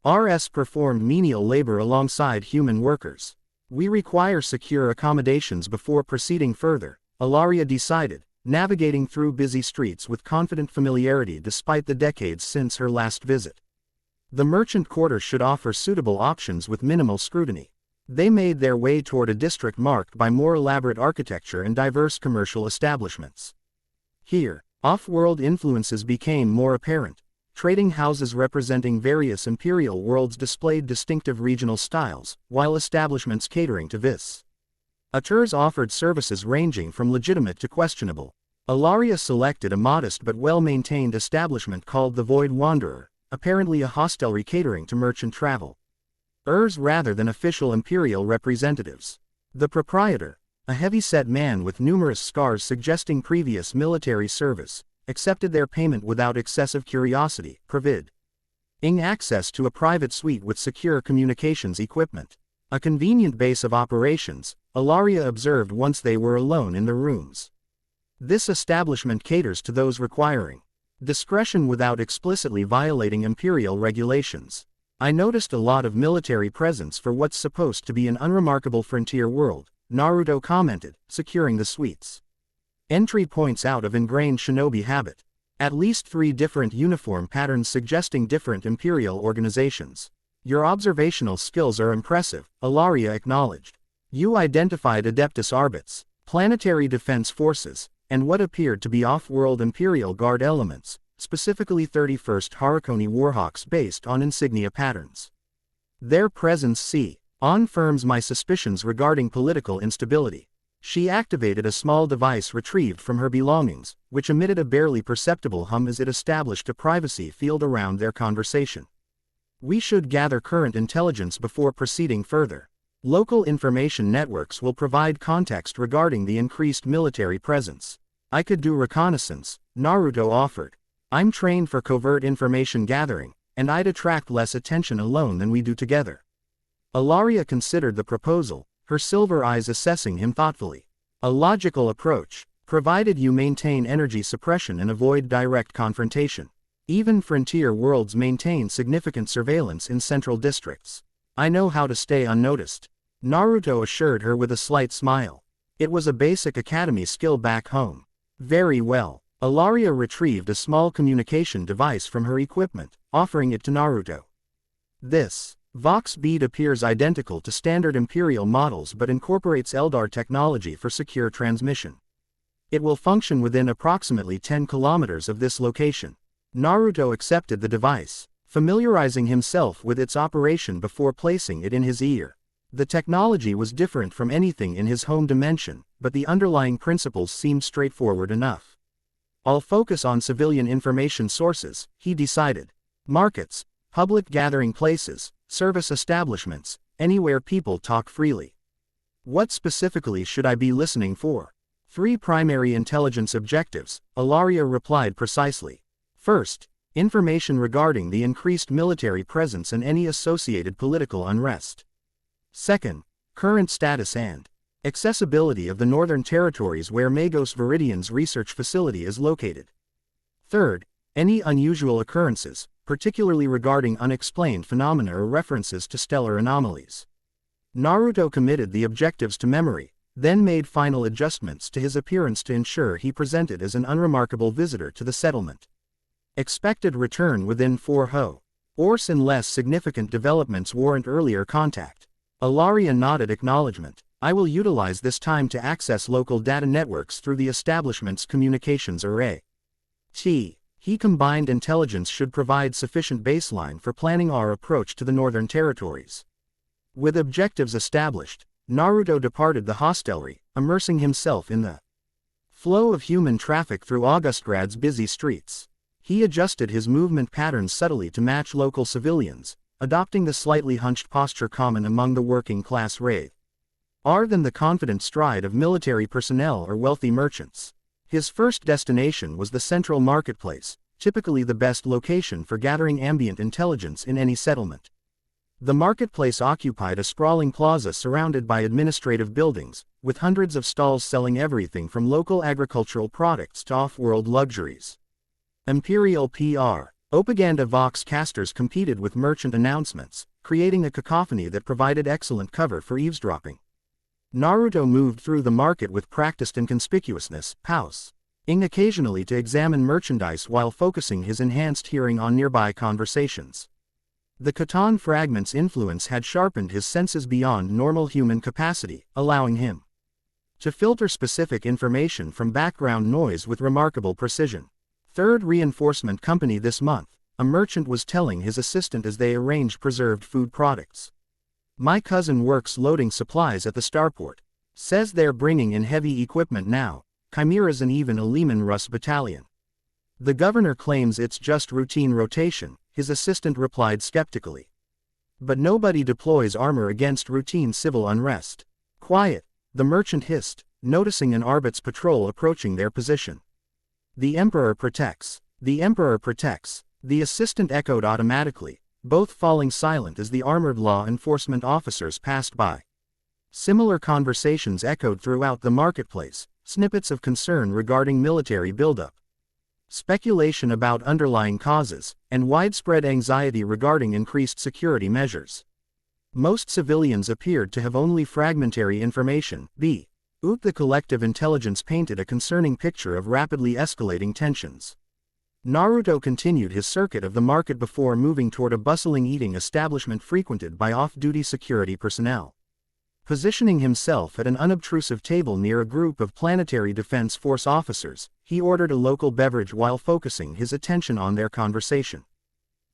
[SPEAKER 1] RS performed menial labor alongside human workers. We require secure accommodations before proceeding further, Ellaria decided, navigating through busy streets with confident familiarity despite the decades since her last visit. The merchant quarter should offer suitable options with minimal scrutiny. They made their way toward a district marked by more elaborate architecture and diverse commercial establishments. Here, off-world influences became more apparent. Trading houses representing various imperial worlds displayed distinctive regional styles, while establishments catering to this Aturs offered services ranging from legitimate to questionable. Ellaria selected a modest but well-maintained establishment called the Void Wanderer, apparently a hostelry catering to merchant travel. Rather than official imperial representatives. The proprietor, a heavy-set man with numerous scars suggesting previous military service, accepted their payment without excessive curiosity, providing access to a private suite with secure communications equipment. A convenient base of operations, Ellaria observed once they were alone in the rooms. This establishment caters to those requiring discretion without explicitly violating imperial regulations. I noticed a lot of military presence for what's supposed to be an unremarkable frontier world, Naruto commented, securing the suites. Entry points out of ingrained shinobi habit. At least 3 different uniform patterns suggesting different imperial organizations. Your observational skills are impressive, Ellaria acknowledged. You identified Adeptus Arbits, planetary defense forces, and what appeared to be off-world Imperial Guard elements, specifically 31st Harakoni Warhawks based on insignia patterns. Their presence confirms my suspicions regarding political instability. She activated a small device retrieved from her belongings, which emitted a barely perceptible hum as it established a privacy field around their conversation. We should gather current intelligence before proceeding further. Local information networks will provide context regarding the increased military presence. I could do reconnaissance, Naruto offered. I'm trained for covert information gathering, and I'd attract less attention alone than we do together. Ellaria considered the proposal, her silver eyes assessing him thoughtfully. A logical approach. provided you maintain energy suppression and avoid direct confrontation. Even frontier worlds maintain significant surveillance in central districts. I know how to stay unnoticed, Naruto assured her with a slight smile. It was a basic academy skill back home. Very well. Ilaria retrieved a small communication device from her equipment, offering it to Naruto. This Vox bead appears identical to standard Imperial models but incorporates Eldar technology for secure transmission. It will function within approximately 10 kilometers of this location. Naruto accepted the device, familiarizing himself with its operation before placing it in his ear. The technology was different from anything in his home dimension, but the underlying principles seemed straightforward enough. I'll focus on civilian information sources, he decided. Markets, public gathering places, service establishments, anywhere people talk freely. What specifically should I be listening for? 3 primary intelligence objectives, Ilaria replied precisely. First, information regarding the increased military presence and any associated political unrest. Second, current status and accessibility of the Northern Territories where Magos Viridian's research facility is located. Third, any unusual occurrences, particularly regarding unexplained phenomena or references to stellar anomalies. Naruto committed the objectives to memory, then made final adjustments to his appearance to ensure he presented as an unremarkable visitor to the settlement. Expected return within 4 hours unless significant developments warrant earlier contact. Ilaria nodded acknowledgement. I will utilize this time to access local data networks through the establishment's communications array. He combined intelligence should provide sufficient baseline for planning our approach to the Northern Territories. With objectives established, Naruto departed the hostelry, immersing himself in the flow of human traffic through Augustgrad's busy streets. He adjusted his movement patterns subtly to match local civilians, adopting the slightly hunched posture common among the working-class raid. Rather than the confident stride of military personnel or wealthy merchants. His first destination was the central marketplace, typically the best location for gathering ambient intelligence in any settlement. The marketplace occupied a sprawling plaza surrounded by administrative buildings, with hundreds of stalls selling everything from local agricultural products to off-world luxuries. Imperial PR. Propaganda Vox casters competed with merchant announcements, creating a cacophony that provided excellent cover for eavesdropping. Naruto moved through the market with practiced inconspicuousness, pausing occasionally to examine merchandise while focusing his enhanced hearing on nearby conversations. The Khatan fragment's influence had sharpened his senses beyond normal human capacity, allowing him to filter specific information from background noise with remarkable precision. Third reinforcement company this month, a merchant was telling his assistant as they arranged preserved food products. My cousin works loading supplies at the starport. Says they're bringing in heavy equipment now, chimeras and even a Lehman Russ battalion. The governor claims it's just routine rotation, his assistant replied skeptically. But nobody deploys armor against routine civil unrest. Quiet, the merchant hissed, noticing an Arbit's patrol approaching their position. The Emperor protects. The Emperor protects, the assistant echoed automatically, both falling silent as the armored law enforcement officers passed by. Similar conversations echoed throughout the marketplace, snippets of concern regarding military buildup, speculation about underlying causes, and widespread anxiety regarding increased security measures. Most civilians appeared to have only fragmentary information. The collective intelligence painted a concerning picture of rapidly escalating tensions. Naruto continued his circuit of the market before moving toward a bustling eating establishment frequented by off-duty security personnel. Positioning himself at an unobtrusive table near a group of Planetary Defense Force officers, he ordered a local beverage while focusing his attention on their conversation.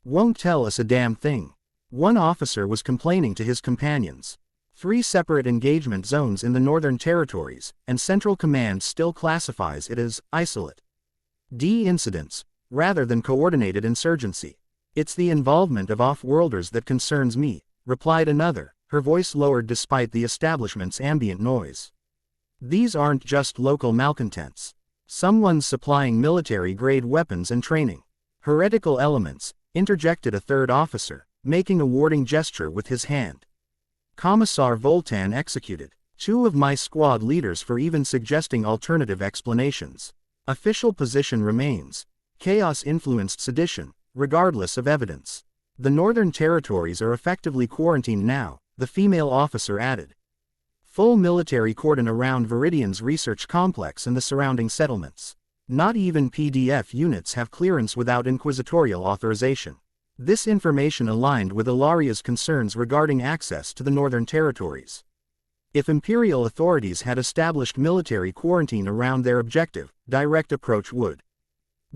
[SPEAKER 1] Won't tell us a damn thing. One officer was complaining to his companions. 3 separate engagement zones in the Northern Territories, and Central Command still classifies it as isolate incidents, rather than coordinated insurgency. It's the involvement of off-worlders that concerns me, replied another, her voice lowered despite the establishment's ambient noise. These aren't just local malcontents. Someone's supplying military-grade weapons and training. Heretical elements, interjected a third officer, making a warning gesture with his hand. Commissar Voltan executed. Two of my squad leaders for even suggesting alternative explanations. Official position remains. Chaos-influenced sedition, regardless of evidence. The Northern Territories are effectively quarantined now, the female officer added. Full military cordon around Viridian's research complex and the surrounding settlements. Not even PDF units have clearance without inquisitorial authorization. This information aligned with Ilaria's concerns regarding access to the Northern Territories. If Imperial authorities had established military quarantine around their objective, direct approach would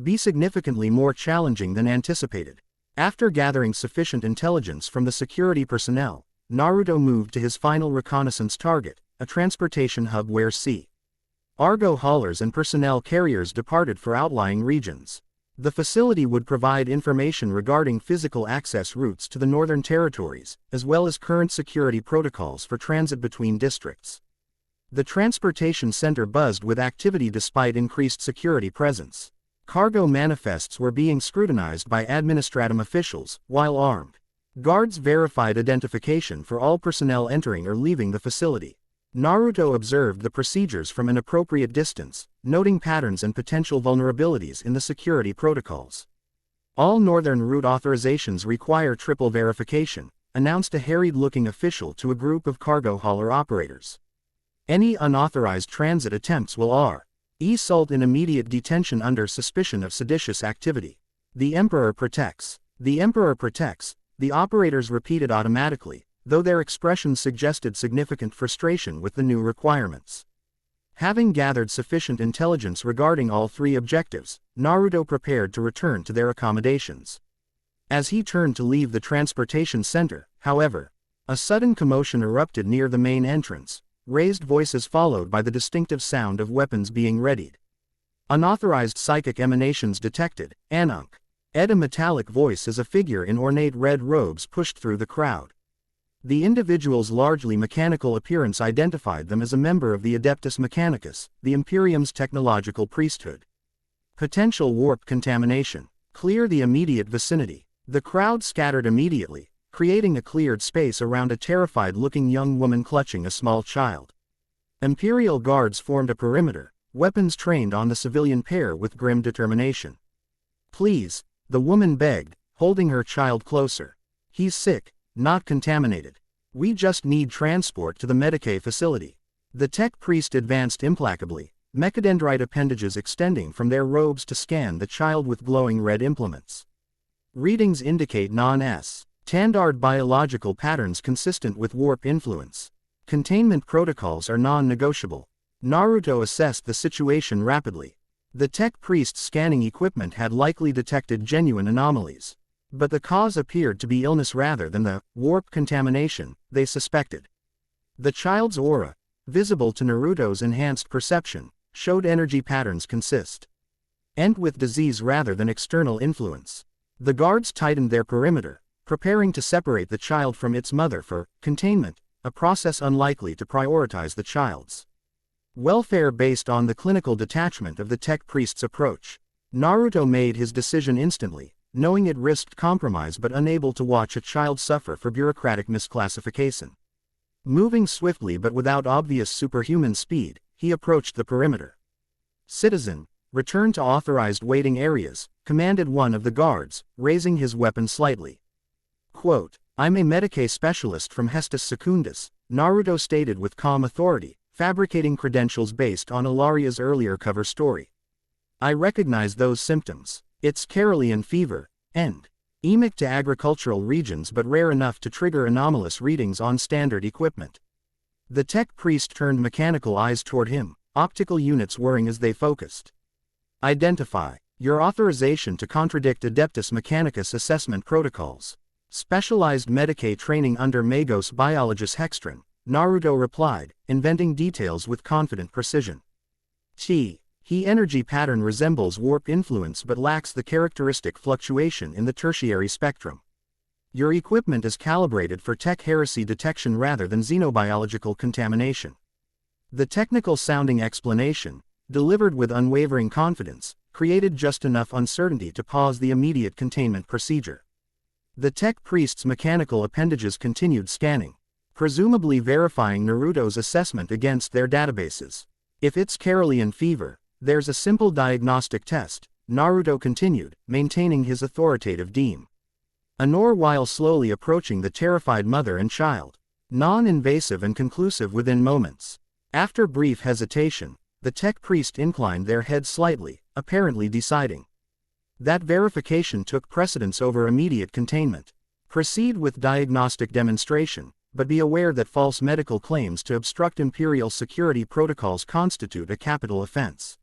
[SPEAKER 1] be significantly more challenging than anticipated. After gathering sufficient intelligence from the security personnel, Naruto moved to his final reconnaissance target, a transportation hub where Argo haulers and personnel carriers departed for outlying regions. The facility would provide information regarding physical access routes to the Northern Territories, as well as current security protocols for transit between districts. The transportation center buzzed with activity despite increased security presence. Cargo manifests were being scrutinized by administratum officials, while armed guards verified identification for all personnel entering or leaving the facility. Naruto observed the procedures from an appropriate distance, noting patterns and potential vulnerabilities in the security protocols. All Northern route authorizations require triple verification, announced a harried-looking official to a group of cargo hauler operators. Any unauthorized transit attempts will result in immediate detention under suspicion of seditious activity. The Emperor protects. The Emperor protects, the operators repeated automatically, though their expressions suggested significant frustration with the new requirements. Having gathered sufficient intelligence regarding all three objectives, Naruto prepared to return to their accommodations. As he turned to leave the transportation center, however, a sudden commotion erupted near the main entrance, raised voices followed by the distinctive sound of weapons being readied. Unauthorized psychic emanations detected, Anunk. A metallic voice as a figure in ornate red robes pushed through the crowd. The individual's largely mechanical appearance identified them as a member of the Adeptus Mechanicus, the Imperium's technological priesthood. Potential warp contamination. Clear the immediate vicinity. The crowd scattered immediately, creating a cleared space around a terrified-looking young woman clutching a small child. Imperial guards formed a perimeter, weapons trained on the civilian pair with grim determination. "Please," the woman begged, holding her child closer. "He's sick, not contaminated. We just need transport to the Medicae facility." The tech priest advanced implacably, mechadendrite appendages extending from their robes to scan the child with glowing red implements. Readings indicate non-standard biological patterns consistent with warp influence. Containment protocols are non-negotiable. Naruto assessed the situation rapidly. The tech priest's scanning equipment had likely detected genuine anomalies. But the cause appeared to be illness rather than the warp contamination they suspected. The child's aura, visible to Naruto's enhanced perception, showed energy patterns consistent with disease rather than external influence. The guards tightened their perimeter, preparing to separate the child from its mother for containment, a process unlikely to prioritize the child's welfare based on the clinical detachment of the tech priest's approach. Naruto made his decision instantly, knowing it risked compromise but unable to watch a child suffer for bureaucratic misclassification. Moving swiftly but without obvious superhuman speed, he approached the perimeter. "Citizen, return to authorized waiting areas," commanded one of the guards, raising his weapon slightly. Quote, "I'm a Medicae specialist from Hestus Secundus," Naruto stated with calm authority, fabricating credentials based on Ilaria's earlier cover story. "I recognize those symptoms. It's Carolean fever, endemic to agricultural regions but rare enough to trigger anomalous readings on standard equipment." The tech priest turned mechanical eyes toward him, optical units whirring as they focused. "Identify. Your authorization to contradict Adeptus Mechanicus assessment protocols. Specialized Medicae training under Magos Biologist Hextron," Naruto replied, inventing details with confident precision. He energy pattern resembles warp influence but lacks the characteristic fluctuation in the tertiary spectrum. Your equipment is calibrated for tech heresy detection rather than xenobiological contamination. The technical-sounding explanation, delivered with unwavering confidence, created just enough uncertainty to pause the immediate containment procedure. The tech priest's mechanical appendages continued scanning. presumably verifying Naruto's assessment against their databases. If it's Carolean fever, there's a simple diagnostic test, Naruto continued, maintaining his authoritative demeanor while slowly approaching the terrified mother and child. Non-invasive and conclusive within moments. After brief hesitation, the tech priest inclined their head slightly, apparently deciding that verification took precedence over immediate containment. Proceed with diagnostic demonstration, but be aware that false medical claims to obstruct imperial security protocols constitute a capital offense.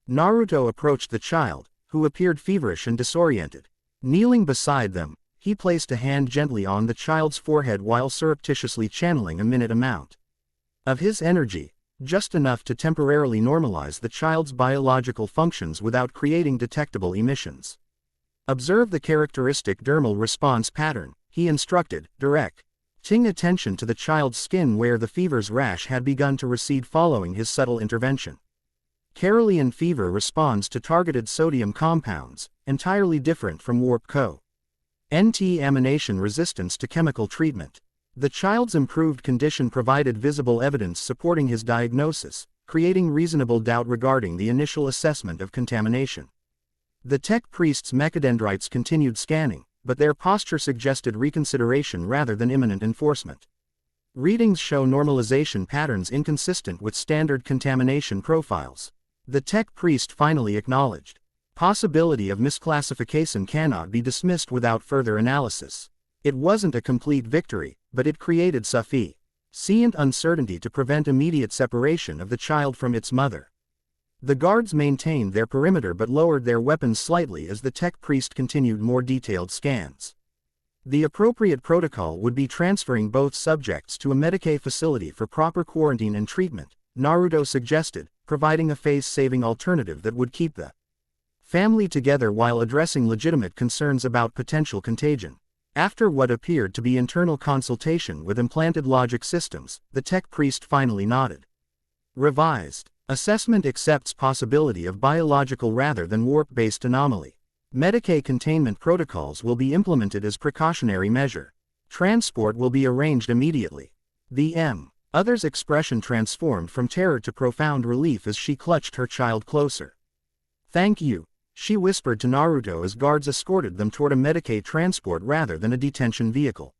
[SPEAKER 1] Naruto approached the child, who appeared feverish and disoriented. Kneeling beside them, he placed a hand gently on the child's forehead while surreptitiously channeling a minute amount of his energy, just enough to temporarily normalize the child's biological functions without creating detectable emissions. Observe the characteristic dermal response pattern, he instructed, directing attention to the child's skin where the fever's rash had begun to recede following his subtle intervention. Carolean fever responds to targeted sodium compounds, entirely different from warp co-contamination resistance to chemical treatment. The child's improved condition provided visible evidence supporting his diagnosis, creating reasonable doubt regarding the initial assessment of contamination. The tech priest's mechadendrites continued scanning, but their posture suggested reconsideration rather than imminent enforcement. Readings show normalization patterns inconsistent with standard contamination profiles. The tech priest finally acknowledged possibility of misclassification cannot be dismissed without further analysis. It wasn't a complete victory, but it created sufficient uncertainty to prevent immediate separation of the child from its mother. The guards maintained their perimeter but lowered their weapons slightly as the tech priest continued more detailed scans. The appropriate protocol would be transferring both subjects to a Medicaid facility for proper quarantine and treatment, Naruto suggested, providing a face-saving alternative that would keep the family together while addressing legitimate concerns about potential contagion. After what appeared to be internal consultation with implanted logic systems, the tech priest finally nodded. Revised assessment accepts possibility of biological rather than warp-based anomaly. Medicaid containment protocols will be implemented as precautionary measure. Transport will be arranged immediately. The other's expression transformed from terror to profound relief as she clutched her child closer. Thank you, she whispered to Naruto as guards escorted them toward a Medicaid transport rather than a detention vehicle.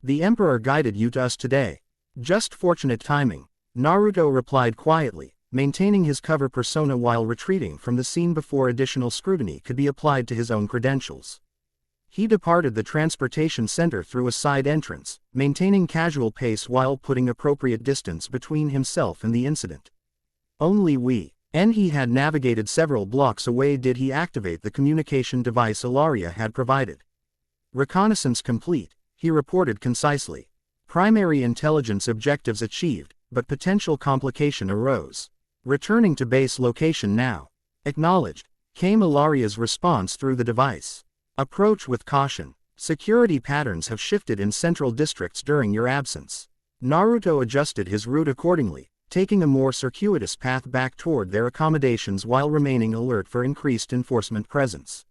[SPEAKER 1] The Emperor guided you to us today. Just fortunate timing, Naruto replied quietly, maintaining his cover persona while retreating from the scene before additional scrutiny could be applied to his own credentials. He departed the transportation center through a side entrance, maintaining casual pace while putting appropriate distance between himself and the incident. And he had navigated several blocks away did he activate the communication device Ilaria had provided. Reconnaissance complete, he reported concisely. Primary intelligence objectives achieved, but potential complication arose. Returning to base location now. Acknowledged, came Ilaria's response through the device. Approach with caution. Security patterns have shifted in central districts during your absence. Naruto adjusted his route accordingly, taking a more circuitous path back toward their accommodations while remaining alert for increased enforcement presence.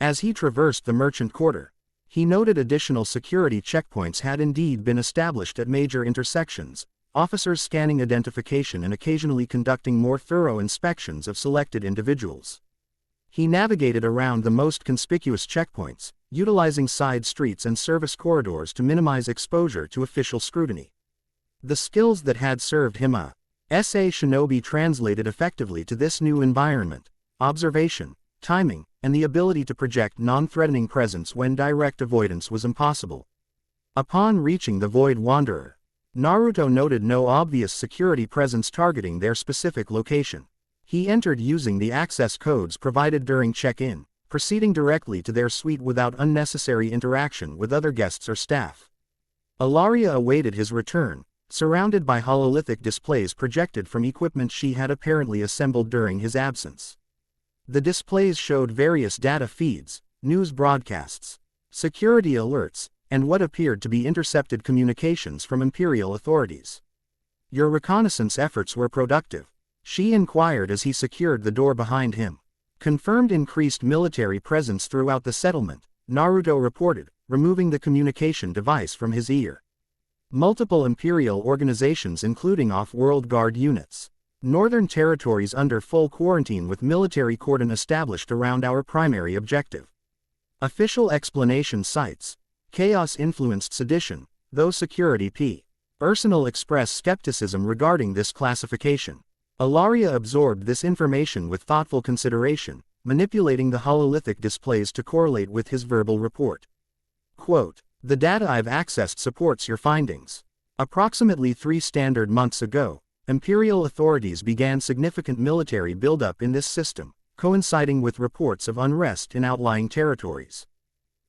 [SPEAKER 1] As he traversed the merchant quarter, he noted additional security checkpoints had indeed been established at major intersections, officers scanning identification and occasionally conducting more thorough inspections of selected individuals. He navigated around the most conspicuous checkpoints, utilizing side streets and service corridors to minimize exposure to official scrutiny. The skills that had served him as a shinobi translated effectively to this new environment: observation, timing, and the ability to project non-threatening presence when direct avoidance was impossible. Upon reaching the Void Wanderer, Naruto noted no obvious security presence targeting their specific location. He entered using the access codes provided during check-in, proceeding directly to their suite without unnecessary interaction with other guests or staff. Ilaria awaited his return, surrounded by hololithic displays projected from equipment she had apparently assembled during his absence. The displays showed various data feeds, news broadcasts, security alerts, and what appeared to be intercepted communications from Imperial authorities. Your reconnaissance efforts were productive, she inquired as he secured the door behind him. Confirmed increased military presence throughout the settlement, Naruto reported, removing the communication device from his ear. Multiple Imperial organizations including off-world guard units. Northern territories under full quarantine with military cordon established around our primary objective. Official explanation cites chaos-influenced sedition, though security p. Personal express skepticism regarding this classification. Ilaria absorbed this information with thoughtful consideration, manipulating the hololithic displays to correlate with his verbal report. Quote, "The data I've accessed supports your findings. Approximately 3 standard months ago, Imperial authorities began significant military buildup in this system, coinciding with reports of unrest in outlying territories."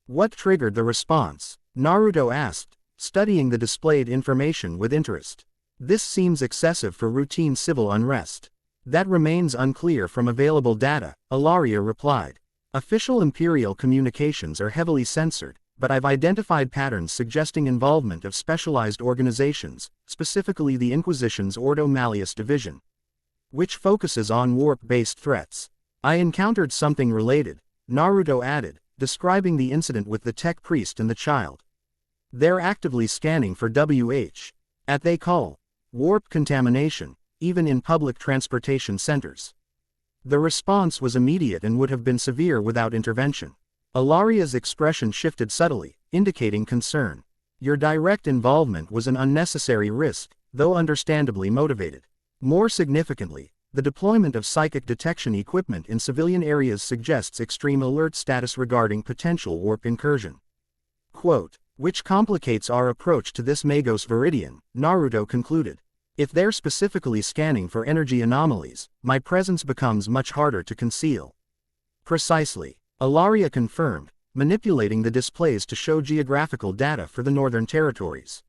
[SPEAKER 1] What triggered the response? Naruto asked, studying the displayed information with interest. This seems excessive for routine civil unrest. That remains unclear from available data, Ilaria replied. Official Imperial communications are heavily censored, but I've identified patterns suggesting involvement of specialized organizations, specifically the Inquisition's Ordo Malleus division, which focuses on warp-based threats. I encountered something related, Naruto added, describing the incident with the tech priest and the child. They're actively scanning for what they call warp contamination, even in public transportation centers. The response was immediate and would have been severe without intervention. Ilaria's expression shifted subtly, indicating concern. Your direct involvement was an unnecessary risk, though understandably motivated. More significantly, the deployment of psychic detection equipment in civilian areas suggests extreme alert status regarding potential warp incursion. Quote, "Which complicates our approach to this Magos Viridian," Naruto concluded. "If they're specifically scanning for energy anomalies, my presence becomes much harder to conceal." Precisely, Ilaria confirmed, manipulating the displays to show geographical data for the northern territories.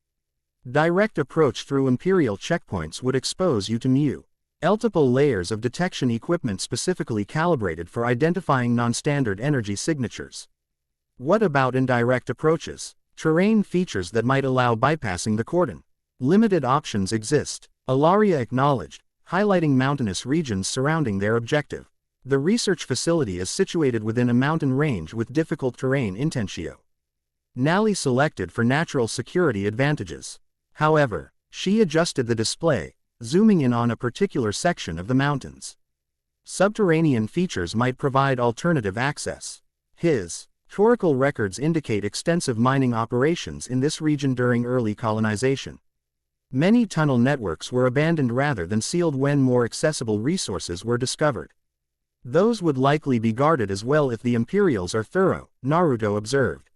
[SPEAKER 1] Direct approach through Imperial checkpoints would expose you to multiple layers of detection equipment specifically calibrated for identifying non-standard energy signatures. What about indirect approaches? Terrain features that might allow bypassing the cordon. Limited options exist, Ilaria acknowledged, highlighting mountainous regions surrounding their objective. The research facility is situated within a mountain range with difficult terrain intentionally selected for natural security advantages. However, she adjusted the display, zooming in on a particular section of the mountains. Subterranean features might provide alternative access. His historical records indicate extensive mining operations in this region during early colonization. Many tunnel networks were abandoned rather than sealed when more accessible resources were discovered. Those would likely be guarded as well if the Imperials are thorough, Naruto observed.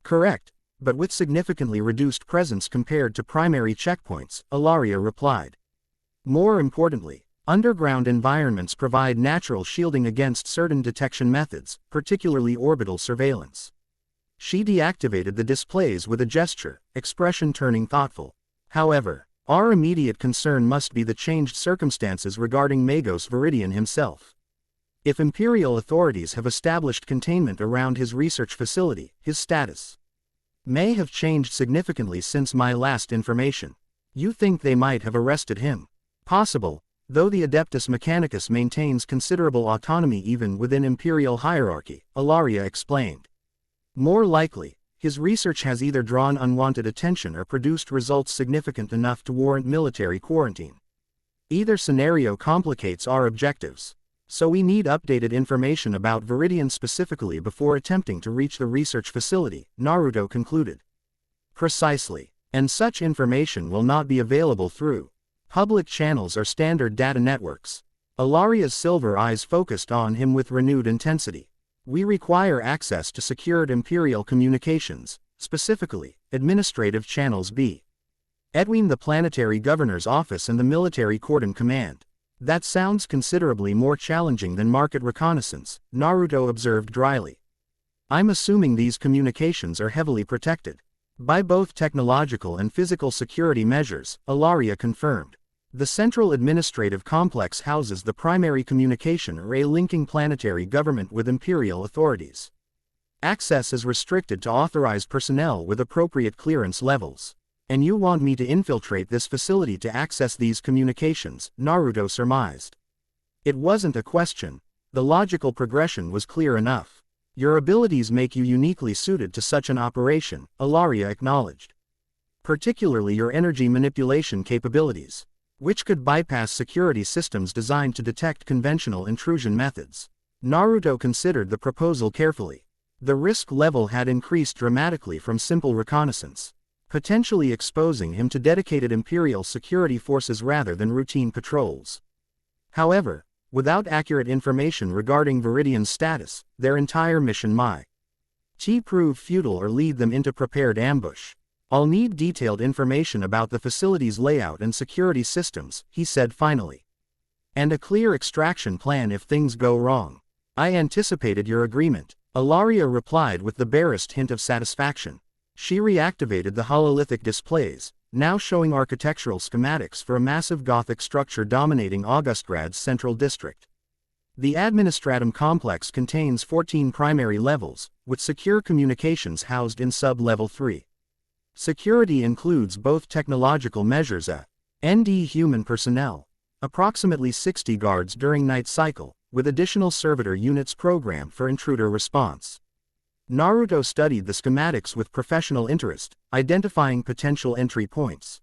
[SPEAKER 1] Correct, but with significantly reduced presence compared to primary checkpoints, Ilaria replied. More importantly, underground environments provide natural shielding against certain detection methods, particularly orbital surveillance. She deactivated the displays with a gesture, expression turning thoughtful. However, our immediate concern must be the changed circumstances regarding Magos Viridian himself. If Imperial authorities have established containment around his research facility, his status may have changed significantly since my last information. You think they might have arrested him? Possible, though the Adeptus Mechanicus maintains considerable autonomy even within Imperial hierarchy, Ilaria explained. More likely, his research has either drawn unwanted attention or produced results significant enough to warrant military quarantine. Either scenario complicates our objectives. So we need updated information about Viridian specifically before attempting to reach the research facility, Naruto concluded. Precisely, and such information will not be available through public channels or standard data networks. Ilaria's silver eyes focused on him with renewed intensity. We require access to secured Imperial communications, specifically, administrative channels between the planetary governor's office and the military cordon command. That sounds considerably more challenging than market reconnaissance, Naruto observed dryly. I'm assuming these communications are heavily protected by both technological and physical security measures, Ilaria confirmed. The central administrative complex houses the primary communication array linking planetary government with Imperial authorities. Access is restricted to authorized personnel with appropriate clearance levels. And you want me to infiltrate this facility to access these communications, Naruto surmised. It wasn't a question. The logical progression was clear enough. Your abilities make you uniquely suited to such an operation, Ilaria acknowledged. particularly your energy manipulation capabilities, which could bypass security systems designed to detect conventional intrusion methods. Naruto considered the proposal carefully. The risk level had increased dramatically from simple reconnaissance, potentially exposing him to dedicated Imperial security forces rather than routine patrols. However, without accurate information regarding Viridian's status, their entire mission might prove futile or lead them into prepared ambush. "I'll need detailed information about the facility's layout and security systems," he said finally. "And a clear extraction plan if things go wrong." "I anticipated your agreement," Ilaria replied with the barest hint of satisfaction. She reactivated the hololithic displays, now showing architectural schematics for a massive Gothic structure dominating Augustgrad's central district. The administratum complex contains 14 primary levels, with secure communications housed in sub-level 3. Security includes both technological measures and human personnel, approximately 60 guards during night cycle, with additional servitor units programmed for intruder response. Naruto studied the schematics with professional interest, identifying potential entry points,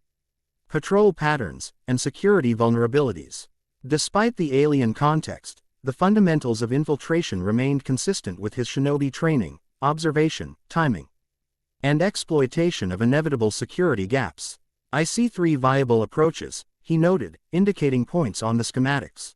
[SPEAKER 1] patrol patterns, and security vulnerabilities. Despite the alien context, the fundamentals of infiltration remained consistent with his shinobi training: observation, timing, and exploitation of inevitable security gaps. "I see 3 viable approaches," he noted, indicating points on the schematics.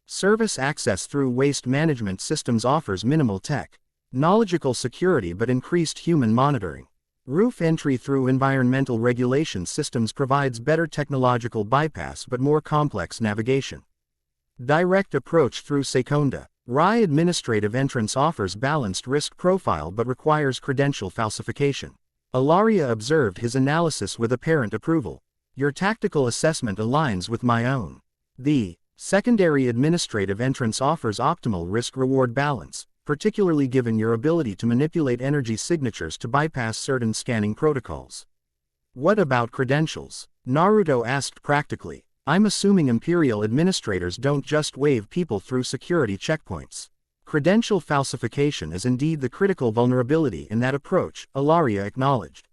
[SPEAKER 1] Service access through waste management systems offers minimal technological security but increased human monitoring. Roof entry through environmental regulation systems provides better technological bypass but more complex navigation. Direct approach through Seconda Rai administrative entrance offers balanced risk profile but requires credential falsification. Ilaria observed his analysis with apparent approval. "Your tactical assessment aligns with my own. The secondary administrative entrance offers optimal risk-reward balance, particularly given your ability to manipulate energy signatures to bypass certain scanning protocols." "What about credentials?" Naruto asked practically. "I'm assuming Imperial administrators don't just wave people through security checkpoints." "Credential falsification is indeed the critical vulnerability in that approach," Ilaria acknowledged.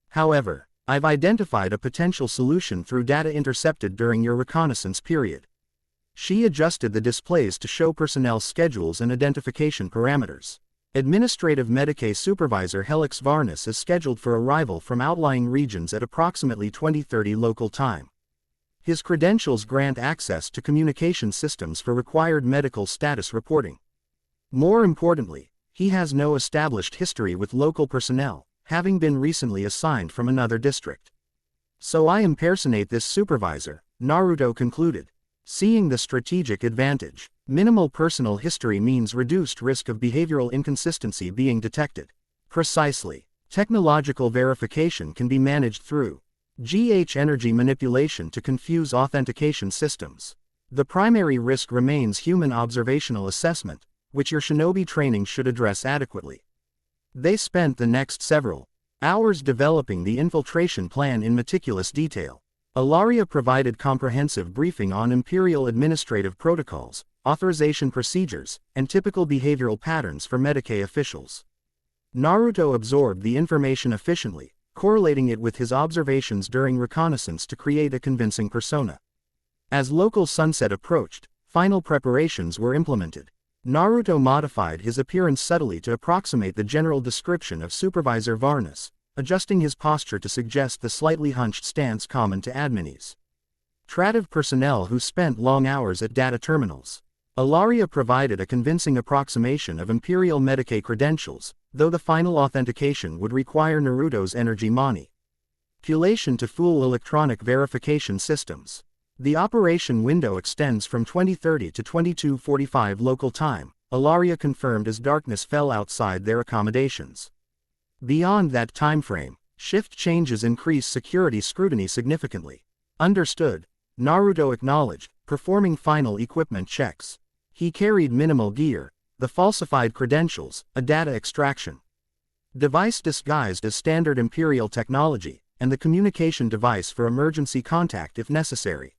[SPEAKER 1] "However, I've identified a potential solution through data intercepted during your reconnaissance period." She adjusted the displays to show personnel schedules and identification parameters. Administrative Medicae Supervisor Helix Varnus is scheduled for arrival from outlying regions at approximately 2030 local time. His credentials grant access to communication systems for required medical status reporting. More importantly, he has no established history with local personnel, having been recently assigned from another district. "So I impersonate this supervisor," Naruto concluded, seeing the strategic advantage. Minimal personal history means reduced risk of behavioral inconsistency being detected. Precisely. Technological verification can be managed through energy manipulation to confuse authentication systems. The primary risk remains human observational assessment, which your shinobi training should address adequately. They spent the next several hours developing the infiltration plan in meticulous detail. Ilaria provided comprehensive briefing on Imperial administrative protocols, authorization procedures, and typical behavioral patterns for Medicae officials. Naruto absorbed the information efficiently, correlating it with his observations during reconnaissance to create a convincing persona. As local sunset approached, final preparations were implemented. Naruto modified his appearance subtly to approximate the general description of Supervisor Varnus, adjusting his posture to suggest the slightly hunched stance common to adminis. Tradiv personnel who spent long hours at data terminals. Ilaria provided a convincing approximation of Imperial Medicae credentials, though the final authentication would require Naruto's energy manipulation to fool electronic verification systems. The operation window extends from 2030 to 2245 local time, Ilaria confirmed as darkness fell outside their accommodations. Beyond that timeframe, shift changes increase security scrutiny significantly. Understood, Naruto acknowledged, performing final equipment checks. He carried minimal gear, the falsified credentials, a data extraction device disguised as standard Imperial technology, and the communication device for emergency contact if necessary.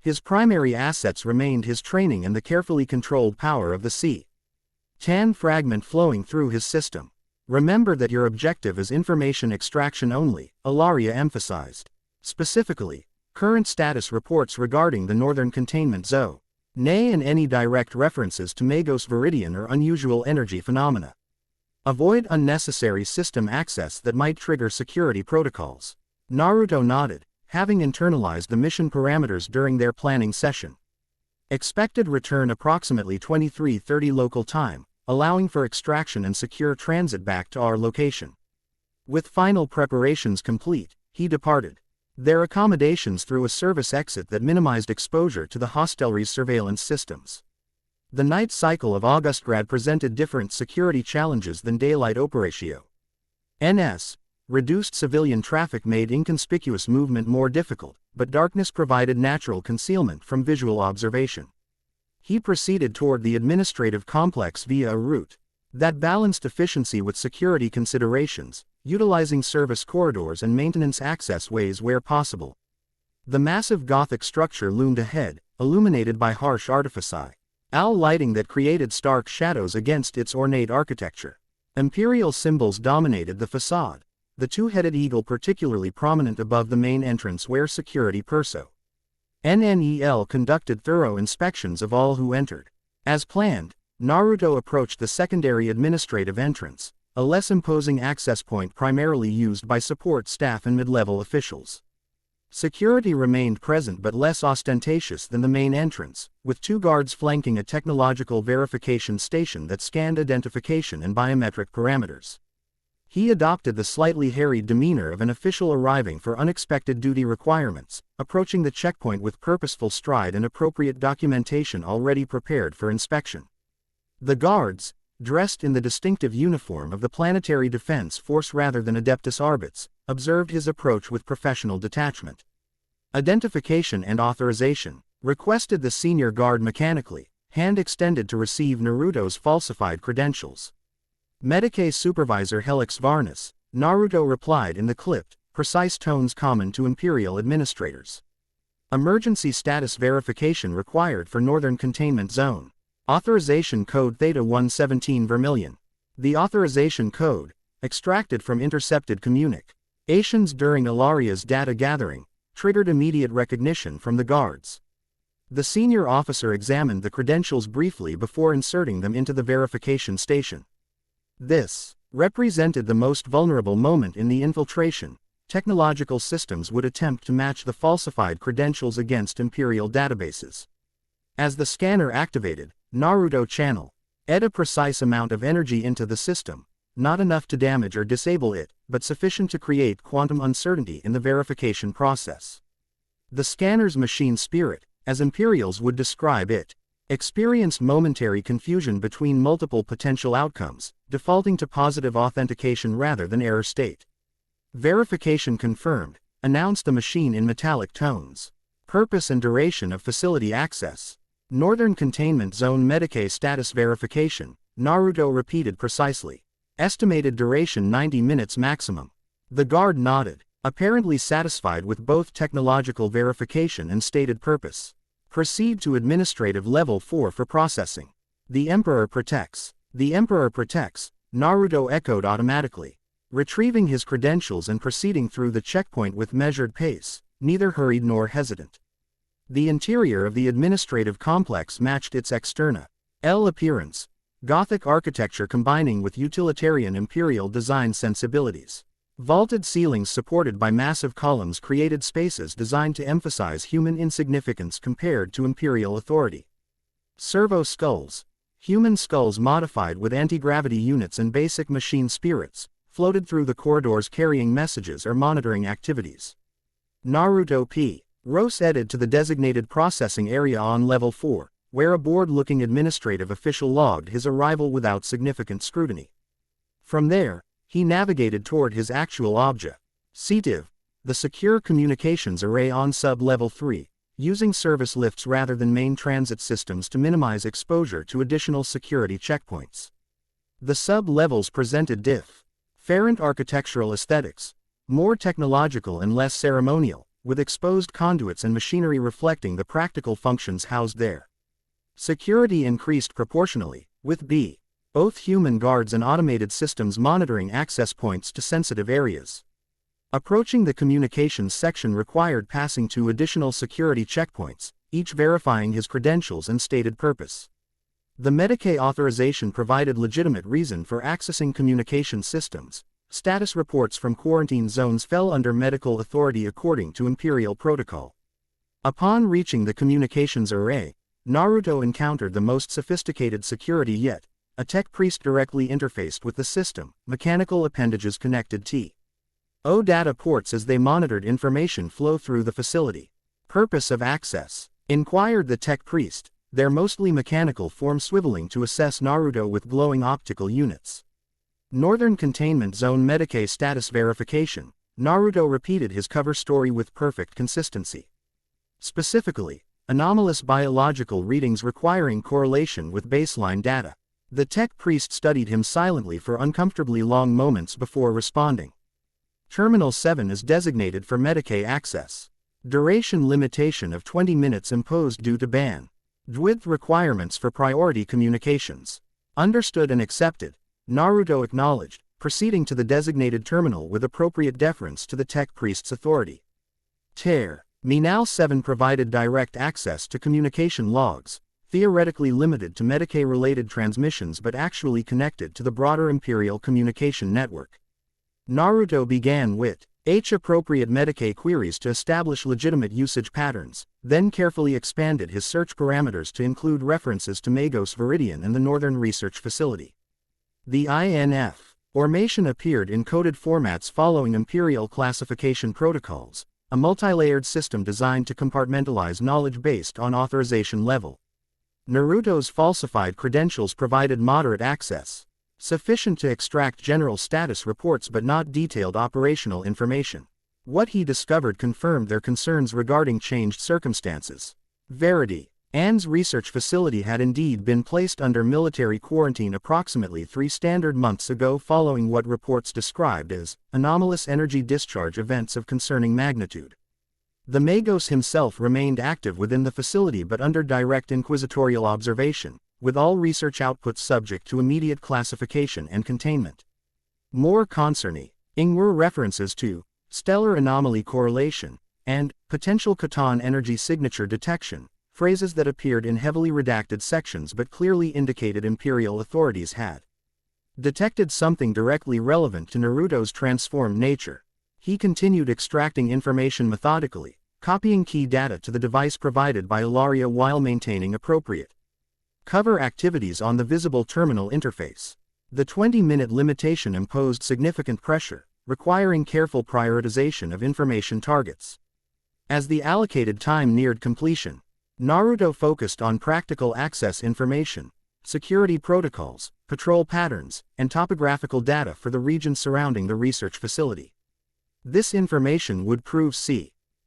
[SPEAKER 1] His primary assets remained his training and the carefully controlled power of the C-10 fragment flowing through his system. Remember that your objective is information extraction only, Ilaria emphasized. Specifically, current status reports regarding the Northern Containment Zone, and any direct references to Magos Viridian or unusual energy phenomena. Avoid unnecessary system access that might trigger security protocols. Naruto nodded, having internalized the mission parameters during their planning session. Expected return approximately 23:30 local time, allowing for extraction and secure transit back to our location. With final preparations complete, he departed. Their accommodations through a service exit that minimized exposure to the hostelry's surveillance systems. The night cycle of Augustgrad presented different security challenges than daylight operatio. NS. Reduced civilian traffic made inconspicuous movement more difficult, but darkness provided natural concealment from visual observation. He proceeded toward the administrative complex via a route that balanced efficiency with security considerations, utilizing service corridors and maintenance access ways where possible. The massive Gothic structure loomed ahead, illuminated by harsh artifici. Lighting that created stark shadows against its ornate architecture. Imperial symbols dominated the facade, the two-headed eagle particularly prominent above the main entrance where security perso. NNEL conducted thorough inspections of all who entered. As planned, Naruto approached the secondary administrative entrance, a less imposing access point primarily used by support staff and mid-level officials. Security remained present but less ostentatious than the main entrance, with 2 guards flanking a technological verification station that scanned identification and biometric parameters. He adopted the slightly harried demeanor of an official arriving for unexpected duty requirements, approaching the checkpoint with purposeful stride and appropriate documentation already prepared for inspection. The guards, dressed in the distinctive uniform of the Planetary Defense Force rather than Adeptus Arbits, observed his approach with professional detachment. Identification and authorization, requested the senior guard mechanically, hand extended to receive Naruto's falsified credentials. Medicae Supervisor Helix Varnus, Naruto replied in the clipped, precise tones common to Imperial administrators. Emergency status verification required for Northern Containment Zone. Authorization Code Theta-117 Vermilion. The authorization code, extracted from intercepted communications during Ilaria's data gathering, triggered immediate recognition from the guards. The senior officer examined the credentials briefly before inserting them into the verification station. This represented the most vulnerable moment in the infiltration. Technological systems would attempt to match the falsified credentials against Imperial databases. As the scanner activated, Naruto channeled a precise amount of energy into the system, not enough to damage or disable it, but sufficient to create quantum uncertainty in the verification process. The scanner's machine spirit, as Imperials would describe it, experienced momentary confusion between multiple potential outcomes, defaulting to positive authentication rather than error state. Verification confirmed, announced the machine in metallic tones. Purpose and duration of facility access. Northern Containment Zone Medicae status verification, Naruto repeated precisely. Estimated duration 90 minutes maximum. The guard nodded, apparently satisfied with both technological verification and stated purpose. Proceed to Administrative Level 4 for processing. The Emperor protects. The Emperor protects, Naruto echoed automatically. Retrieving his credentials and proceeding through the checkpoint with measured pace, neither hurried nor hesitant. The interior of the administrative complex matched its external appearance, Gothic architecture combining with utilitarian Imperial design sensibilities. Vaulted ceilings supported by massive columns created spaces designed to emphasize human insignificance compared to Imperial authority. Servo skulls, human skulls modified with anti-gravity units and basic machine spirits, floated through the corridors carrying messages or monitoring activities. Naruto P. Rose headed to the designated processing area on level 4, where a bored-looking administrative official logged his arrival without significant scrutiny. From there, he navigated toward his actual object, CTIV, the Secure Communications Array on sub-level 3, using service lifts rather than main transit systems to minimize exposure to additional security checkpoints. The sub-levels presented different architectural aesthetics, more technological and less ceremonial, with exposed conduits and machinery reflecting the practical functions housed there. Security increased proportionally, with both human guards and automated systems monitoring access points to sensitive areas. Approaching the communications section required passing 2 additional security checkpoints, each verifying his credentials and stated purpose. The Medicae authorization provided legitimate reason for accessing communication systems. Status reports from quarantine zones fell under medical authority according to Imperial protocol. Upon reaching the communications array, Naruto encountered the most sophisticated security yet. A tech priest directly interfaced with the system, mechanical appendages connected to data ports as they monitored information flow through the facility. Purpose of access? Inquired the tech priest, their mostly mechanical form swiveling to assess Naruto with glowing optical units. Northern Containment Zone Medicae status verification. Naruto repeated his cover story with perfect consistency. Specifically, anomalous biological readings requiring correlation with baseline data. The tech priest studied him silently for uncomfortably long moments before responding. Terminal 7 is designated for Medicae access. Duration limitation of 20 minutes imposed due to ban. Width requirements for priority communications. Understood and accepted. Naruto acknowledged, proceeding to the designated terminal with appropriate deference to the tech priest's authority. Minao 7 provided direct access to communication logs, theoretically limited to Medicae-related transmissions but actually connected to the broader Imperial communication network. Naruto began with appropriate Medicae queries to establish legitimate usage patterns, then carefully expanded his search parameters to include references to Magos Viridian and the Northern Research Facility. The INF formation appeared in coded formats following Imperial classification protocols, a multi-layered system designed to compartmentalize knowledge based on authorization level. Naruto's falsified credentials provided moderate access, sufficient to extract general status reports but not detailed operational information. What he discovered confirmed their concerns regarding changed circumstances. Verity. Anne's research facility had indeed been placed under military quarantine approximately 3 standard months ago following what reports described as anomalous energy discharge events of concerning magnitude. The Magos himself remained active within the facility but under direct inquisitorial observation, with all research outputs subject to immediate classification and containment. More concerning were references to stellar anomaly correlation and potential Catan energy signature detection, phrases that appeared in heavily redacted sections but clearly indicated Imperial authorities had detected something directly relevant to Naruto's transformed nature. He continued extracting information methodically, copying key data to the device provided by Ilaria while maintaining appropriate cover activities on the visible terminal interface. The 20-minute limitation imposed significant pressure, requiring careful prioritization of information targets. As the allocated time neared completion, Naruto focused on practical access information, security protocols, patrol patterns, and topographical data for the region surrounding the research facility. This information would prove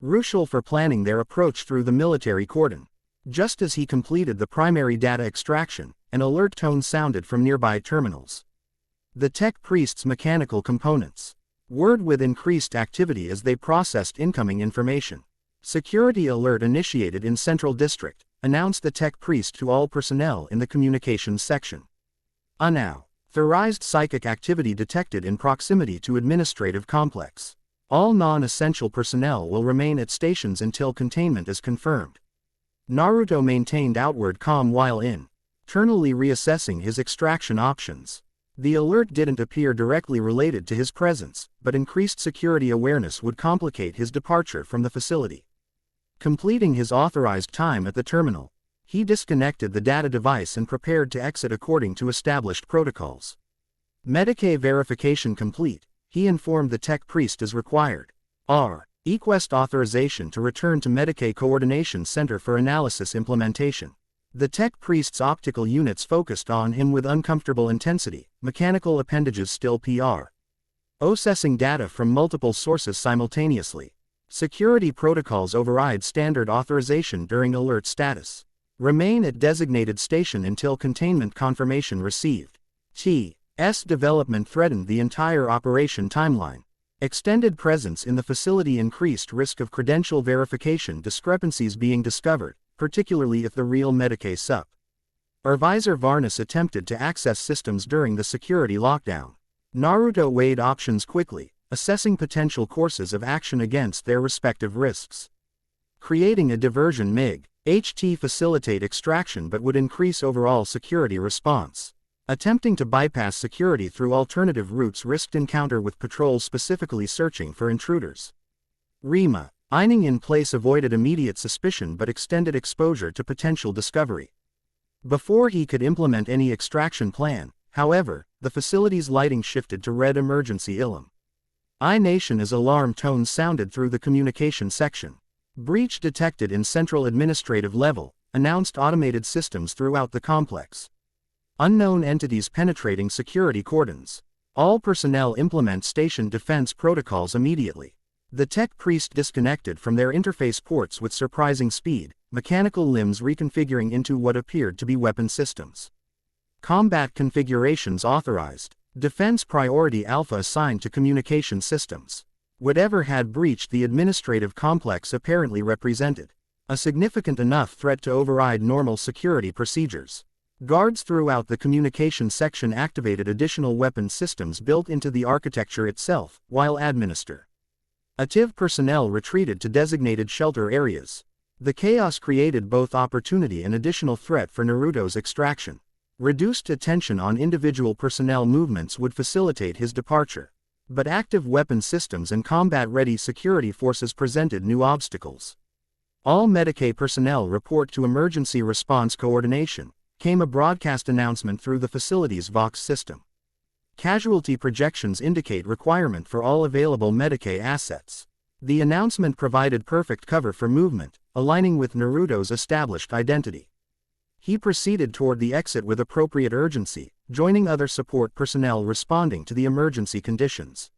[SPEAKER 1] crucial for planning their approach through the military cordon. Just as he completed the primary data extraction, an alert tone sounded from nearby terminals. The tech priest's mechanical components whirred with increased activity as they processed incoming information. Security alert initiated in Central District, announced the tech priest to all personnel in the communications section. Unauthorized psychic activity detected in proximity to administrative complex. All non-essential personnel will remain at stations until containment is confirmed. Naruto maintained outward calm while internally reassessing his extraction options. The alert didn't appear directly related to his presence, but increased security awareness would complicate his departure from the facility. Completing his authorized time at the terminal, he disconnected the data device and prepared to exit according to established protocols. Medicae verification complete, he informed the tech priest as required. Request authorization to return to Medicae Coordination Center for analysis implementation. The tech priest's optical units focused on him with uncomfortable intensity, mechanical appendages still processing data from multiple sources simultaneously. Security protocols override standard authorization during alert status. Remain at designated station until containment confirmation received. T.S. development threatened the entire operation timeline. Extended presence in the facility increased risk of credential verification discrepancies being discovered, particularly if the real Medicae Advisor Varnus attempted to access systems during the security lockdown. Naruto weighed options quickly, assessing potential courses of action against their respective risks. Creating a diversion MiG-HT facilitate extraction but would increase overall security response. Attempting to bypass security through alternative routes risked encounter with patrols specifically searching for intruders. Rima, Eining in place avoided immediate suspicion but extended exposure to potential discovery. Before he could implement any extraction plan, however, the facility's lighting shifted to red emergency alarm. I-Nation as alarm tones sounded through the communication section. Breach detected in central administrative level, announced automated systems throughout the complex. Unknown entities penetrating security cordons. All personnel implement station defense protocols immediately. The tech priest disconnected from their interface ports with surprising speed, mechanical limbs reconfiguring into what appeared to be weapon systems. Combat configurations authorized. Defense priority alpha assigned to communication systems. Whatever had breached the administrative complex apparently represented a significant enough threat to override normal security procedures. Guards throughout the communication section activated additional weapon systems built into the architecture itself, while administrative personnel retreated to designated shelter areas. The chaos created both opportunity and additional threat for Naruto's extraction. Reduced attention on individual personnel movements would facilitate his departure. But active weapon systems and combat-ready security forces presented new obstacles. All Medicaid personnel report to emergency response coordination, came a broadcast announcement through the facility's Vox system. Casualty projections indicate requirement for all available Medicaid assets. The announcement provided perfect cover for movement, aligning with Naruto's established identity. He proceeded toward the exit with appropriate urgency, joining other support personnel responding to the emergency conditions.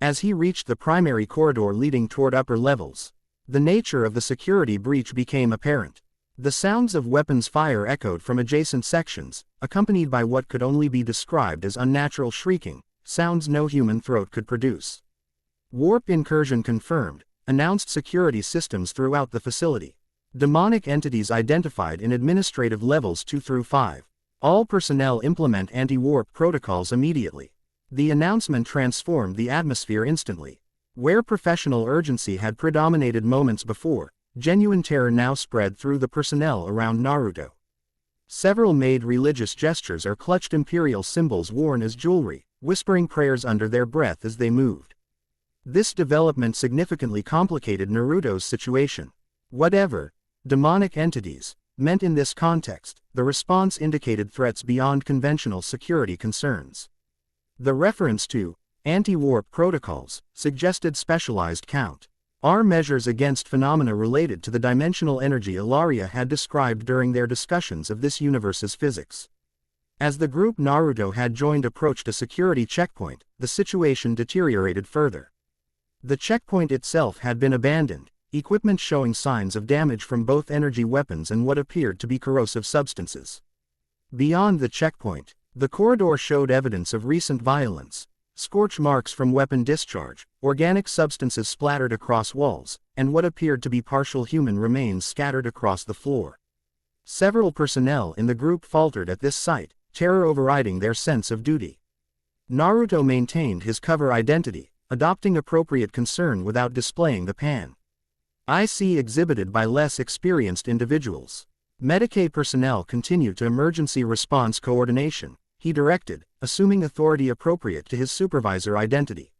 [SPEAKER 1] As he reached the primary corridor leading toward upper levels, the nature of the security breach became apparent. The sounds of weapons fire echoed from adjacent sections, accompanied by what could only be described as unnatural shrieking, sounds no human throat could produce. Warp incursion confirmed, announced security systems throughout the facility. Demonic entities identified in administrative levels 2 through 5. All personnel implement anti-warp protocols immediately. The announcement transformed the atmosphere instantly. Where professional urgency had predominated moments before, genuine terror now spread through the personnel around Naruto. Several made religious gestures or clutched imperial symbols worn as jewelry, whispering prayers under their breath as they moved. This development significantly complicated Naruto's situation. Whatever demonic entities meant in this context, the response indicated threats beyond conventional security concerns. The reference to anti-warp protocols suggested specialized counter measures against phenomena related to the dimensional energy Ilaria had described during their discussions of this universe's physics. As the group Naruto had joined approached a security checkpoint, the situation deteriorated further. The checkpoint itself had been abandoned, equipment showing signs of damage from both energy weapons and what appeared to be corrosive substances. Beyond the checkpoint, the corridor showed evidence of recent violence, scorch marks from weapon discharge, organic substances splattered across walls, and what appeared to be partial human remains scattered across the floor. Several personnel in the group faltered at this sight, terror overriding their sense of duty. Naruto maintained his cover identity, adopting appropriate concern without displaying the IC exhibited by less experienced individuals. Medicaid personnel continued to emergency response coordination, he directed, assuming authority appropriate to his supervisor identity.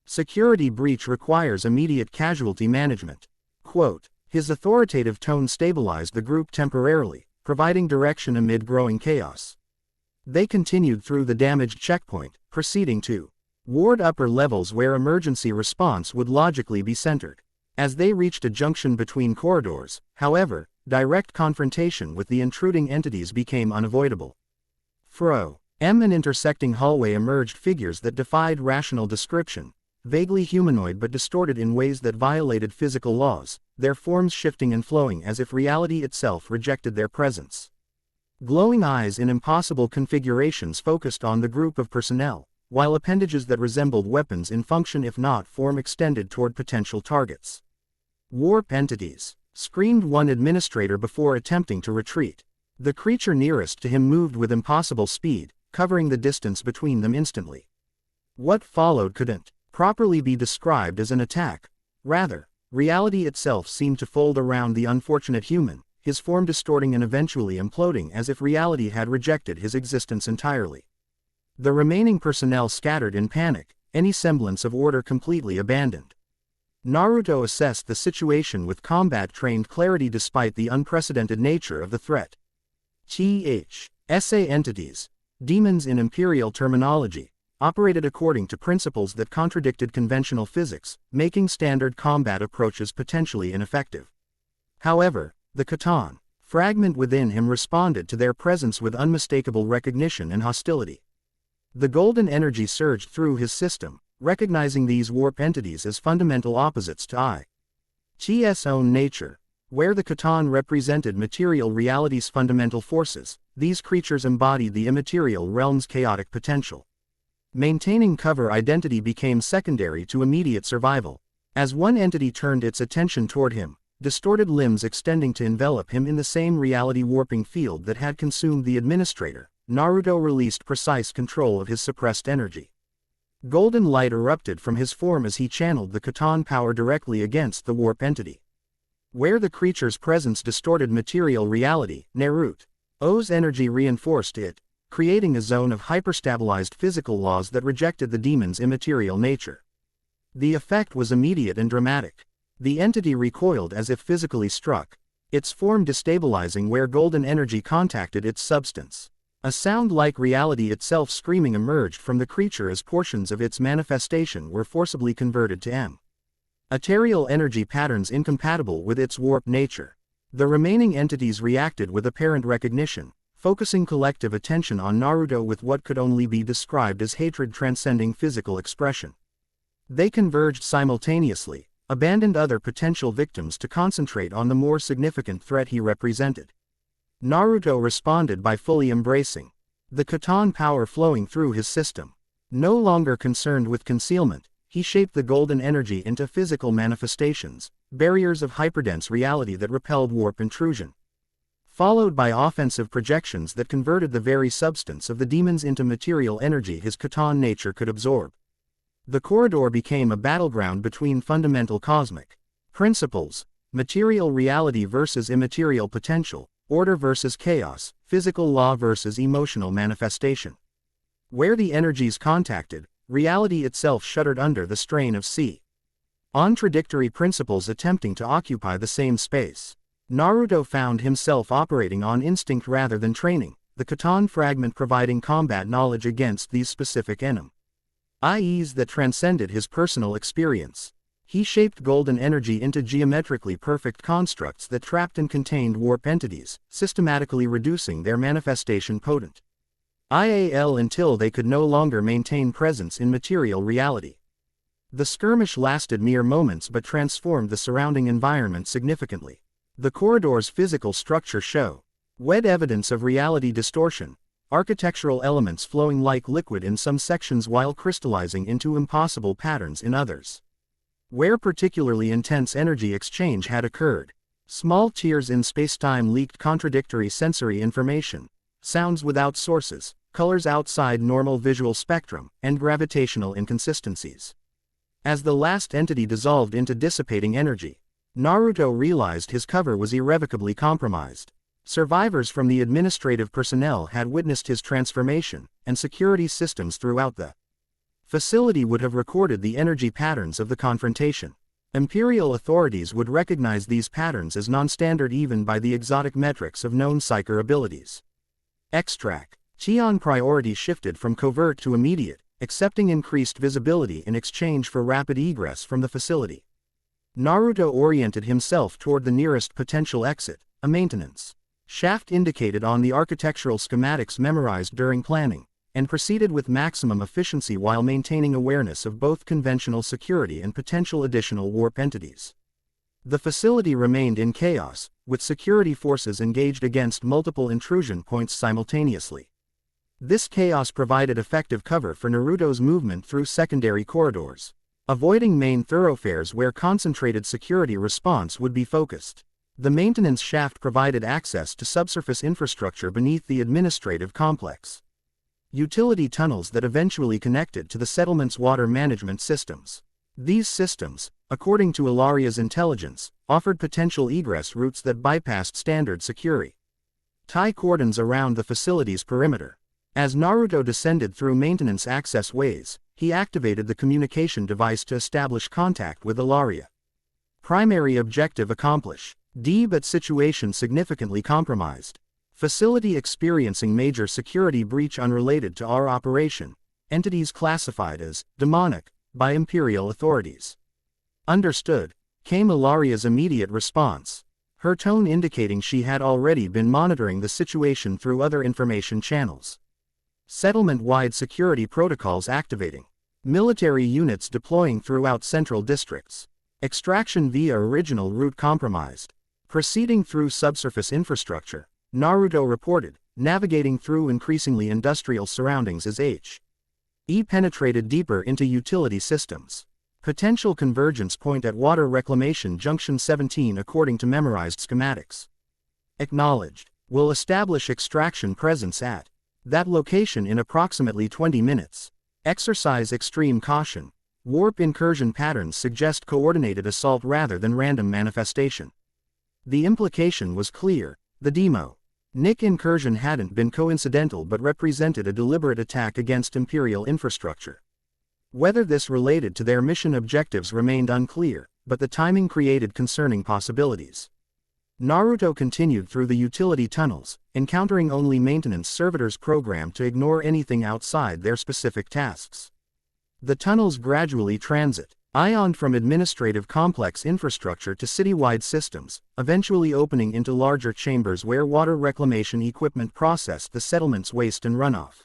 [SPEAKER 1] Security breach requires immediate casualty management. Quote, his authoritative tone stabilized the group temporarily, providing direction amid growing chaos. They continued through the damaged checkpoint, proceeding to ward upper levels where emergency response would logically be centered. As they reached a junction between corridors, however, direct confrontation with the intruding entities became unavoidable. From an intersecting hallway emerged figures that defied rational description, vaguely humanoid but distorted in ways that violated physical laws, their forms shifting and flowing as if reality itself rejected their presence. Glowing eyes in impossible configurations focused on the group of personnel, while appendages that resembled weapons in function if not form extended toward potential targets. Warp entities, screamed one administrator before attempting to retreat. The creature nearest to him moved with impossible speed, covering the distance between them instantly. What followed couldn't properly be described as an attack. Rather, reality itself seemed to fold around the unfortunate human, his form distorting and eventually imploding as if reality had rejected his existence entirely. The remaining personnel scattered in panic, any semblance of order completely abandoned. Naruto assessed the situation with combat-trained clarity despite the unprecedented nature of the threat. SA entities, demons in Imperial terminology, operated according to principles that contradicted conventional physics, making standard combat approaches potentially ineffective. However, the Khatan fragment within him responded to their presence with unmistakable recognition and hostility. The golden energy surged through his system, recognizing these warp entities as fundamental opposites to Chi's own nature. Where the Khatan represented material reality's fundamental forces, these creatures embodied the immaterial realm's chaotic potential. Maintaining cover identity became secondary to immediate survival. As one entity turned its attention toward him, distorted limbs extending to envelop him in the same reality warping field that had consumed the administrator, Naruto released precise control of his suppressed energy. Golden light erupted from his form as he channeled the Khatan power directly against the warp entity. Where the creature's presence distorted material reality, Naruto's energy reinforced it, creating a zone of hyperstabilized physical laws that rejected the demon's immaterial nature. The effect was immediate and dramatic. The entity recoiled as if physically struck, its form destabilizing where golden energy contacted its substance. A sound like reality itself screaming emerged from the creature as portions of its manifestation were forcibly converted to ethereal energy patterns incompatible with its warped nature. The remaining entities reacted with apparent recognition, focusing collective attention on Naruto with what could only be described as hatred transcending physical expression. They converged simultaneously, abandoned other potential victims to concentrate on the more significant threat he represented. Naruto responded by fully embracing the Khatan power flowing through his system. No longer concerned with concealment, he shaped the golden energy into physical manifestations, barriers of hyperdense reality that repelled warp intrusion. Followed by offensive projections that converted the very substance of the demons into material energy his Khatan nature could absorb. The corridor became a battleground between fundamental cosmic principles, material reality versus immaterial potential, order versus chaos, physical law versus emotional manifestation. Where the energies contacted, reality itself shuddered under the strain of contradictory principles attempting to occupy the same space. Naruto found himself operating on instinct rather than training, the Khatan fragment providing combat knowledge against these specific enemies that transcended his personal experience. He shaped golden energy into geometrically perfect constructs that trapped and contained warp entities, systematically reducing their manifestation potential until they could no longer maintain presence in material reality. The skirmish lasted mere moments but transformed the surrounding environment significantly. The corridor's physical structure showed evidence of reality distortion, architectural elements flowing like liquid in some sections while crystallizing into impossible patterns in others. Where particularly intense energy exchange had occurred, small tears in spacetime leaked contradictory sensory information, sounds without sources, colors outside normal visual spectrum, and gravitational inconsistencies. As the last entity dissolved into dissipating energy, Naruto realized his cover was irrevocably compromised. Survivors from the administrative personnel had witnessed his transformation, and security systems throughout the facility would have recorded the energy patterns of the confrontation. Imperial authorities would recognize these patterns as non-standard even by the exotic metrics of known psyker abilities. Extract. Chion priority shifted from covert to immediate, accepting increased visibility in exchange for rapid egress from the facility. Naruto oriented himself toward the nearest potential exit, a maintenance shaft indicated on the architectural schematics memorized during planning, and proceeded with maximum efficiency while maintaining awareness of both conventional security and potential additional warp entities. The facility remained in chaos, with security forces engaged against multiple intrusion points simultaneously. This chaos provided effective cover for Naruto's movement through secondary corridors, avoiding main thoroughfares where concentrated security response would be focused. The maintenance shaft provided access to subsurface infrastructure beneath the administrative complex. Utility tunnels that eventually connected to the settlement's water management systems. These systems, according to Ilaria's intelligence, offered potential egress routes that bypassed standard security. Tie cordons around the facility's perimeter. As Naruto descended through maintenance access ways, he activated the communication device to establish contact with Ilaria. Primary objective accomplished. But situation significantly compromised. Facility experiencing major security breach unrelated to our operation. Entities classified as demonic by Imperial authorities. Understood, came Ilaria's immediate response, her tone indicating she had already been monitoring the situation through other information channels. Settlement-wide security protocols activating. Military units deploying throughout central districts. Extraction via original route compromised. Proceeding through subsurface infrastructure, Naruto reported, navigating through increasingly industrial surroundings as He penetrated deeper into utility systems. Potential convergence point at Water Reclamation Junction 17 according to memorized schematics. Acknowledged. Will establish extraction presence at that location in approximately 20 minutes. Exercise extreme caution. Warp incursion patterns suggest coordinated assault rather than random manifestation. The implication was clear. The demo. Nick incursion hadn't been coincidental but represented a deliberate attack against Imperial infrastructure. Whether this related to their mission objectives remained unclear, but the timing created concerning possibilities. Naruto continued through the utility tunnels, encountering only maintenance servitors programmed to ignore anything outside their specific tasks. The tunnels gradually ioned from administrative complex infrastructure to citywide systems, eventually opening into larger chambers where water reclamation equipment processed the settlement's waste and runoff.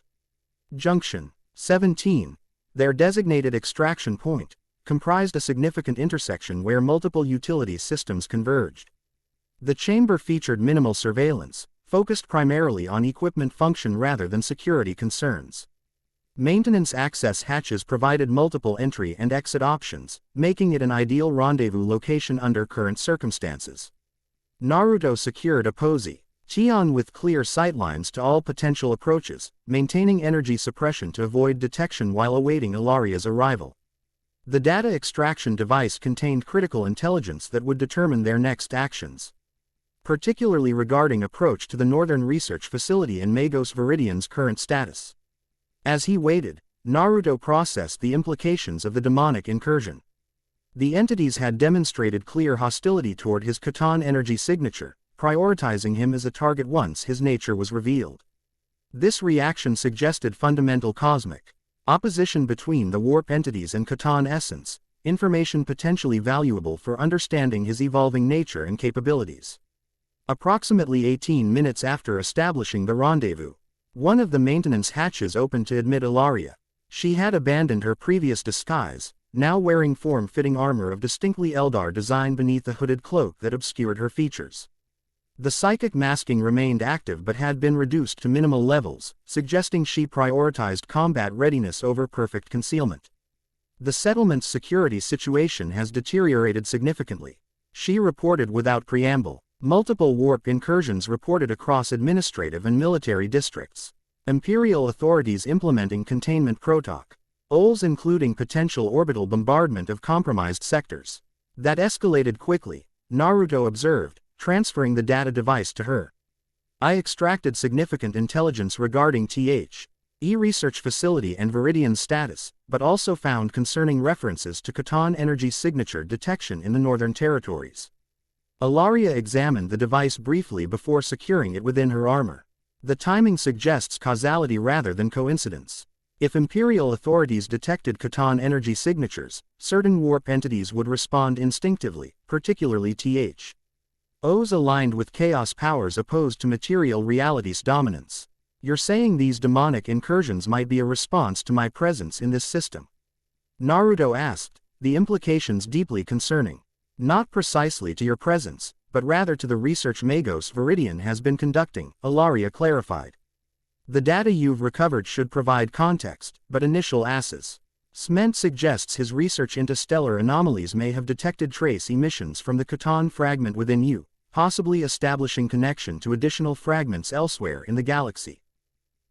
[SPEAKER 1] Junction 17, their designated extraction point, comprised a significant intersection where multiple utility systems converged. The chamber featured minimal surveillance, focused primarily on equipment function rather than security concerns. Maintenance access hatches provided multiple entry and exit options, making it an ideal rendezvous location under current circumstances. Naruto secured a position with clear sightlines to all potential approaches, maintaining energy suppression to avoid detection while awaiting Ilaria's arrival. The data extraction device contained critical intelligence that would determine their next actions, particularly regarding approach to the Northern Research Facility and Magos Viridian's current status. As he waited, Naruto processed the implications of the demonic incursion. The entities had demonstrated clear hostility toward his Catan energy signature, prioritizing him as a target once his nature was revealed. This reaction suggested fundamental cosmic opposition between the warp entities and Catan essence, information potentially valuable for understanding his evolving nature and capabilities. Approximately 18 minutes after establishing the rendezvous, one of the maintenance hatches opened to admit Ilaria. She had abandoned her previous disguise, now wearing form-fitting armor of distinctly Eldar design beneath the hooded cloak that obscured her features. The psychic masking remained active but had been reduced to minimal levels, suggesting she prioritized combat readiness over perfect concealment. The settlement's security situation has deteriorated significantly, she reported without preamble. Multiple warp incursions reported across administrative and military districts. Imperial authorities implementing containment protocols including potential orbital bombardment of compromised sectors. That escalated quickly, Naruto observed, transferring the data device to her. I extracted significant intelligence regarding THE research facility and Viridian's status, but also found concerning references to Catan energy signature detection in the Northern Territories. Ilaria examined the device briefly before securing it within her armor. The timing suggests causality rather than coincidence. If Imperial authorities detected Catan energy signatures, certain warp entities would respond instinctively, particularly THOs aligned with chaos powers opposed to material reality's dominance. You're saying these demonic incursions might be a response to my presence in this system? Naruto asked, the implications deeply concerning. Not precisely to your presence, but rather to the research Magos Viridian has been conducting, Ilaria clarified. The data you've recovered should provide context, but initial assessment suggests his research into stellar anomalies may have detected trace emissions from the Catan fragment within you. possibly establishing connection to additional fragments elsewhere in the galaxy.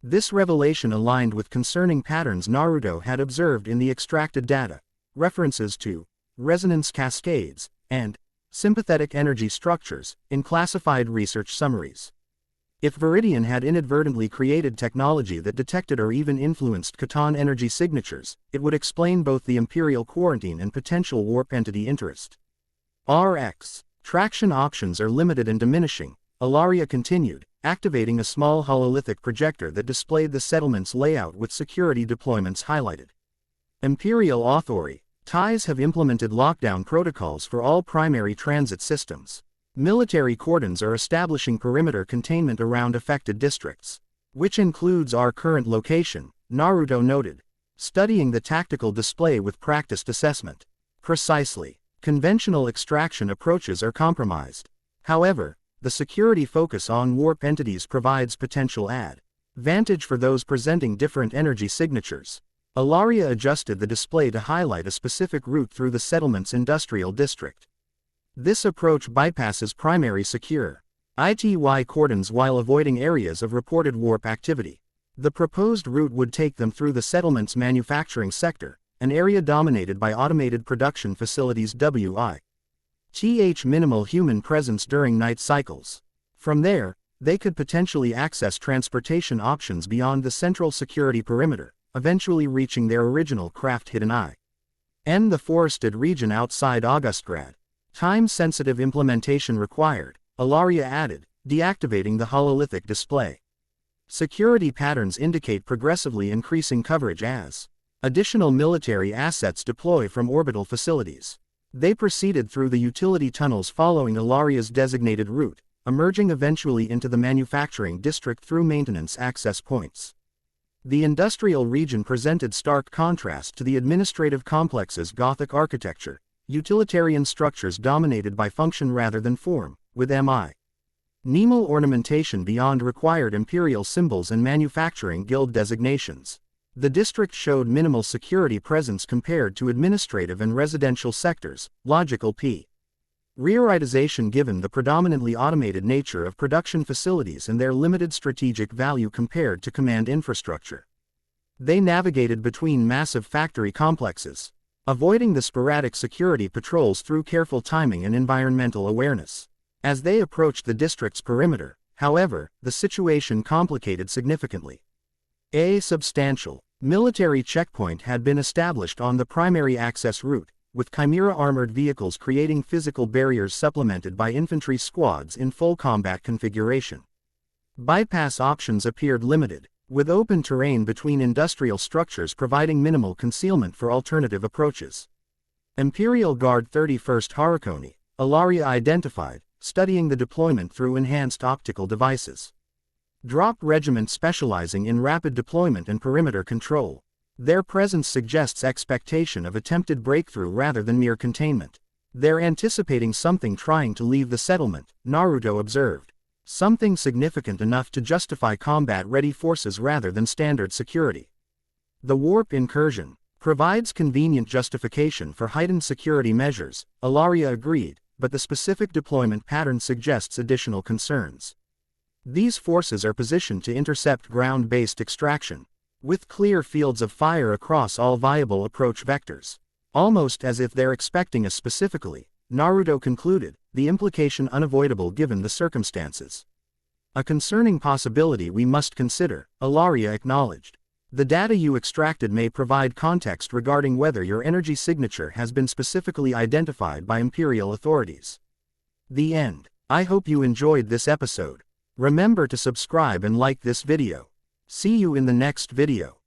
[SPEAKER 1] This revelation aligned with concerning patterns Naruto had observed in the extracted data, references to resonance cascades and sympathetic energy structures in classified research summaries. If Viridian had inadvertently created technology that detected or even influenced Catan energy signatures, it would explain both the Imperial quarantine and potential warp entity interest. RX. Traction options are limited and diminishing, Ellaria continued, activating a small hololithic projector that displayed the settlement's layout with security deployments highlighted. Imperial Authority. TIEs have implemented lockdown protocols for all primary transit systems. Military cordons are establishing perimeter containment around affected districts, which includes our current location, Naruto noted, studying the tactical display with practiced assessment. Precisely. Conventional extraction approaches are compromised. However, the security focus on warp entities provides potential advantage for those presenting different energy signatures. Ellaria adjusted the display to highlight a specific route through the settlement's industrial district. This approach bypasses primary secure ITY cordons while avoiding areas of reported warp activity. The proposed route would take them through the settlement's manufacturing sector, an area dominated by automated production facilities with minimal human presence during night cycles. From there, they could potentially access transportation options beyond the central security perimeter, eventually reaching their original craft hidden in the forested region outside Augustgrad. Time-sensitive implementation required, Ellaria added, deactivating the hololithic display. Security patterns indicate progressively increasing coverage as additional military assets deploy from orbital facilities. They proceeded through the utility tunnels following Ellaria's designated route, emerging eventually into the manufacturing district through maintenance access points. The industrial region presented stark contrast to the administrative complex's Gothic architecture, utilitarian structures dominated by function rather than form, with minimal ornamentation beyond required imperial symbols and manufacturing guild designations. The district showed minimal security presence compared to administrative and residential sectors, logical prioritization given the predominantly automated nature of production facilities and their limited strategic value compared to command infrastructure. They navigated between massive factory complexes, avoiding the sporadic security patrols through careful timing and environmental awareness. As they approached the district's perimeter, however, the situation complicated significantly. A substantial military checkpoint had been established on the primary access route, with Chimera armored vehicles creating physical barriers supplemented by infantry squads in full combat configuration. Bypass options appeared limited, with open terrain between industrial structures providing minimal concealment for alternative approaches. Imperial Guard 31st Harakoni, Ellaria identified, studying the deployment through enhanced optical devices. Drop Regiment specializing in rapid deployment and perimeter control. Their presence suggests expectation of attempted breakthrough rather than mere containment. They're anticipating something trying to leave the settlement, Naruto observed. Something significant enough to justify combat-ready forces rather than standard security. The warp incursion provides convenient justification for heightened security measures, Ellaria agreed, but the specific deployment pattern suggests additional concerns. These forces are positioned to intercept ground-based extraction, with clear fields of fire across all viable approach vectors. Almost as if they're expecting us specifically, Naruto concluded, the implication unavoidable given the circumstances. A concerning possibility we must consider, Ellaria acknowledged. The data you extracted may provide context regarding whether your energy signature has been specifically identified by Imperial authorities. The end. I hope you enjoyed this episode. Remember to subscribe and like this video. See you in the next video.